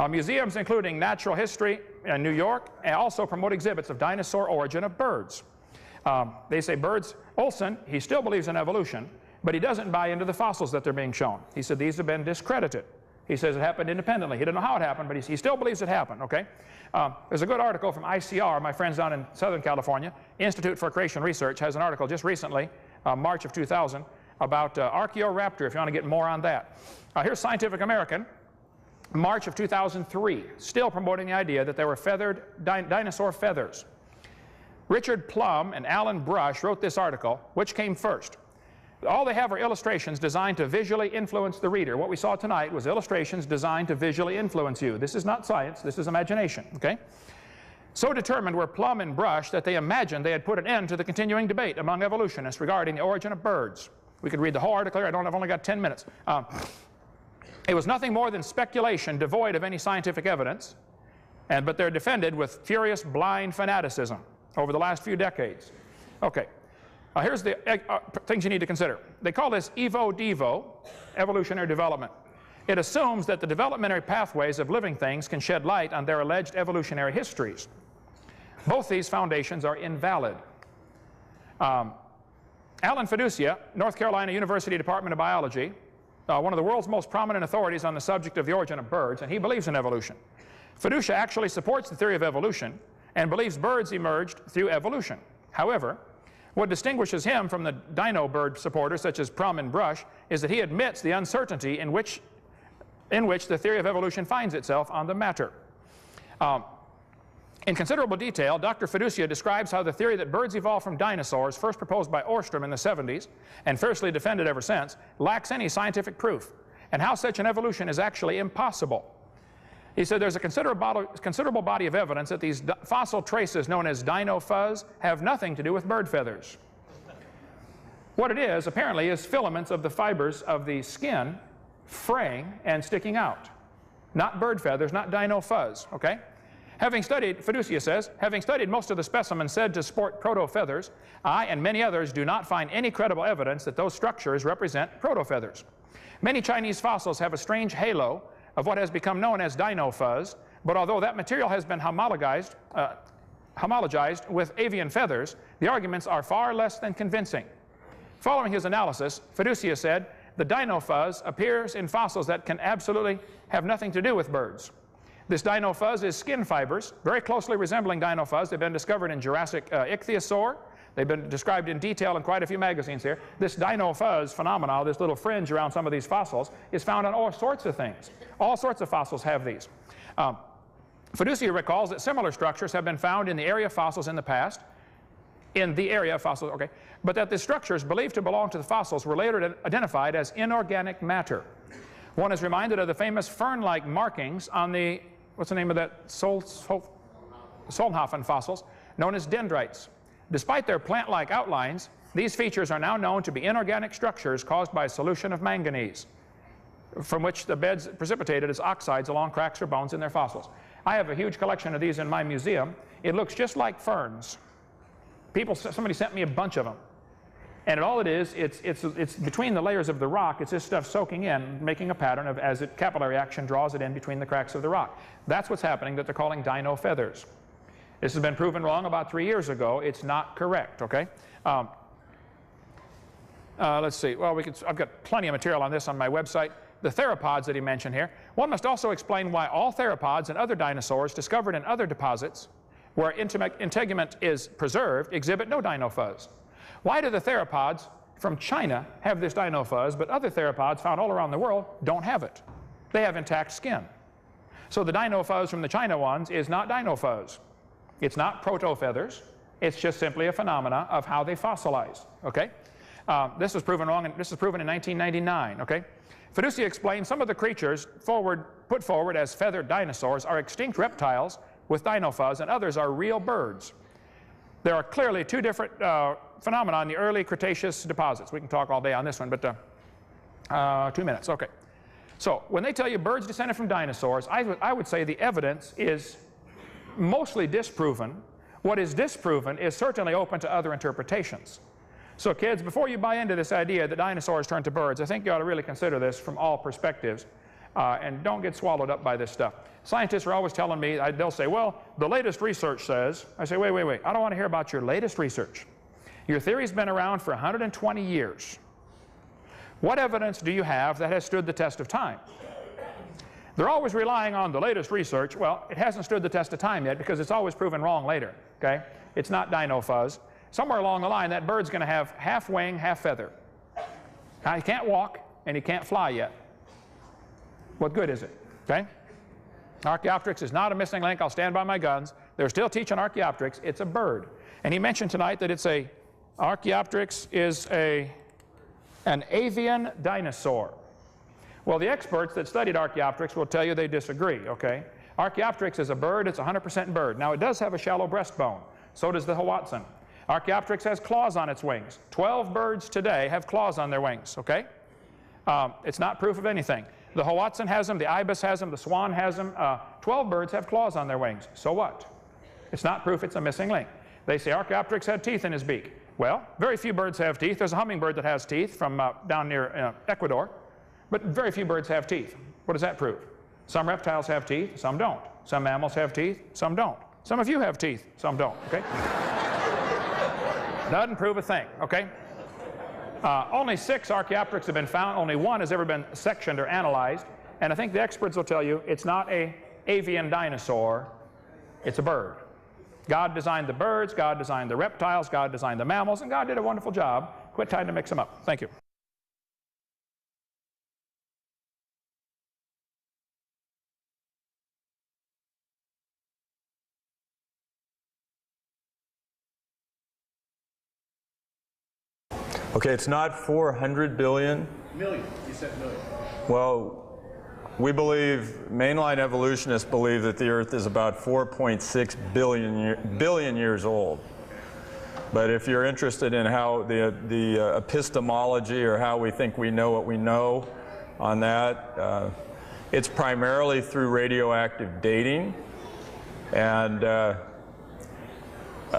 Museums including Natural History in New York and also promote exhibits of dinosaur origin of birds. They say birds, Olsen, he still believes in evolution, But he doesn't buy into the fossils that they're being shown. He said these have been discredited. He says it happened independently. He didn't know how it happened, but he still believes it happened, okay? There's a good article from ICR, my friends down in Southern California. Institute for Creation Research has an article just recently, March of 2000, about Archaeoraptor, if you want to get more on that. Here's Scientific American, March of 2003, still promoting the idea that there were feathered dinosaur feathers. Richard Plum and Alan Brush wrote this article. Which came first? All they have are illustrations designed to visually influence the reader. What we saw tonight was illustrations designed to visually influence you. This is not science, this is imagination, okay? So determined were Plum and Brush that they imagined they had put an end to the continuing debate among evolutionists regarding the origin of birds. We could read the whole article here. I've only got 10 minutes. It was nothing more than speculation devoid of any scientific evidence, but they're defended with furious blind fanaticism over the last few decades. Okay. Here's the things you need to consider. They call this Evo-Devo, evolutionary development. It assumes that the developmentary pathways of living things can shed light on their alleged evolutionary histories. Both these foundations are invalid. Alan Fiducia, North Carolina University Department of Biology, one of the world's most prominent authorities on the subject of the origin of birds, and he believes in evolution. Fiducia actually supports the theory of evolution and believes birds emerged through evolution. However, what distinguishes him from the dino bird supporters such as Plum and Brush is that he admits the uncertainty in which the theory of evolution finds itself on the matter. In considerable detail, Dr. Fiducia describes how the theory that birds evolved from dinosaurs, first proposed by Ostrom in the 70s and fiercely defended ever since, lacks any scientific proof, and how such an evolution is actually impossible. He said there's a considerable body of evidence that these fossil traces known as dino fuzz have nothing to do with bird feathers. What it is, apparently, is filaments of the fibers of the skin fraying and sticking out. Not bird feathers, not dino fuzz, okay? Having studied, Fiducia says, having studied most of the specimens said to sport proto-feathers, I and many others do not find any credible evidence that those structures represent proto-feathers. Many Chinese fossils have a strange halo of what has become known as dino fuzz, but although that material has been homologized with avian feathers, the arguments are far less than convincing. Following his analysis, Fiducia said, the dino fuzz appears in fossils that can absolutely have nothing to do with birds. This dino fuzz is skin fibers, very closely resembling dino fuzz. They've been discovered in Jurassic ichthyosaur. They've been described in detail in quite a few magazines here. This dino fuzz phenomenon, this little fringe around some of these fossils, is found on all sorts of things. All sorts of fossils have these. Fiducia recalls that similar structures have been found in the area of fossils in the past, but that the structures believed to belong to the fossils were later identified as inorganic matter. One is reminded of the famous fern-like markings on the, what's the name of that, Solnhofen fossils, known as dendrites. Despite their plant-like outlines, these features are now known to be inorganic structures caused by a solution of manganese, from which the beds precipitated as oxides along cracks or bones in their fossils. I have a huge collection of these in my museum. It looks just like ferns. Somebody sent me a bunch of them. And all it is, it's between the layers of the rock, it's this stuff soaking in, making a pattern of as capillary action draws it in between the cracks of the rock. That's what's happening that they're calling dino feathers. This has been proven wrong about 3 years ago. It's not correct, okay? Let's see. Well, I've got plenty of material on this on my website. The theropods that he mentioned here. One must also explain why all theropods and other dinosaurs discovered in other deposits where integument is preserved exhibit no dino fuzz. Why do the theropods from China have this dino fuzz, but other theropods found all around the world don't have it? They have intact skin. So the dino fuzz from the China ones is not dino fuzz. It's not proto-feathers. It's just simply a phenomena of how they fossilize, okay? This was proven wrong, and this was proven in 1999, okay? Fiducia explained some of the creatures put forward as feathered dinosaurs are extinct reptiles with dino fuzz, and others are real birds. There are clearly two different phenomena in the early Cretaceous deposits. We can talk all day on this one, but 2 minutes, okay. So when they tell you birds descended from dinosaurs, I would say the evidence is mostly disproven. What is disproven is certainly open to other interpretations. So kids, before you buy into this idea that dinosaurs turned to birds, I think you ought to really consider this from all perspectives and don't get swallowed up by this stuff. Scientists are always telling me, they'll say, well, the latest research says, I say, wait, I don't want to hear about your latest research. Your theory's been around for 120 years. What evidence do you have that has stood the test of time? They're always relying on the latest research. Well, it hasn't stood the test of time yet because it's always proven wrong later, okay? It's not dino fuzz. Somewhere along the line, that bird's going to have half wing, half feather. Now, he can't walk and he can't fly yet. What good is it, okay? Archaeopteryx is not a missing link. I'll stand by my guns. They're still teaching Archaeopteryx. It's a bird. And he mentioned tonight that it's Archaeopteryx is an avian dinosaur. Well, the experts that studied Archaeopteryx will tell you they disagree, okay? Archaeopteryx is a bird. It's 100% bird. Now, it does have a shallow breastbone. So does the Hoatzin. Archaeopteryx has claws on its wings. 12 birds today have claws on their wings, okay? It's not proof of anything. The Hoatzin has them, the ibis has them, the swan has them. 12 birds have claws on their wings. So what? It's not proof it's a missing link. They say Archaeopteryx had teeth in his beak. Well, very few birds have teeth. There's a hummingbird that has teeth from down near Ecuador. But very few birds have teeth. What does that prove? Some reptiles have teeth, some don't. Some mammals have teeth, some don't. Some of you have teeth, some don't, okay? Doesn't prove a thing, okay? Only 6 Archaeopteryx have been found. Only 1 has ever been sectioned or analyzed. And I think the experts will tell you it's not an avian dinosaur, it's a bird. God designed the birds, God designed the reptiles, God designed the mammals, and God did a wonderful job. Quit trying to mix them up. Thank you. Okay, it's not 400 billion. Million. You said million. Well, we believe, mainline evolutionists believe that the Earth is about 4.6 billion years old. But if you're interested in how the epistemology or how we think we know what we know on that, it's primarily through radioactive dating. And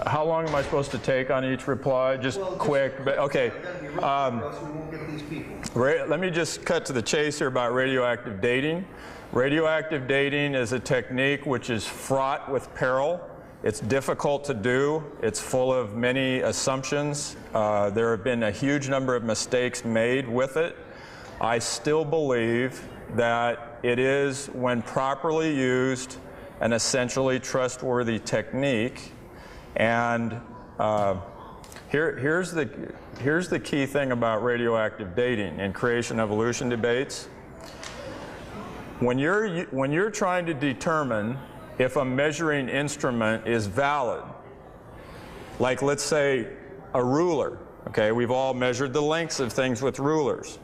how long am I supposed to take on each reply? Just quick, but okay. Let me just cut to the chase here about radioactive dating. Radioactive dating is a technique which is fraught with peril. It's difficult to do. It's full of many assumptions. There have been a huge number of mistakes made with it. I still believe that it is, when properly used, an essentially trustworthy technique. And here's the key thing about radioactive dating in creation-evolution debates. When you're trying to determine if a measuring instrument is valid, like let's say a ruler, okay? We've all measured the lengths of things with rulers.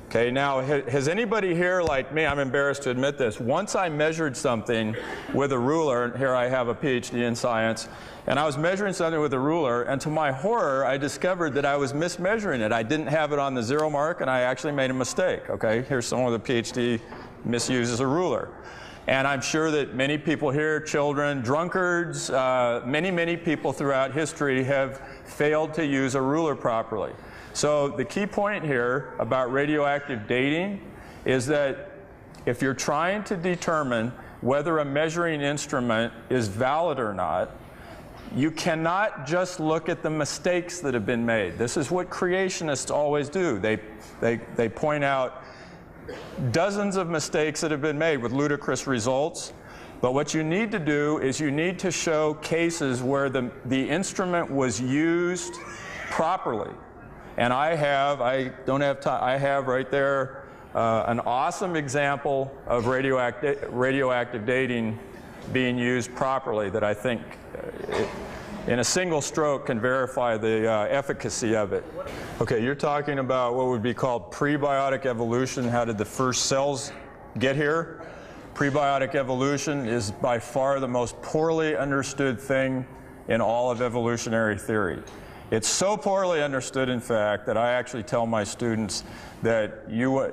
Okay, now has anybody here, like me, I'm embarrassed to admit this, once I measured something with a ruler, and here I have a PhD in science, and I was measuring something with a ruler, and to my horror, I discovered that I was mismeasuring it. I didn't have it on the 0 mark, and I actually made a mistake, okay? Here's someone with a PhD misuses a ruler. And I'm sure that many people here, children, drunkards, many people throughout history have failed to use a ruler properly. So the key point here about radioactive dating is that if you're trying to determine whether a measuring instrument is valid or not, you cannot just look at the mistakes that have been made. This is what creationists always do. They point out dozens of mistakes that have been made with ludicrous results. But what you need to do is you need to show cases where the instrument was used properly. And I have right there an awesome example of radioactive dating being used properly that I think in a single stroke can verify the efficacy of it. Okay, you're talking about what would be called prebiotic evolution. How did the first cells get here? Prebiotic evolution is by far the most poorly understood thing in all of evolutionary theory. It's so poorly understood, in fact, that I actually tell my students that you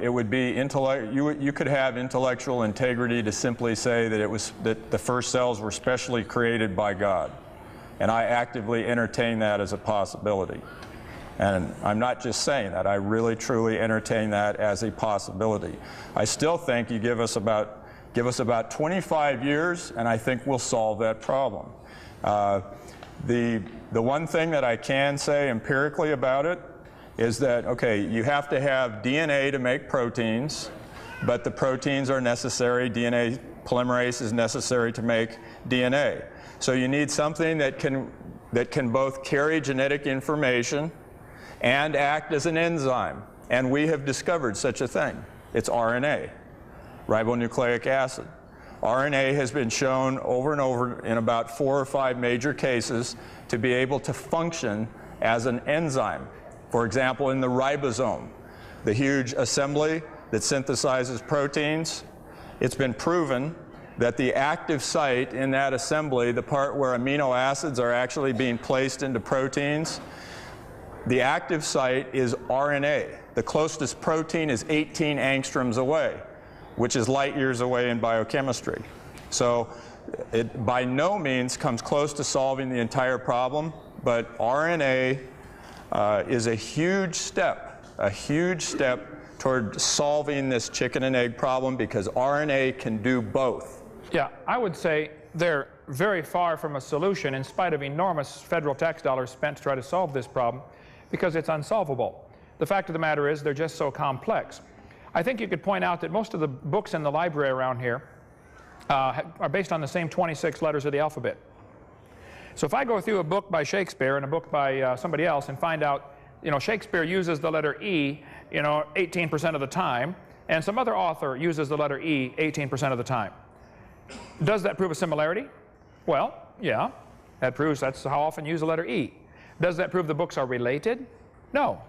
could have intellectual integrity to simply say that the first cells were specially created by God. And I actively entertain that as a possibility. And I'm not just saying that, I really truly entertain that as a possibility. I still think you give us about 25 years and I think we'll solve that problem. The one thing that I can say empirically about it is that, okay, you have to have DNA to make proteins, but the proteins are necessary. DNA polymerase is necessary to make DNA. So you need something that can both carry genetic information and act as an enzyme. And we have discovered such a thing. It's RNA, ribonucleic acid. RNA has been shown over and over in about 4 or 5 major cases to be able to function as an enzyme. For example, in the ribosome, the huge assembly that synthesizes proteins, it's been proven that the active site in that assembly, the part where amino acids are actually being placed into proteins, the active site is RNA. The closest protein is 18 angstroms away, which is light years away in biochemistry. So it by no means comes close to solving the entire problem, but RNA is a huge step toward solving this chicken and egg problem, because RNA can do both. Yeah, I would say they're very far from a solution in spite of enormous federal tax dollars spent to try to solve this problem, because it's unsolvable. The fact of the matter is they're just so complex. I think you could point out that most of the books in the library around here are based on the same 26 letters of the alphabet. So if I go through a book by Shakespeare and a book by somebody else and find out, Shakespeare uses the letter E, 18% of the time, and some other author uses the letter E 18% of the time. Does that prove a similarity? Well, yeah, that proves that's how often you use the letter E. Does that prove the books are related? No.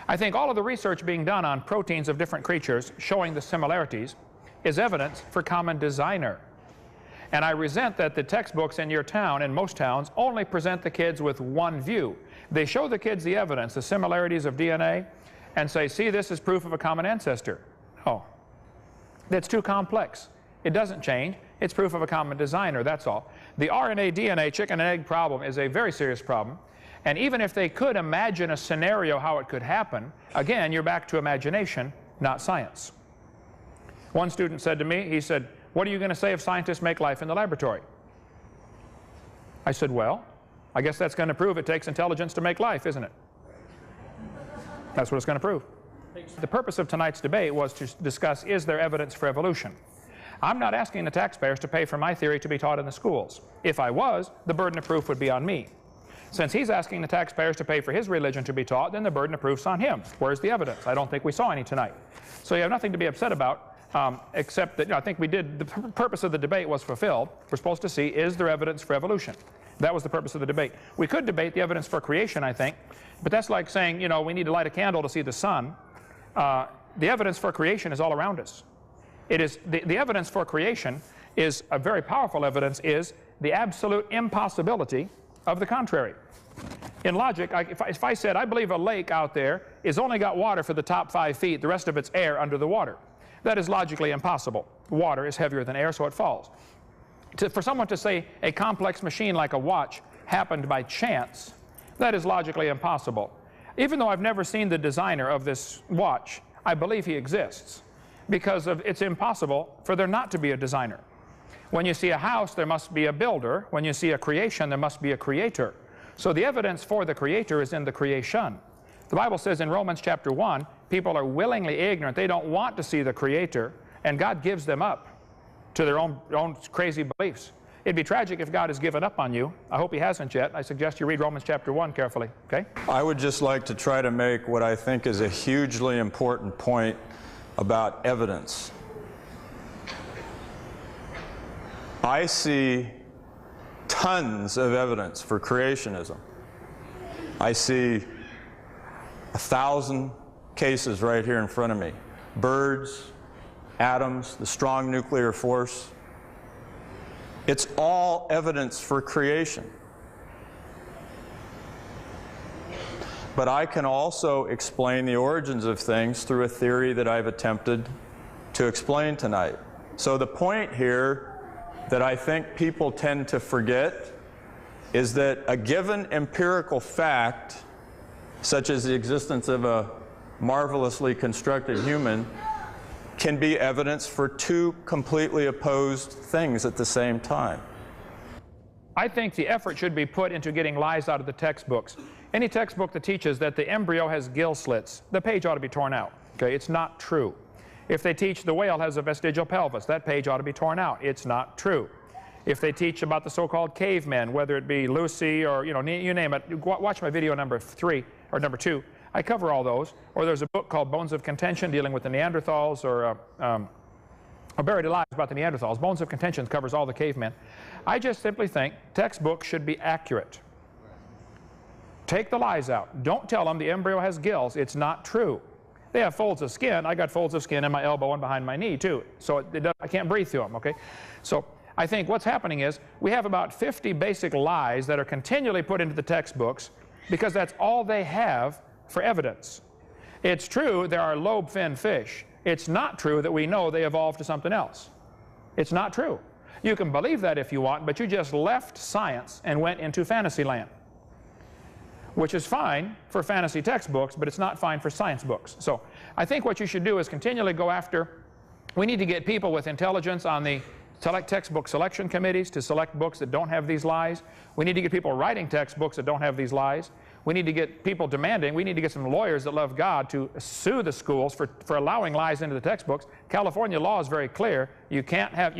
I think all of the research being done on proteins of different creatures showing the similarities is evidence for common designer. And I resent that the textbooks in your town, and most towns, only present the kids with one view. They show the kids the evidence, the similarities of DNA, and say, see, this is proof of a common ancestor. No. That's too complex. It doesn't change. It's proof of a common designer, that's all. The RNA-DNA chicken and egg problem is a very serious problem. And even if they could imagine a scenario how it could happen, again, you're back to imagination, not science. One student said to me, he said, what are you going to say if scientists make life in the laboratory? I said, well, I guess that's going to prove it takes intelligence to make life, isn't it? That's what it's going to prove. The purpose of tonight's debate was to discuss, is there evidence for evolution? I'm not asking the taxpayers to pay for my theory to be taught in the schools. If I was, the burden of proof would be on me. Since he's asking the taxpayers to pay for his religion to be taught, then the burden of proof's on him. Where's the evidence? I don't think we saw any tonight. So you have nothing to be upset about, except that I think we did, the purpose of the debate was fulfilled. We're supposed to see, is there evidence for evolution? That was the purpose of the debate. We could debate the evidence for creation, I think, but that's like saying, we need to light a candle to see the sun. The evidence for creation is all around us. It is, the evidence for creation is a very powerful evidence, is the absolute impossibility of the contrary. In logic, if I said, I believe a lake out there is only got water for the top 5 feet, the rest of it's air under the water. That is logically impossible. Water is heavier than air, so it falls. For someone to say a complex machine like a watch happened by chance, that is logically impossible. Even though I've never seen the designer of this watch, I believe he exists, because it's impossible for there not to be a designer. When you see a house, there must be a builder. When you see a creation, there must be a creator. So the evidence for the creator is in the creation. The Bible says in Romans chapter 1, people are willingly ignorant. They don't want to see the creator, and God gives them up to their own crazy beliefs. It'd be tragic if God has given up on you. I hope he hasn't yet. I suggest you read Romans chapter 1 carefully, okay? I would just like to try to make what I think is a hugely important point about evidence. I see tons of evidence for creationism. I see 1,000 cases right here in front of me. Birds, atoms, the strong nuclear force. It's all evidence for creation. But I can also explain the origins of things through a theory that I've attempted to explain tonight. So the point here that I think people tend to forget is that a given empirical fact, such as the existence of a marvelously constructed human, can be evidence for 2 completely opposed things at the same time. I think the effort should be put into getting lies out of the textbooks. Any textbook that teaches that the embryo has gill slits, the page ought to be torn out. Okay, it's not true. If they teach the whale has a vestigial pelvis, that page ought to be torn out. It's not true. If they teach about the so-called cavemen, whether it be Lucy or, you know, you name it, watch my video number 3 or number 2. I cover all those. Or there's a book called Bones of Contention dealing with the Neanderthals, or Buried Alive about the Neanderthals. Bones of Contention covers all the cavemen. I just simply think textbooks should be accurate. Take the lies out. Don't tell them the embryo has gills. It's not true. They have folds of skin. I got folds of skin in my elbow and behind my knee too. So I can't breathe through them, okay? So I think what's happening is we have about 50 basic lies that are continually put into the textbooks because that's all they have for evidence. It's true there are lobe-finned fish. It's not true that we know they evolved to something else. It's not true. You can believe that if you want, but you just left science and went into fantasy land, which is fine for fantasy textbooks, but it's not fine for science books. So I think what you should do is continually go after, we need to get people with intelligence on the textbook selection committees to select books that don't have these lies. We need to get people writing textbooks that don't have these lies. We need to get people demanding, we need to get some lawyers that love God to sue the schools for allowing lies into the textbooks. California law is very clear. You have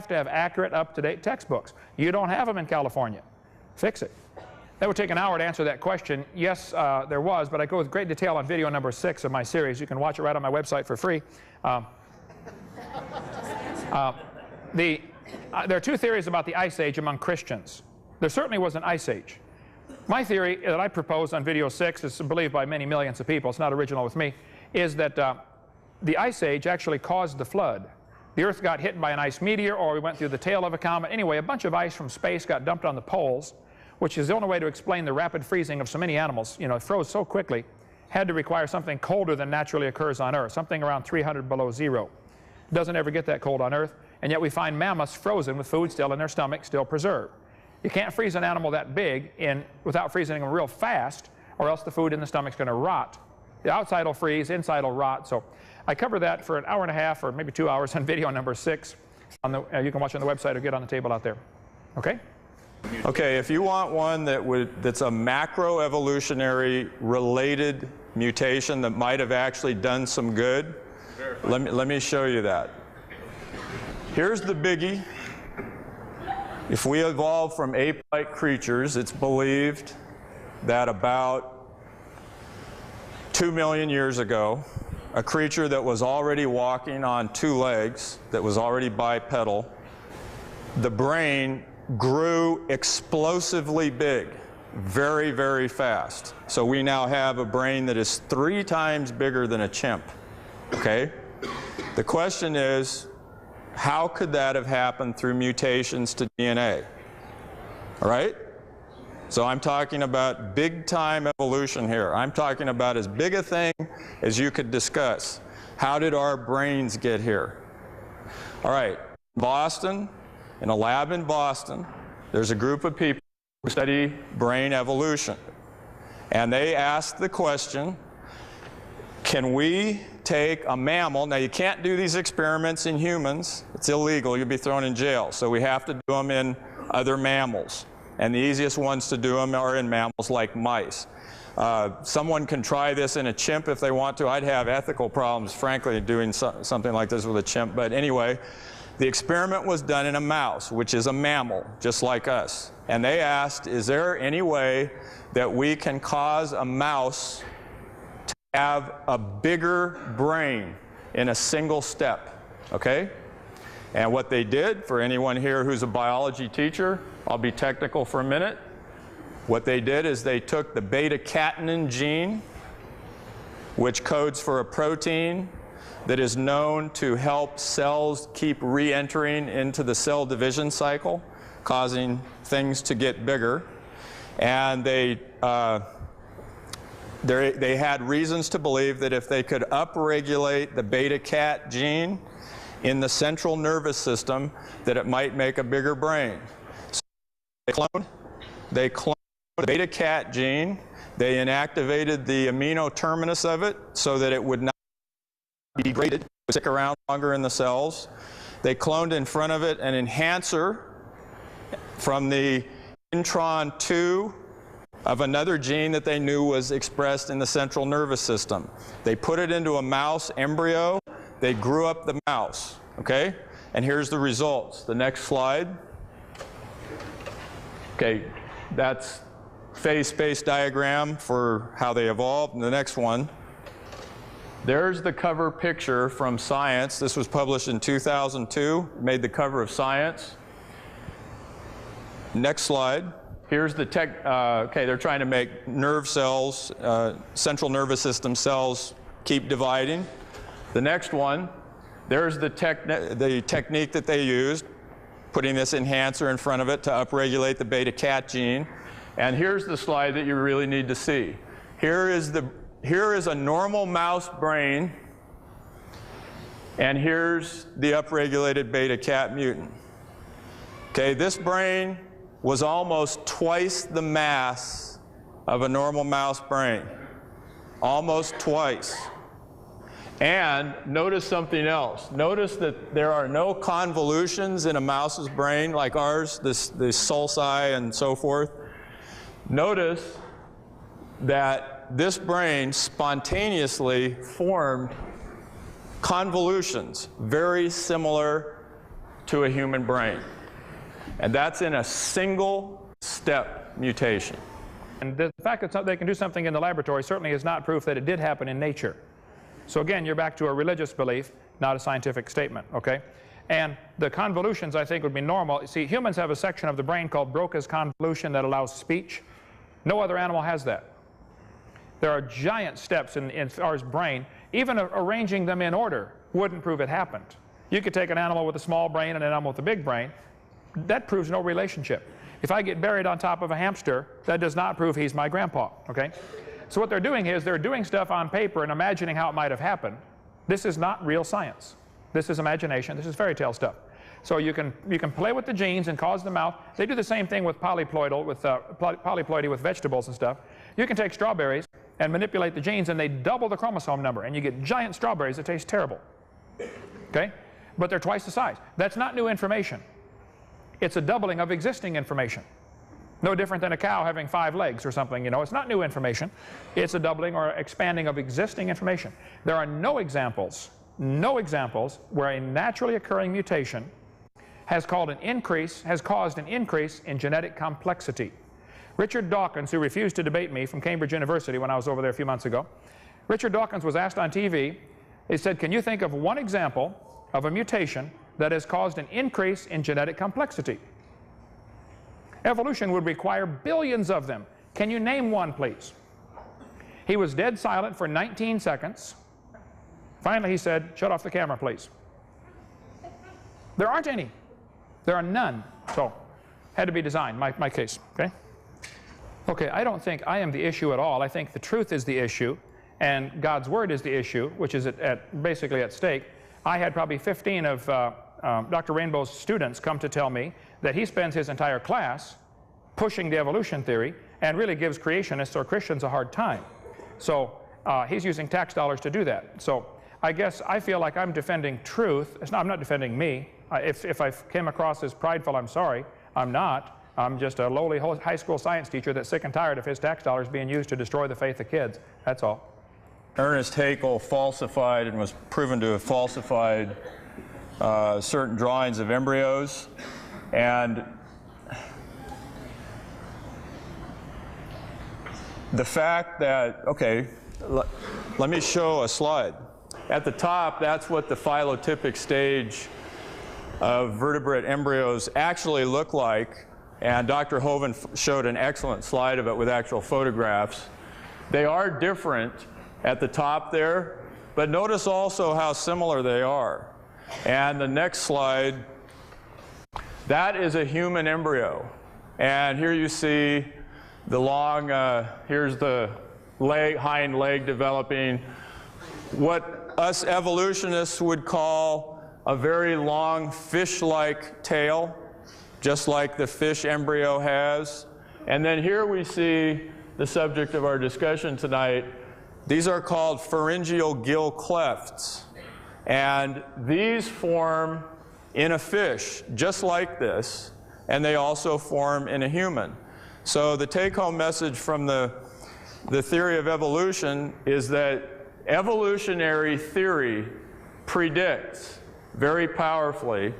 to have accurate, up-to-date textbooks. You don't have them in California. Fix it. That would take an hour to answer that question. Yes, there was, but I go with great detail on video number 6 of my series. You can watch it right on my website for free. There are 2 theories about the Ice Age among Christians. There certainly was an Ice Age. My theory that I propose on video 6 is believed by many millions of people. It's not original with me. Is that the Ice Age actually caused the flood. The Earth got hit by an ice meteor, or we went through the tail of a comet. Anyway, a bunch of ice from space got dumped on the poles, which is the only way to explain the rapid freezing of so many animals. You know, it froze so quickly, had to require something colder than naturally occurs on Earth, something around 300 below zero. It doesn't ever get that cold on Earth, and yet we find mammoths frozen with food still in their stomach, still preserved. You can't freeze an animal that big without freezing them real fast, or else the food in the stomach's going to rot. The outside will freeze, inside will rot. So I cover that for an hour and a half or maybe 2 hours on video number 6. You can watch it on the website or get on the table out there. Okay? Okay, if you want one that's a macroevolutionary related mutation that might have actually done some good, let me show you that. Here's the biggie. If we evolved from ape-like creatures, it's believed that about 2 million years ago, a creature that was already walking on 2 legs, that was already bipedal, the brain grew explosively big, very, very fast. So we now have a brain that is 3 times bigger than a chimp, okay? The question is, how could that have happened through mutations to DNA? All right? So I'm talking about big-time evolution here. I'm talking about as big a thing as you could discuss. How did our brains get here? All right, Boston, in a lab in Boston, there's a group of people who study brain evolution. And they asked the question, can we take a mammal? Now, you can't do these experiments in humans. It's illegal. You'll be thrown in jail. So we have to do them in other mammals. And the easiest ones to do them are in mammals like mice. Someone can try this in a chimp if they want to. I'd have ethical problems, frankly, doing something like this with a chimp. But anyway, the experiment was done in a mouse, which is a mammal, just like us. And they asked, is there any way that we can cause a mouse to have a bigger brain in a single step? Okay? And what they did, for anyone here who's a biology teacher, I'll be technical for a minute. What they did is they took the beta-catenin gene, which codes for a protein that is known to help cells keep re-entering into the cell division cycle, causing things to get bigger. And they had reasons to believe that if they could upregulate the beta-cat gene in the central nervous system, that it might make a bigger brain. So they cloned the beta-cat gene. They inactivated the amino terminus of it so that it would not be degraded, it would stick around longer in the cells. They cloned in front of it an enhancer from the intron 2 of another gene that they knew was expressed in the central nervous system. They put it into a mouse embryo. They grew up the mouse, okay? And here's the results. The next slide. Okay, that's phase space diagram for how they evolved. And the next one. There's the cover picture from Science. This was published in 2002, made the cover of Science. Next slide. Here's the okay, they're trying to make nerve cells, central nervous system cells keep dividing. The next one, there's the technique that they used, putting this enhancer in front of it to upregulate the beta-cat gene. And here's the slide that you really need to see. Here is a normal mouse brain, and here's the upregulated beta-cat mutant. Okay, this brain was almost twice the mass of a normal mouse brain. Almost twice. And notice something else. Notice that there are no convolutions in a mouse's brain like ours, the sulci and so forth. Notice that this brain spontaneously formed convolutions very similar to a human brain. And that's in a single step mutation. And the fact that they can do something in the laboratory certainly is not proof that it did happen in nature. So again, you're back to a religious belief, not a scientific statement, okay? And the convolutions, I think, would be normal. See, humans have a section of the brain called Broca's convolution that allows speech. No other animal has that. There are giant steps in our brain. Even arranging them in order wouldn't prove it happened. You could take an animal with a small brain and an animal with a big brain. That proves no relationship. If I get buried on top of a hamster, that does not prove he's my grandpa, okay? So what they're doing is they're doing stuff on paper and imagining how it might have happened. This is not real science. This is imagination. This is fairy tale stuff. So you can play with the genes and cause them out. They do the same thing with polyploidy with vegetables and stuff. You can take strawberries and manipulate the genes, and they double the chromosome number, and you get giant strawberries that taste terrible. Okay? But they're twice the size. That's not new information. It's a doubling of existing information. No different than a cow having 5 legs or something, you know. It's not new information. It's a doubling or expanding of existing information. There are no examples where a naturally occurring mutation has caused an increase in genetic complexity. Richard Dawkins, who refused to debate me from Cambridge University when I was over there a few months ago, Richard Dawkins was asked on TV, he said, can you think of one example of a mutation that has caused an increase in genetic complexity? Evolution would require billions of them. Can you name one, please? He was dead silent for 19 seconds. Finally, he said, shut off the camera, please. There aren't any. There are none. So, had to be designed, my case, okay? Okay, I don't think I am the issue at all. I think the truth is the issue, and God's Word is the issue, which is basically at stake. I had probably 15 of Dr. Rainbow's students come to tell me that he spends his entire class pushing the evolution theory and really gives creationists or Christians a hard time. So he's using tax dollars to do that. So I guess I feel like I'm defending truth. I'm not defending me. If I came across as prideful, I'm sorry. I'm not. I'm just a lowly high school science teacher that's sick and tired of his tax dollars being used to destroy the faith of kids. That's all. Ernest Haeckel falsified and was proven to have falsified certain drawings of embryos. And the fact that, okay, let me show a slide. At the top, that's what the phylotypic stage of vertebrate embryos actually look like. And Dr. Hovind showed an excellent slide of it with actual photographs. They are different at the top there, but notice also how similar they are. And the next slide, that is a human embryo. And here you see the long, here's the hind leg developing what us evolutionists would call a very long fish-like tail, just like the fish embryo has. And then here we see the subject of our discussion tonight. These are called pharyngeal gill clefts. And these form in a fish, just like this, and they also form in a human. So the take-home message from the theory of evolution is that evolutionary theory predicts very powerfully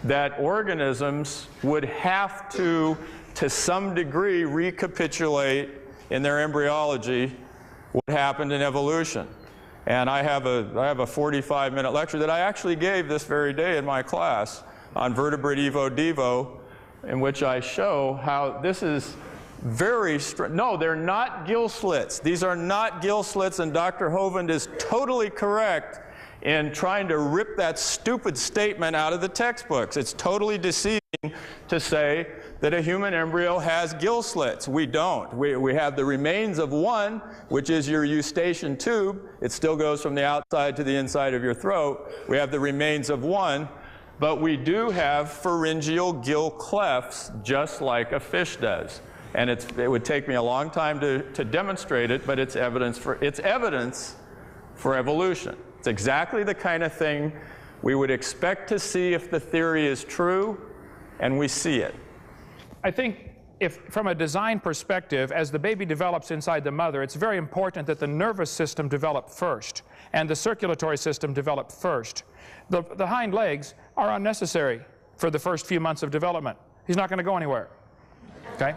that organisms would have to some degree, recapitulate in their embryology what happened in evolution. And I have a 45-minute lecture that I actually gave this very day in my class on vertebrate Evo-Devo, in which I show how this is very no, they're not gill slits. These are not gill slits, and Dr. Hovind is totally correct in trying to rip that stupid statement out of the textbooks. It's totally deceiving to say that a human embryo has gill slits. We don't. We have the remains of one, which is your eustachian tube. It still goes from the outside to the inside of your throat. We have the remains of one, but we do have pharyngeal gill clefts, just like a fish does. And it would take me a long time to demonstrate it, but it's evidence for evolution. It's exactly the kind of thing we would expect to see if the theory is true, and we see it. I think if, from a design perspective, as the baby develops inside the mother, it's very important that the nervous system develop first and the circulatory system develop first. The hind legs are unnecessary for the first few months of development. He's not going to go anywhere. Okay?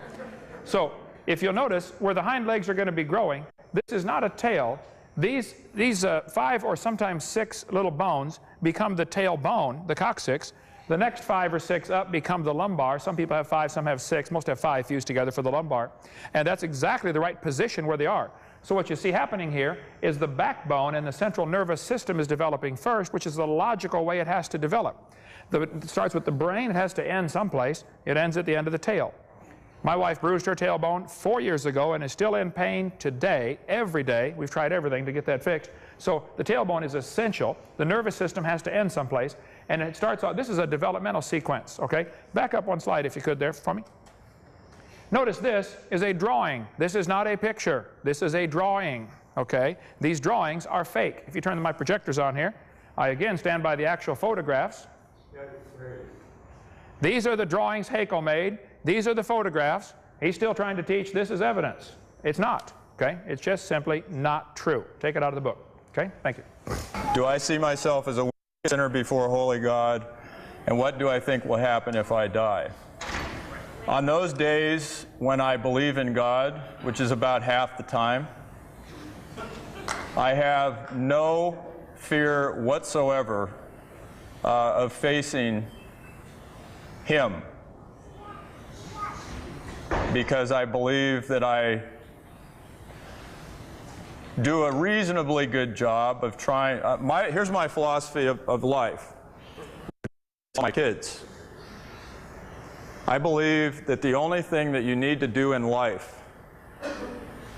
So if you'll notice, where the hind legs are going to be growing, this is not a tail. These 5 or sometimes 6 little bones become the tail bone, the coccyx. The next 5 or 6 up become the lumbar. Some people have 5, some have 6. Most have 5 fused together for the lumbar. And that's exactly the right position where they are. So what you see happening here is the backbone and the central nervous system is developing first, which is the logical way it has to develop. It starts with the brain. It has to end someplace. It ends at the end of the tail. My wife bruised her tailbone 4 years ago and is still in pain today, every day. We've tried everything to get that fixed. So the tailbone is essential. The nervous system has to end someplace. And it starts out, this is a developmental sequence, okay? Back up one slide if you could there for me. Notice this is a drawing. This is not a picture. This is a drawing, okay? These drawings are fake. If you turn my projectors on here, I again stand by the actual photographs. These are the drawings Haeckel made. These are the photographs. He's still trying to teach this is evidence. It's not, okay? It's just simply not true. Take it out of the book, okay? Thank you. Do I see myself as a sinner before holy God? And what do I think will happen if I die? On those days when I believe in God, which is about half the time, I have no fear whatsoever of facing Him, because I believe that I do a reasonably good job of trying. Here's my philosophy of life. My kids. I believe that the only thing that you need to do in life,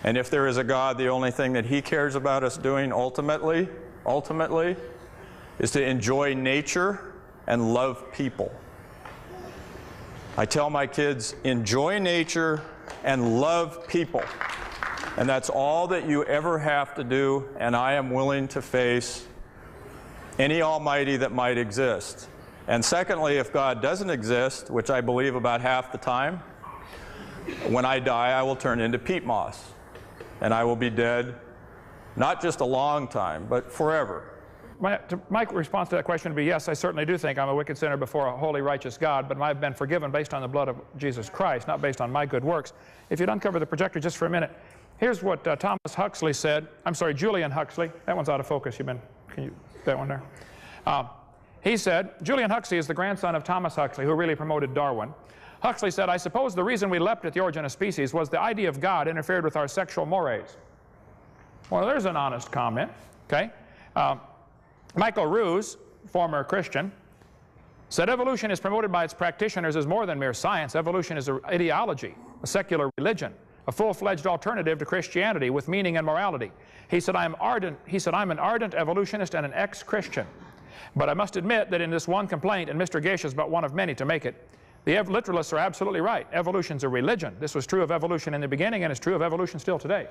and if there is a God, the only thing that He cares about us doing ultimately, is to enjoy nature and love people. I tell my kids, enjoy nature and love people. And that's all that you ever have to do, and I am willing to face any almighty that might exist. And secondly, if God doesn't exist, which I believe about half the time, when I die, I will turn into peat moss. And I will be dead, not just a long time, but forever. My response to that question would be, yes, I certainly do think I'm a wicked sinner before a holy, righteous God, but I've been forgiven based on the blood of Jesus Christ, not based on my good works. If you'd uncover the projector just for a minute, here's what Thomas Huxley said. I'm sorry, Julian Huxley. That one's out of focus. Can you, that one there? He said, Julian Huxley is the grandson of Thomas Huxley, who really promoted Darwin. Huxley said, I suppose the reason we leapt at the origin of species was the idea of God interfered with our sexual mores. Well, there's an honest comment, okay? Michael Ruse, former Christian, said evolution is promoted by its practitioners as more than mere science. Evolution is an ideology, a secular religion, a full-fledged alternative to Christianity with meaning and morality. He said, I'm an ardent evolutionist and an ex-Christian. But I must admit that in this one complaint, and Mr. Gish is but one of many to make it, the literalists are absolutely right. Evolution's a religion. This was true of evolution in the beginning, and it's true of evolution still today.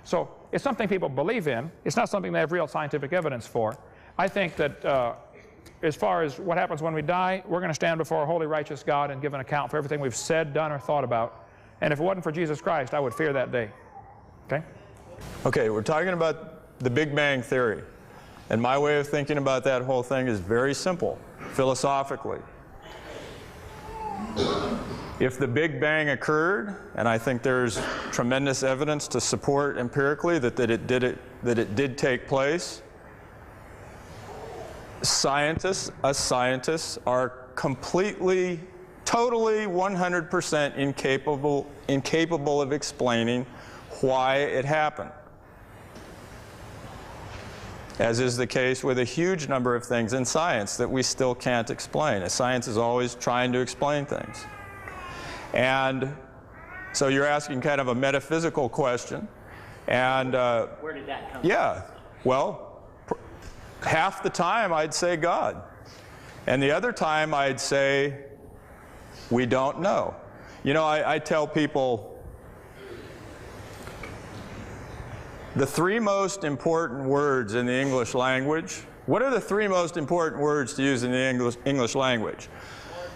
So it's something people believe in. It's not something they have real scientific evidence for. I think that as far as what happens when we die, we're going to stand before a holy, righteous God and give an account for everything we've said, done, or thought about. And if it wasn't for Jesus Christ, I would fear that day. Okay? Okay, we're talking about the Big Bang Theory. And my way of thinking about that whole thing is very simple, philosophically. If the Big Bang occurred, and I think there's tremendous evidence to support empirically that it did take place, scientists are completely, totally, 100% incapable of explaining why it happened. As is the case with a huge number of things in science that we still can't explain. Science is always trying to explain things. And so you're asking kind of a metaphysical question. And where did that come from? Yeah, well, half the time I'd say God. And the other time I'd say we don't know. You know, I tell people the three most important words in the English language. What are the three most important words to use in the English language?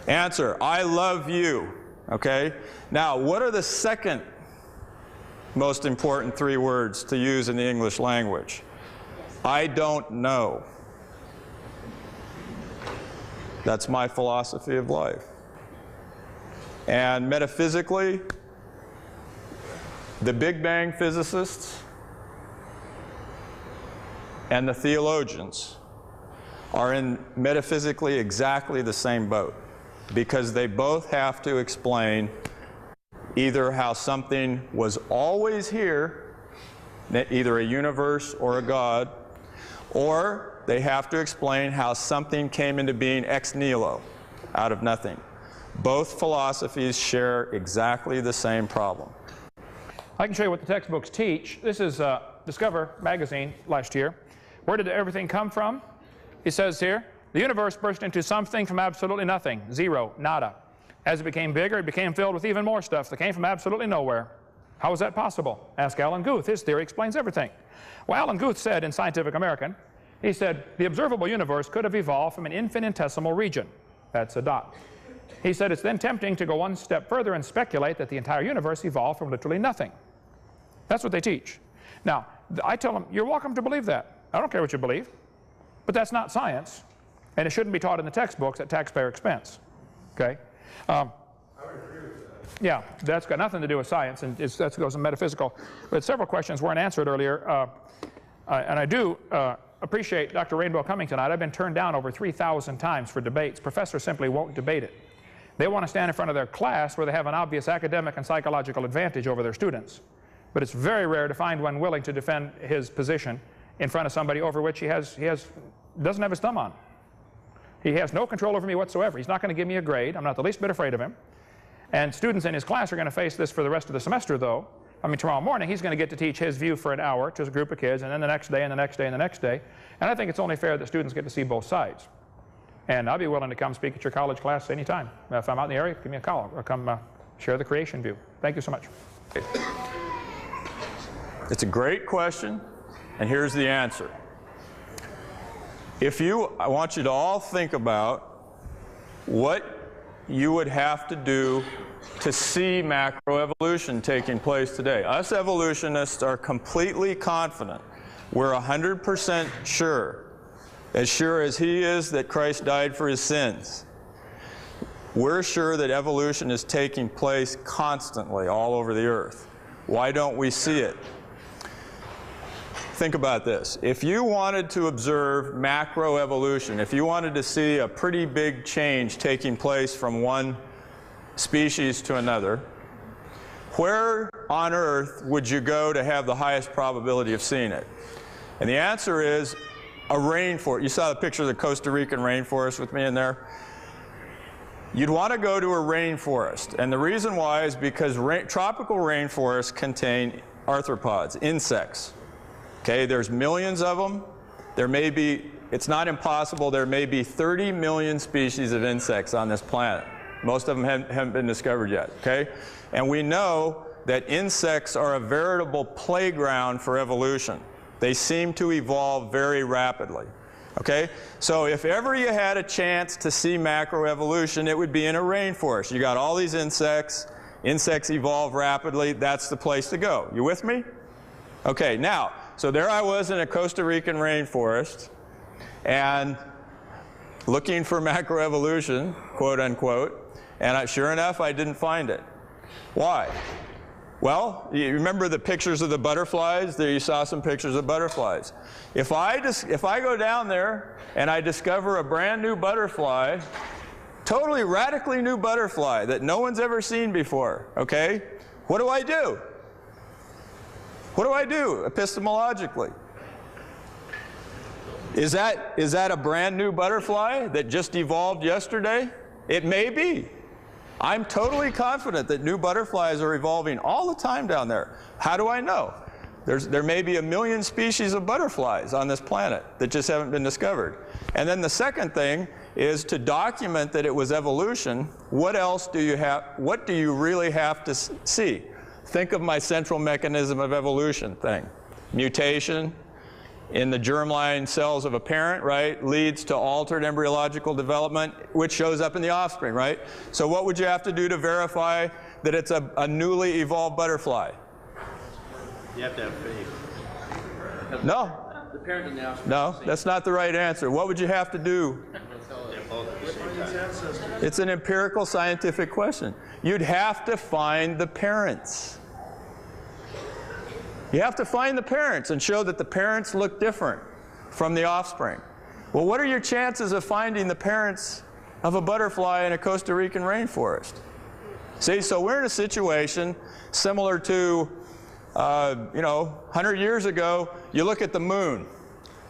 Answer, I love you. Okay? Now, what are the second most important three words to use in the English language? I don't know. That's my philosophy of life. And metaphysically, the Big Bang physicists and the theologians are in metaphysically exactly the same boat, because they both have to explain either how something was always here, either a universe or a God, or they have to explain how something came into being ex nihilo, out of nothing. Both philosophies share exactly the same problem. I can show you what the textbooks teach. This is Discover magazine last year. Where did everything come from? It says here, the universe burst into something from absolutely nothing, zero, nada. As it became bigger, it became filled with even more stuff that came from absolutely nowhere. How is that possible? Ask Alan Guth. His theory explains everything. Well, Alan Guth said in Scientific American, he said, the observable universe could have evolved from an infinitesimal region. That's a dot. He said it's then tempting to go one step further and speculate that the entire universe evolved from literally nothing. That's what they teach. Now, I tell them, you're welcome to believe that. I don't care what you believe, but that's not science, and it shouldn't be taught in the textbooks at taxpayer expense. Okay? I would agree with that. Yeah, that's got nothing to do with science, and that goes in metaphysical. But several questions weren't answered earlier, and I do appreciate Dr. Rainbow coming tonight. I've been turned down over 3,000 times for debates. Professors simply won't debate it. They want to stand in front of their class where they have an obvious academic and psychological advantage over their students. But it's very rare to find one willing to defend his position in front of somebody over which he doesn't have his thumb on. He has no control over me whatsoever. He's not going to give me a grade. I'm not the least bit afraid of him. And students in his class are going to face this for the rest of the semester, though. I mean, tomorrow morning he's going to get to teach his view for an hour to a group of kids, and then the next day, and the next day, and the next day. And I think it's only fair that students get to see both sides. And I'll be willing to come speak at your college class anytime. If I'm out in the area, give me a call, or come share the creation view. Thank you so much. It's a great question, and here's the answer. I want you to all think about what you would have to do to see macroevolution taking place today. Us evolutionists are completely confident. We're 100% sure as he is that Christ died for his sins. We're sure that evolution is taking place constantly all over the earth. Why don't we see it? Think about this. If you wanted to observe macroevolution, if you wanted to see a pretty big change taking place from one species to another, where on earth would you go to have the highest probability of seeing it? And the answer is a rainforest. You saw the picture of the Costa Rican rainforest with me in there? You'd want to go to a rainforest. And the reason why is because tropical rainforests contain arthropods, insects. Okay, there's millions of them. There may be, it's not impossible, there may be 30 million species of insects on this planet. Most of them haven't been discovered yet, okay? And we know that insects are a veritable playground for evolution. They seem to evolve very rapidly, Okay? So if ever you had a chance to see macroevolution, it would be in a rainforest. You got all these insects. Insects evolve rapidly. That's the place to go. You with me? Okay, now, so there I was in a Costa Rican rainforest and looking for macroevolution, quote unquote, and sure enough, I didn't find it. Why? Well, you remember the pictures of the butterflies? There you saw some pictures of butterflies. If I go down there and I discover a brand new butterfly, totally radically new butterfly that no one's ever seen before, okay? What do I do? What do I do epistemologically? Is that a brand new butterfly that just evolved yesterday? It may be. I'm totally confident that new butterflies are evolving all the time down there. How do I know? There may be 1 million species of butterflies on this planet that just haven't been discovered. And then the second thing is to document that it was evolution. What else do you have? What do you really have to see? Think of my central mechanism of evolution thing. Mutation in the germline cells of a parent, right, leads to altered embryological development, which shows up in the offspring, right? So what would you have to do to verify that it's a newly evolved butterfly? You have to have faith. No. The parent and the offspring. No, that's not the right answer. What would you have to do? It's an empirical scientific question. You'd have to find the parents. You have to find the parents and show that the parents look different from the offspring. Well, what are your chances of finding the parents of a butterfly in a Costa Rican rainforest? See, so we're in a situation similar to, 100 years ago, you look at the moon,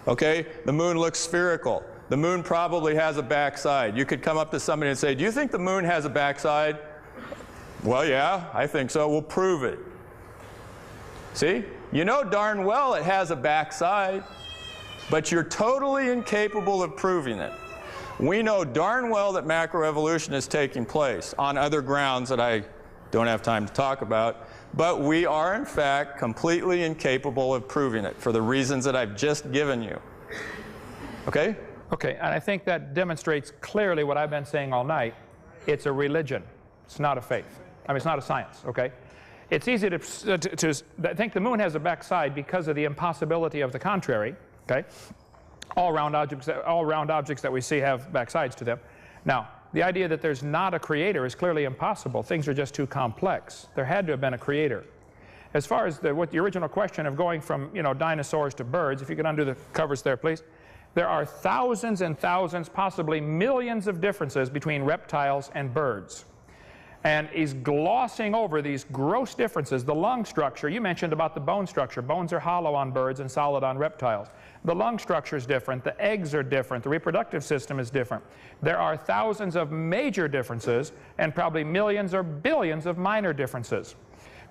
okay? The moon looks spherical. The moon probably has a backside. You could come up to somebody and say, do you think the moon has a backside? Well, yeah, I think so. We'll prove it. See? You know darn well it has a backside, but you're totally incapable of proving it. We know darn well that macroevolution is taking place on other grounds that I don't have time to talk about, but we are in fact completely incapable of proving it for the reasons that I've just given you. Okay? Okay, and I think that demonstrates clearly what I've been saying all night. It's a religion. It's not a faith. I mean, it's not a science, okay? It's easy to think the moon has a backside because of the impossibility of the contrary, okay? All round objects that we see have backsides to them. Now, the idea that there's not a creator is clearly impossible. Things are just too complex. There had to have been a creator. As far as the original question of going from, dinosaurs to birds, if you could undo the covers there, please. There are thousands and thousands, possibly millions of differences between reptiles and birds. And he's glossing over these gross differences. The lung structure, you mentioned about the bone structure. Bones are hollow on birds and solid on reptiles. The lung structure is different. The eggs are different. The reproductive system is different. There are thousands of major differences and probably millions or billions of minor differences.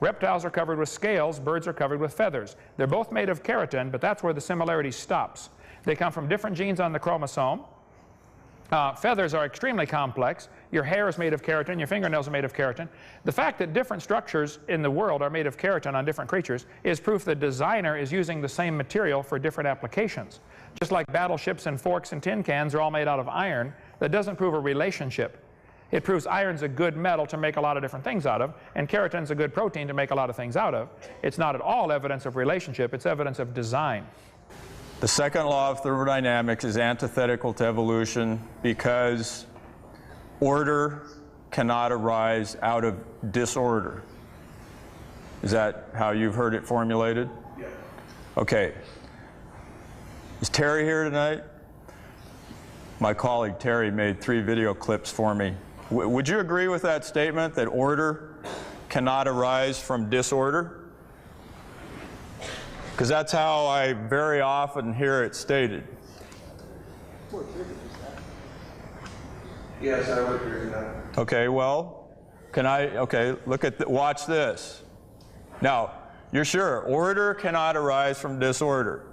Reptiles are covered with scales. Birds are covered with feathers. They're both made of keratin, but that's where the similarity stops. They come from different genes on the chromosome. Feathers are extremely complex. Your hair is made of keratin. Your fingernails are made of keratin. The fact that different structures in the world are made of keratin on different creatures is proof the designer is using the same material for different applications. Just like battleships and forks and tin cans are all made out of iron, that doesn't prove a relationship. It proves iron's a good metal to make a lot of different things out of, and keratin's a good protein to make a lot of things out of. It's not at all evidence of relationship. It's evidence of design. The second law of thermodynamics is antithetical to evolution because order cannot arise out of disorder. Is that how you've heard it formulated? Yeah. Okay. Is Terry here tonight? My colleague Terry made 3 video clips for me. Would you agree with that statement that order cannot arise from disorder? Because that's how I very often hear it stated. Yes, I would agree with that. Okay, well, watch this. Now, you're sure order cannot arise from disorder.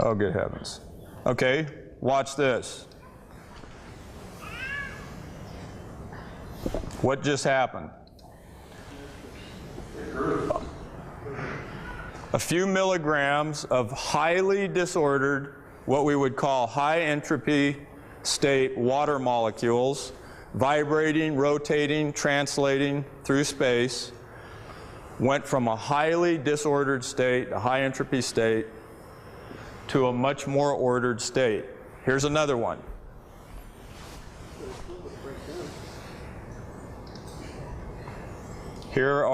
Oh, good heavens. Okay, watch this. What just happened? A few milligrams of highly disordered, what we would call high entropy state water molecules, vibrating, rotating, translating through space, went from a highly disordered state, a high entropy state, to a much more ordered state. Here's another one. Here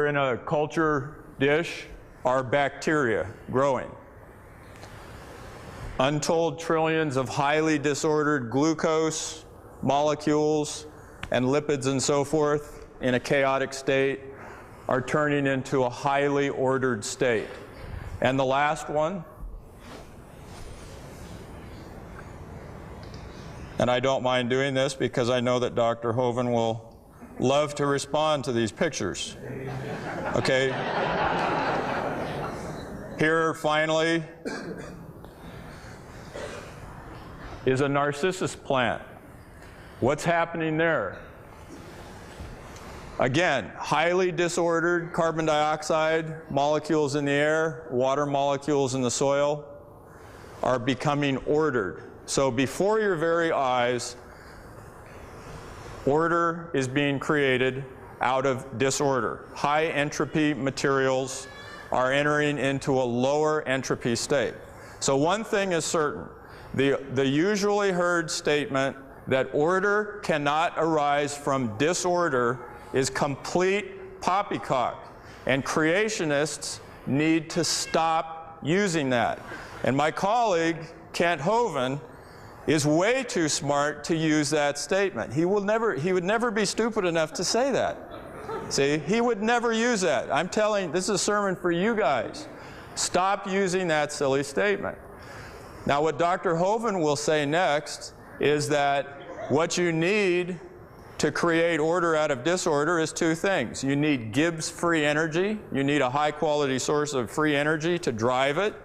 in a culture dish are bacteria growing. Untold trillions of highly disordered glucose molecules and lipids and so forth in a chaotic state are turning into a highly ordered state. And the last one, and I don't mind doing this because I know that Dr. Hovind will love to respond to these pictures. Okay? Here, finally, is a narcissus plant. What's happening there? Again, highly disordered carbon dioxide molecules in the air, water molecules in the soil are becoming ordered. So before your very eyes, order is being created out of disorder. High entropy materials are entering into a lower entropy state. So one thing is certain, the usually heard statement that order cannot arise from disorder is complete poppycock, and creationists need to stop using that. And my colleague, Kent Hovind, is way too smart to use that statement. He would never be stupid enough to say that. See, he would never use that. I'm telling, this is a sermon for you guys. Stop using that silly statement. Now what Dr. Hovind will say next is that what you need to create order out of disorder is two things. You need Gibbs free energy. You need a high quality source of free energy to drive it.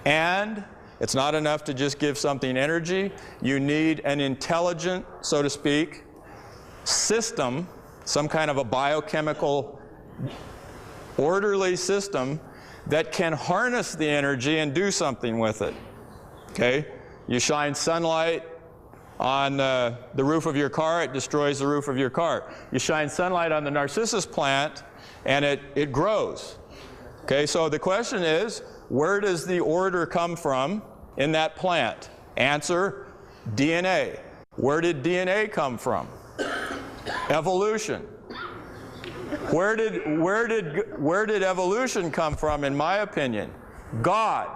And it's not enough to just give something energy. You need an intelligent, so to speak, system, some kind of a biochemical orderly system that can harness the energy and do something with it. Okay? You shine sunlight on the roof of your car, it destroys the roof of your car. You shine sunlight on the narcissus plant and it grows. Okay, so the question is, where does the order come from in that plant? Answer, DNA. Where did DNA come from? Evolution. Where did evolution come from, in my opinion? God.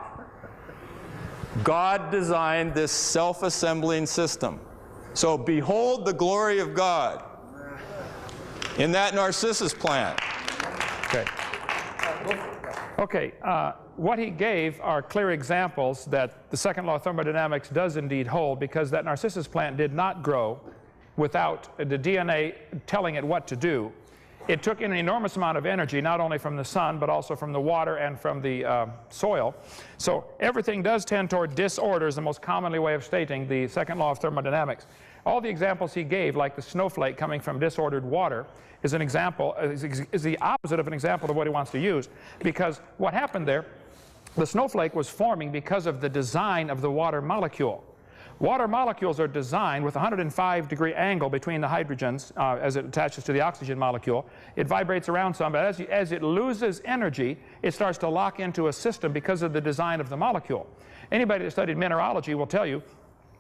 God designed this self-assembling system. So behold the glory of God in that narcissus plant. Okay. Okay, what he gave are clear examples that the second law of thermodynamics does indeed hold, because that narcissus plant did not grow without the DNA telling it what to do. It took in an enormous amount of energy, not only from the sun, but also from the water and from the soil. So everything does tend toward disorder, is the most commonly way of stating the second law of thermodynamics. All the examples he gave, like the snowflake coming from disordered water, is an example, is the opposite of an example of what he wants to use. Because what happened there, the snowflake was forming because of the design of the water molecule. Water molecules are designed with a 105-degree angle between the hydrogens as it attaches to the oxygen molecule. It vibrates around some, but as it loses energy, it starts to lock into a system because of the design of the molecule. Anybody that studied mineralogy will tell you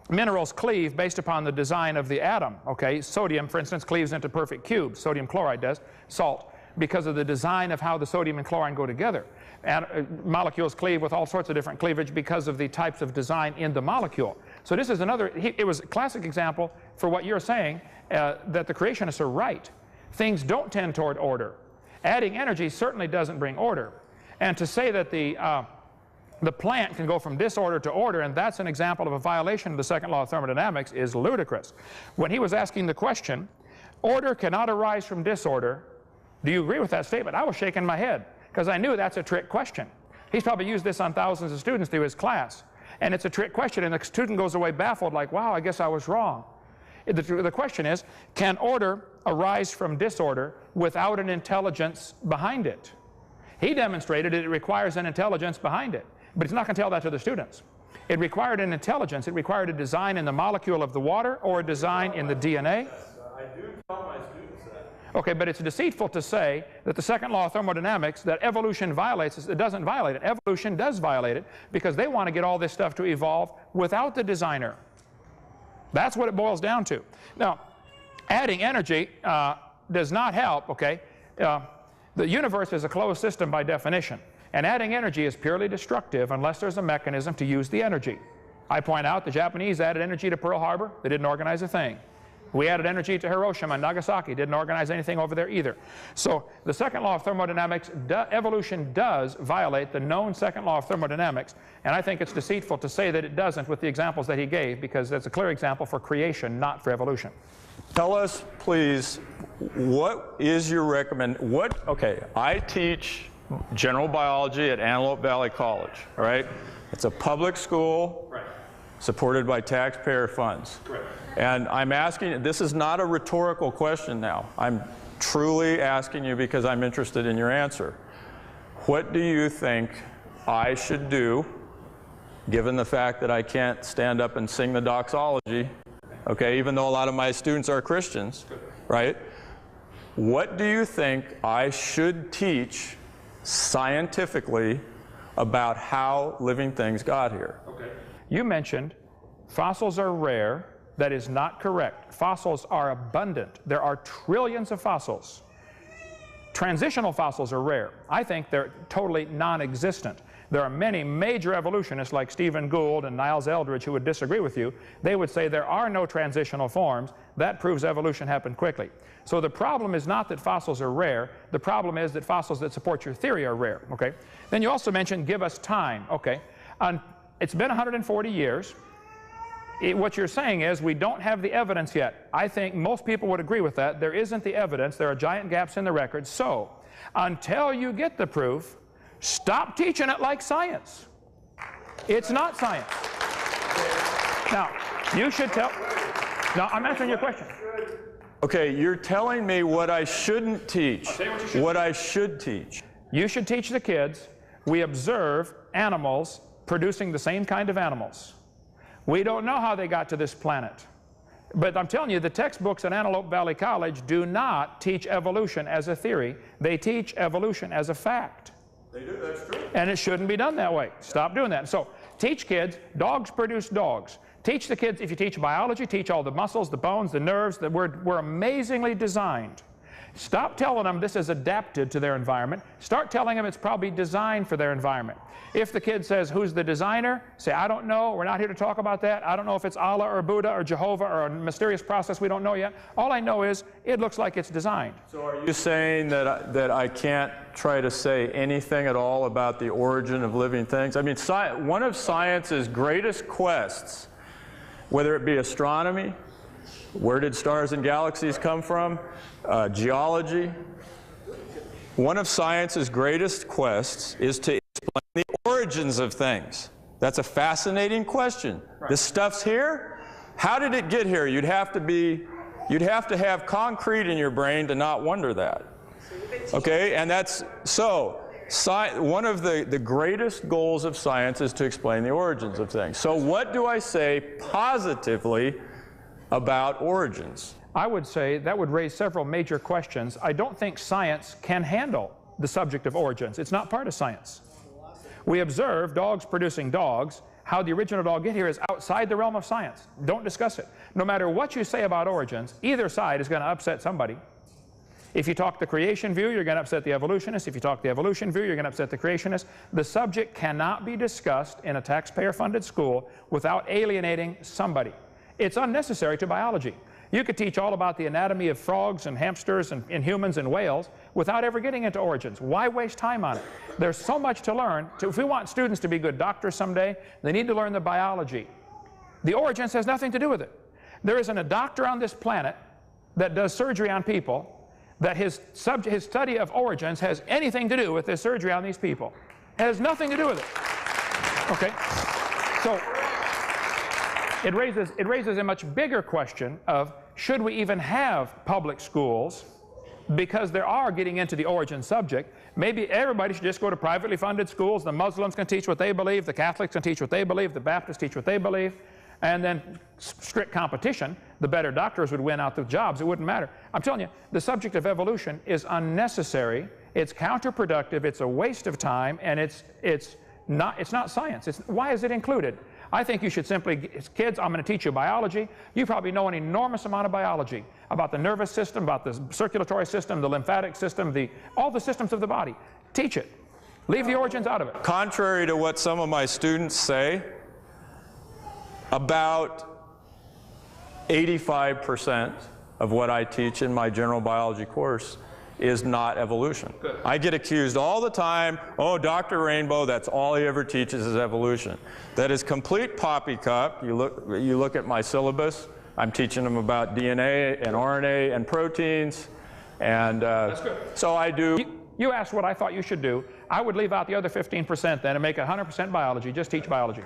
minerals cleave based upon the design of the atom. Okay, sodium, for instance, cleaves into perfect cubes. Sodium chloride does. Salt, because of the design of how the sodium and chlorine go together. And molecules cleave with all sorts of different cleavage because of the types of design in the molecule. So this is another, it was a classic example for what you're saying, that the creationists are right. Things don't tend toward order. Adding energy certainly doesn't bring order. And to say that the plant can go from disorder to order, and that's an example of a violation of the second law of thermodynamics, is ludicrous. When he was asking the question, order cannot arise from disorder, do you agree with that statement? I was shaking my head, because I knew that's a trick question. He's probably used this on thousands of students through his class. And it's a trick question, and the student goes away baffled like, wow, I guess I was wrong. The question is, can order arise from disorder without an intelligence behind it? He demonstrated it requires an intelligence behind it, but he's not going to tell that to the students. It required an intelligence. It required a design in the molecule of the water or a design in the DNA. I do tell my students that. Okay, but it's deceitful to say that the second law of thermodynamics, that evolution violates it. It doesn't violate it. Evolution does violate it because they want to get all this stuff to evolve without the designer. That's what it boils down to. Now, adding energy does not help, okay? The universe is a closed system by definition, and adding energy is purely destructive unless there's a mechanism to use the energy. I point out the Japanese added energy to Pearl Harbor. They didn't organize a thing. We added energy to Hiroshima and Nagasaki. Didn't organize anything over there either. So the second law of thermodynamics, evolution does violate the known second law of thermodynamics, and I think it's deceitful to say that it doesn't with the examples that he gave, because that's a clear example for creation, not for evolution. Tell us, please, what is your okay, I teach general biology at Antelope Valley College, all right? It's a public school. Right. Supported by taxpayer funds. Correct. And I'm asking, this is not a rhetorical question now. I'm truly asking you because I'm interested in your answer. What do you think I should do, given the fact that I can't stand up and sing the doxology, okay, even though a lot of my students are Christians, right? What do you think I should teach scientifically about how living things got here? Okay. You mentioned fossils are rare. That is not correct. Fossils are abundant. There are trillions of fossils. Transitional fossils are rare. I think they're totally non-existent. There are many major evolutionists like Stephen Gould and Niles Eldredge who would disagree with you. They would say there are no transitional forms. That proves evolution happened quickly. So the problem is not that fossils are rare. The problem is that fossils that support your theory are rare. Okay? Then you also mentioned give us time. Okay? It's been 140 years. What you're saying is we don't have the evidence yet. I think most people would agree with that. There isn't the evidence. There are giant gaps in the record. So until you get the proof, stop teaching it like science. It's not science. Now, you should tell. Now, I'm answering your question. Okay, you're telling me what I shouldn't teach. I'll tell you what you should what I should teach. You should teach the kids we observe animals producing the same kind of animals. We don't know how they got to this planet. But I'm telling you, the textbooks at Antelope Valley College do not teach evolution as a theory. They teach evolution as a fact. They do, that's true. And it shouldn't be done that way. Stop doing that. So teach kids, dogs produce dogs. Teach the kids, if you teach biology, teach all the muscles, the bones, the nerves, that we're amazingly designed. Stop telling them this is adapted to their environment. Start telling them it's probably designed for their environment. If the kid says, who's the designer? Say, I don't know. We're not here to talk about that. I don't know if it's Allah or Buddha or Jehovah or a mysterious process we don't know yet. All I know is it looks like it's designed. So are you saying that I can't try to say anything at all about the origin of living things? I mean, one of science's greatest quests, whether it be astronomy, where did stars and galaxies come from, geology, one of science's greatest quests is to explain the origins of things. That's a fascinating question. Right. This stuff's here. How did it get here? You'd have to have concrete in your brain to not wonder that. Okay, and that's so. One of the greatest goals of science is to explain the origins of things. So what do I say positively about origins? I would say that would raise several major questions. I don't think science can handle the subject of origins. It's not part of science. We observe dogs producing dogs. How the original dog get here is outside the realm of science. Don't discuss it. No matter what you say about origins, either side is going to upset somebody. If you talk the creation view, you're going to upset the evolutionist. If you talk the evolution view, you're going to upset the creationist. The subject cannot be discussed in a taxpayer-funded school without alienating somebody. It's unnecessary to biology. You could teach all about the anatomy of frogs and hamsters and humans and whales without ever getting into origins. Why waste time on it? There's so much to learn. If we want students to be good doctors someday, they need to learn the biology. The origins has nothing to do with it. There isn't a doctor on this planet that does surgery on people that his study of origins has anything to do with this surgery on these people. It has nothing to do with it. Okay? So it raises a much bigger question of, should we even have public schools? Because there are, getting into the origin subject, maybe everybody should just go to privately funded schools. The Muslims can teach what they believe, the Catholics can teach what they believe, the Baptists teach what they believe, and then strict competition, the better doctors would win out the jobs. It wouldn't matter. I'm telling you, the subject of evolution is unnecessary, it's counterproductive, it's a waste of time, and it's not science. Why is it included? I think you should simply, as kids, I'm going to teach you biology. You probably know an enormous amount of biology about the nervous system, about the circulatory system, the lymphatic system, all the systems of the body. Teach it. Leave the origins out of it. Contrary to what some of my students say, about 85% of what I teach in my general biology course is not evolution. Good. I get accused all the time, oh, Dr. Rainbow, that's all he ever teaches is evolution. That is complete poppycock. You look at my syllabus, I'm teaching them about DNA and RNA and proteins, and that's good. So I do. You asked what I thought you should do. I would leave out the other 15% then and make 100% biology, just teach biology.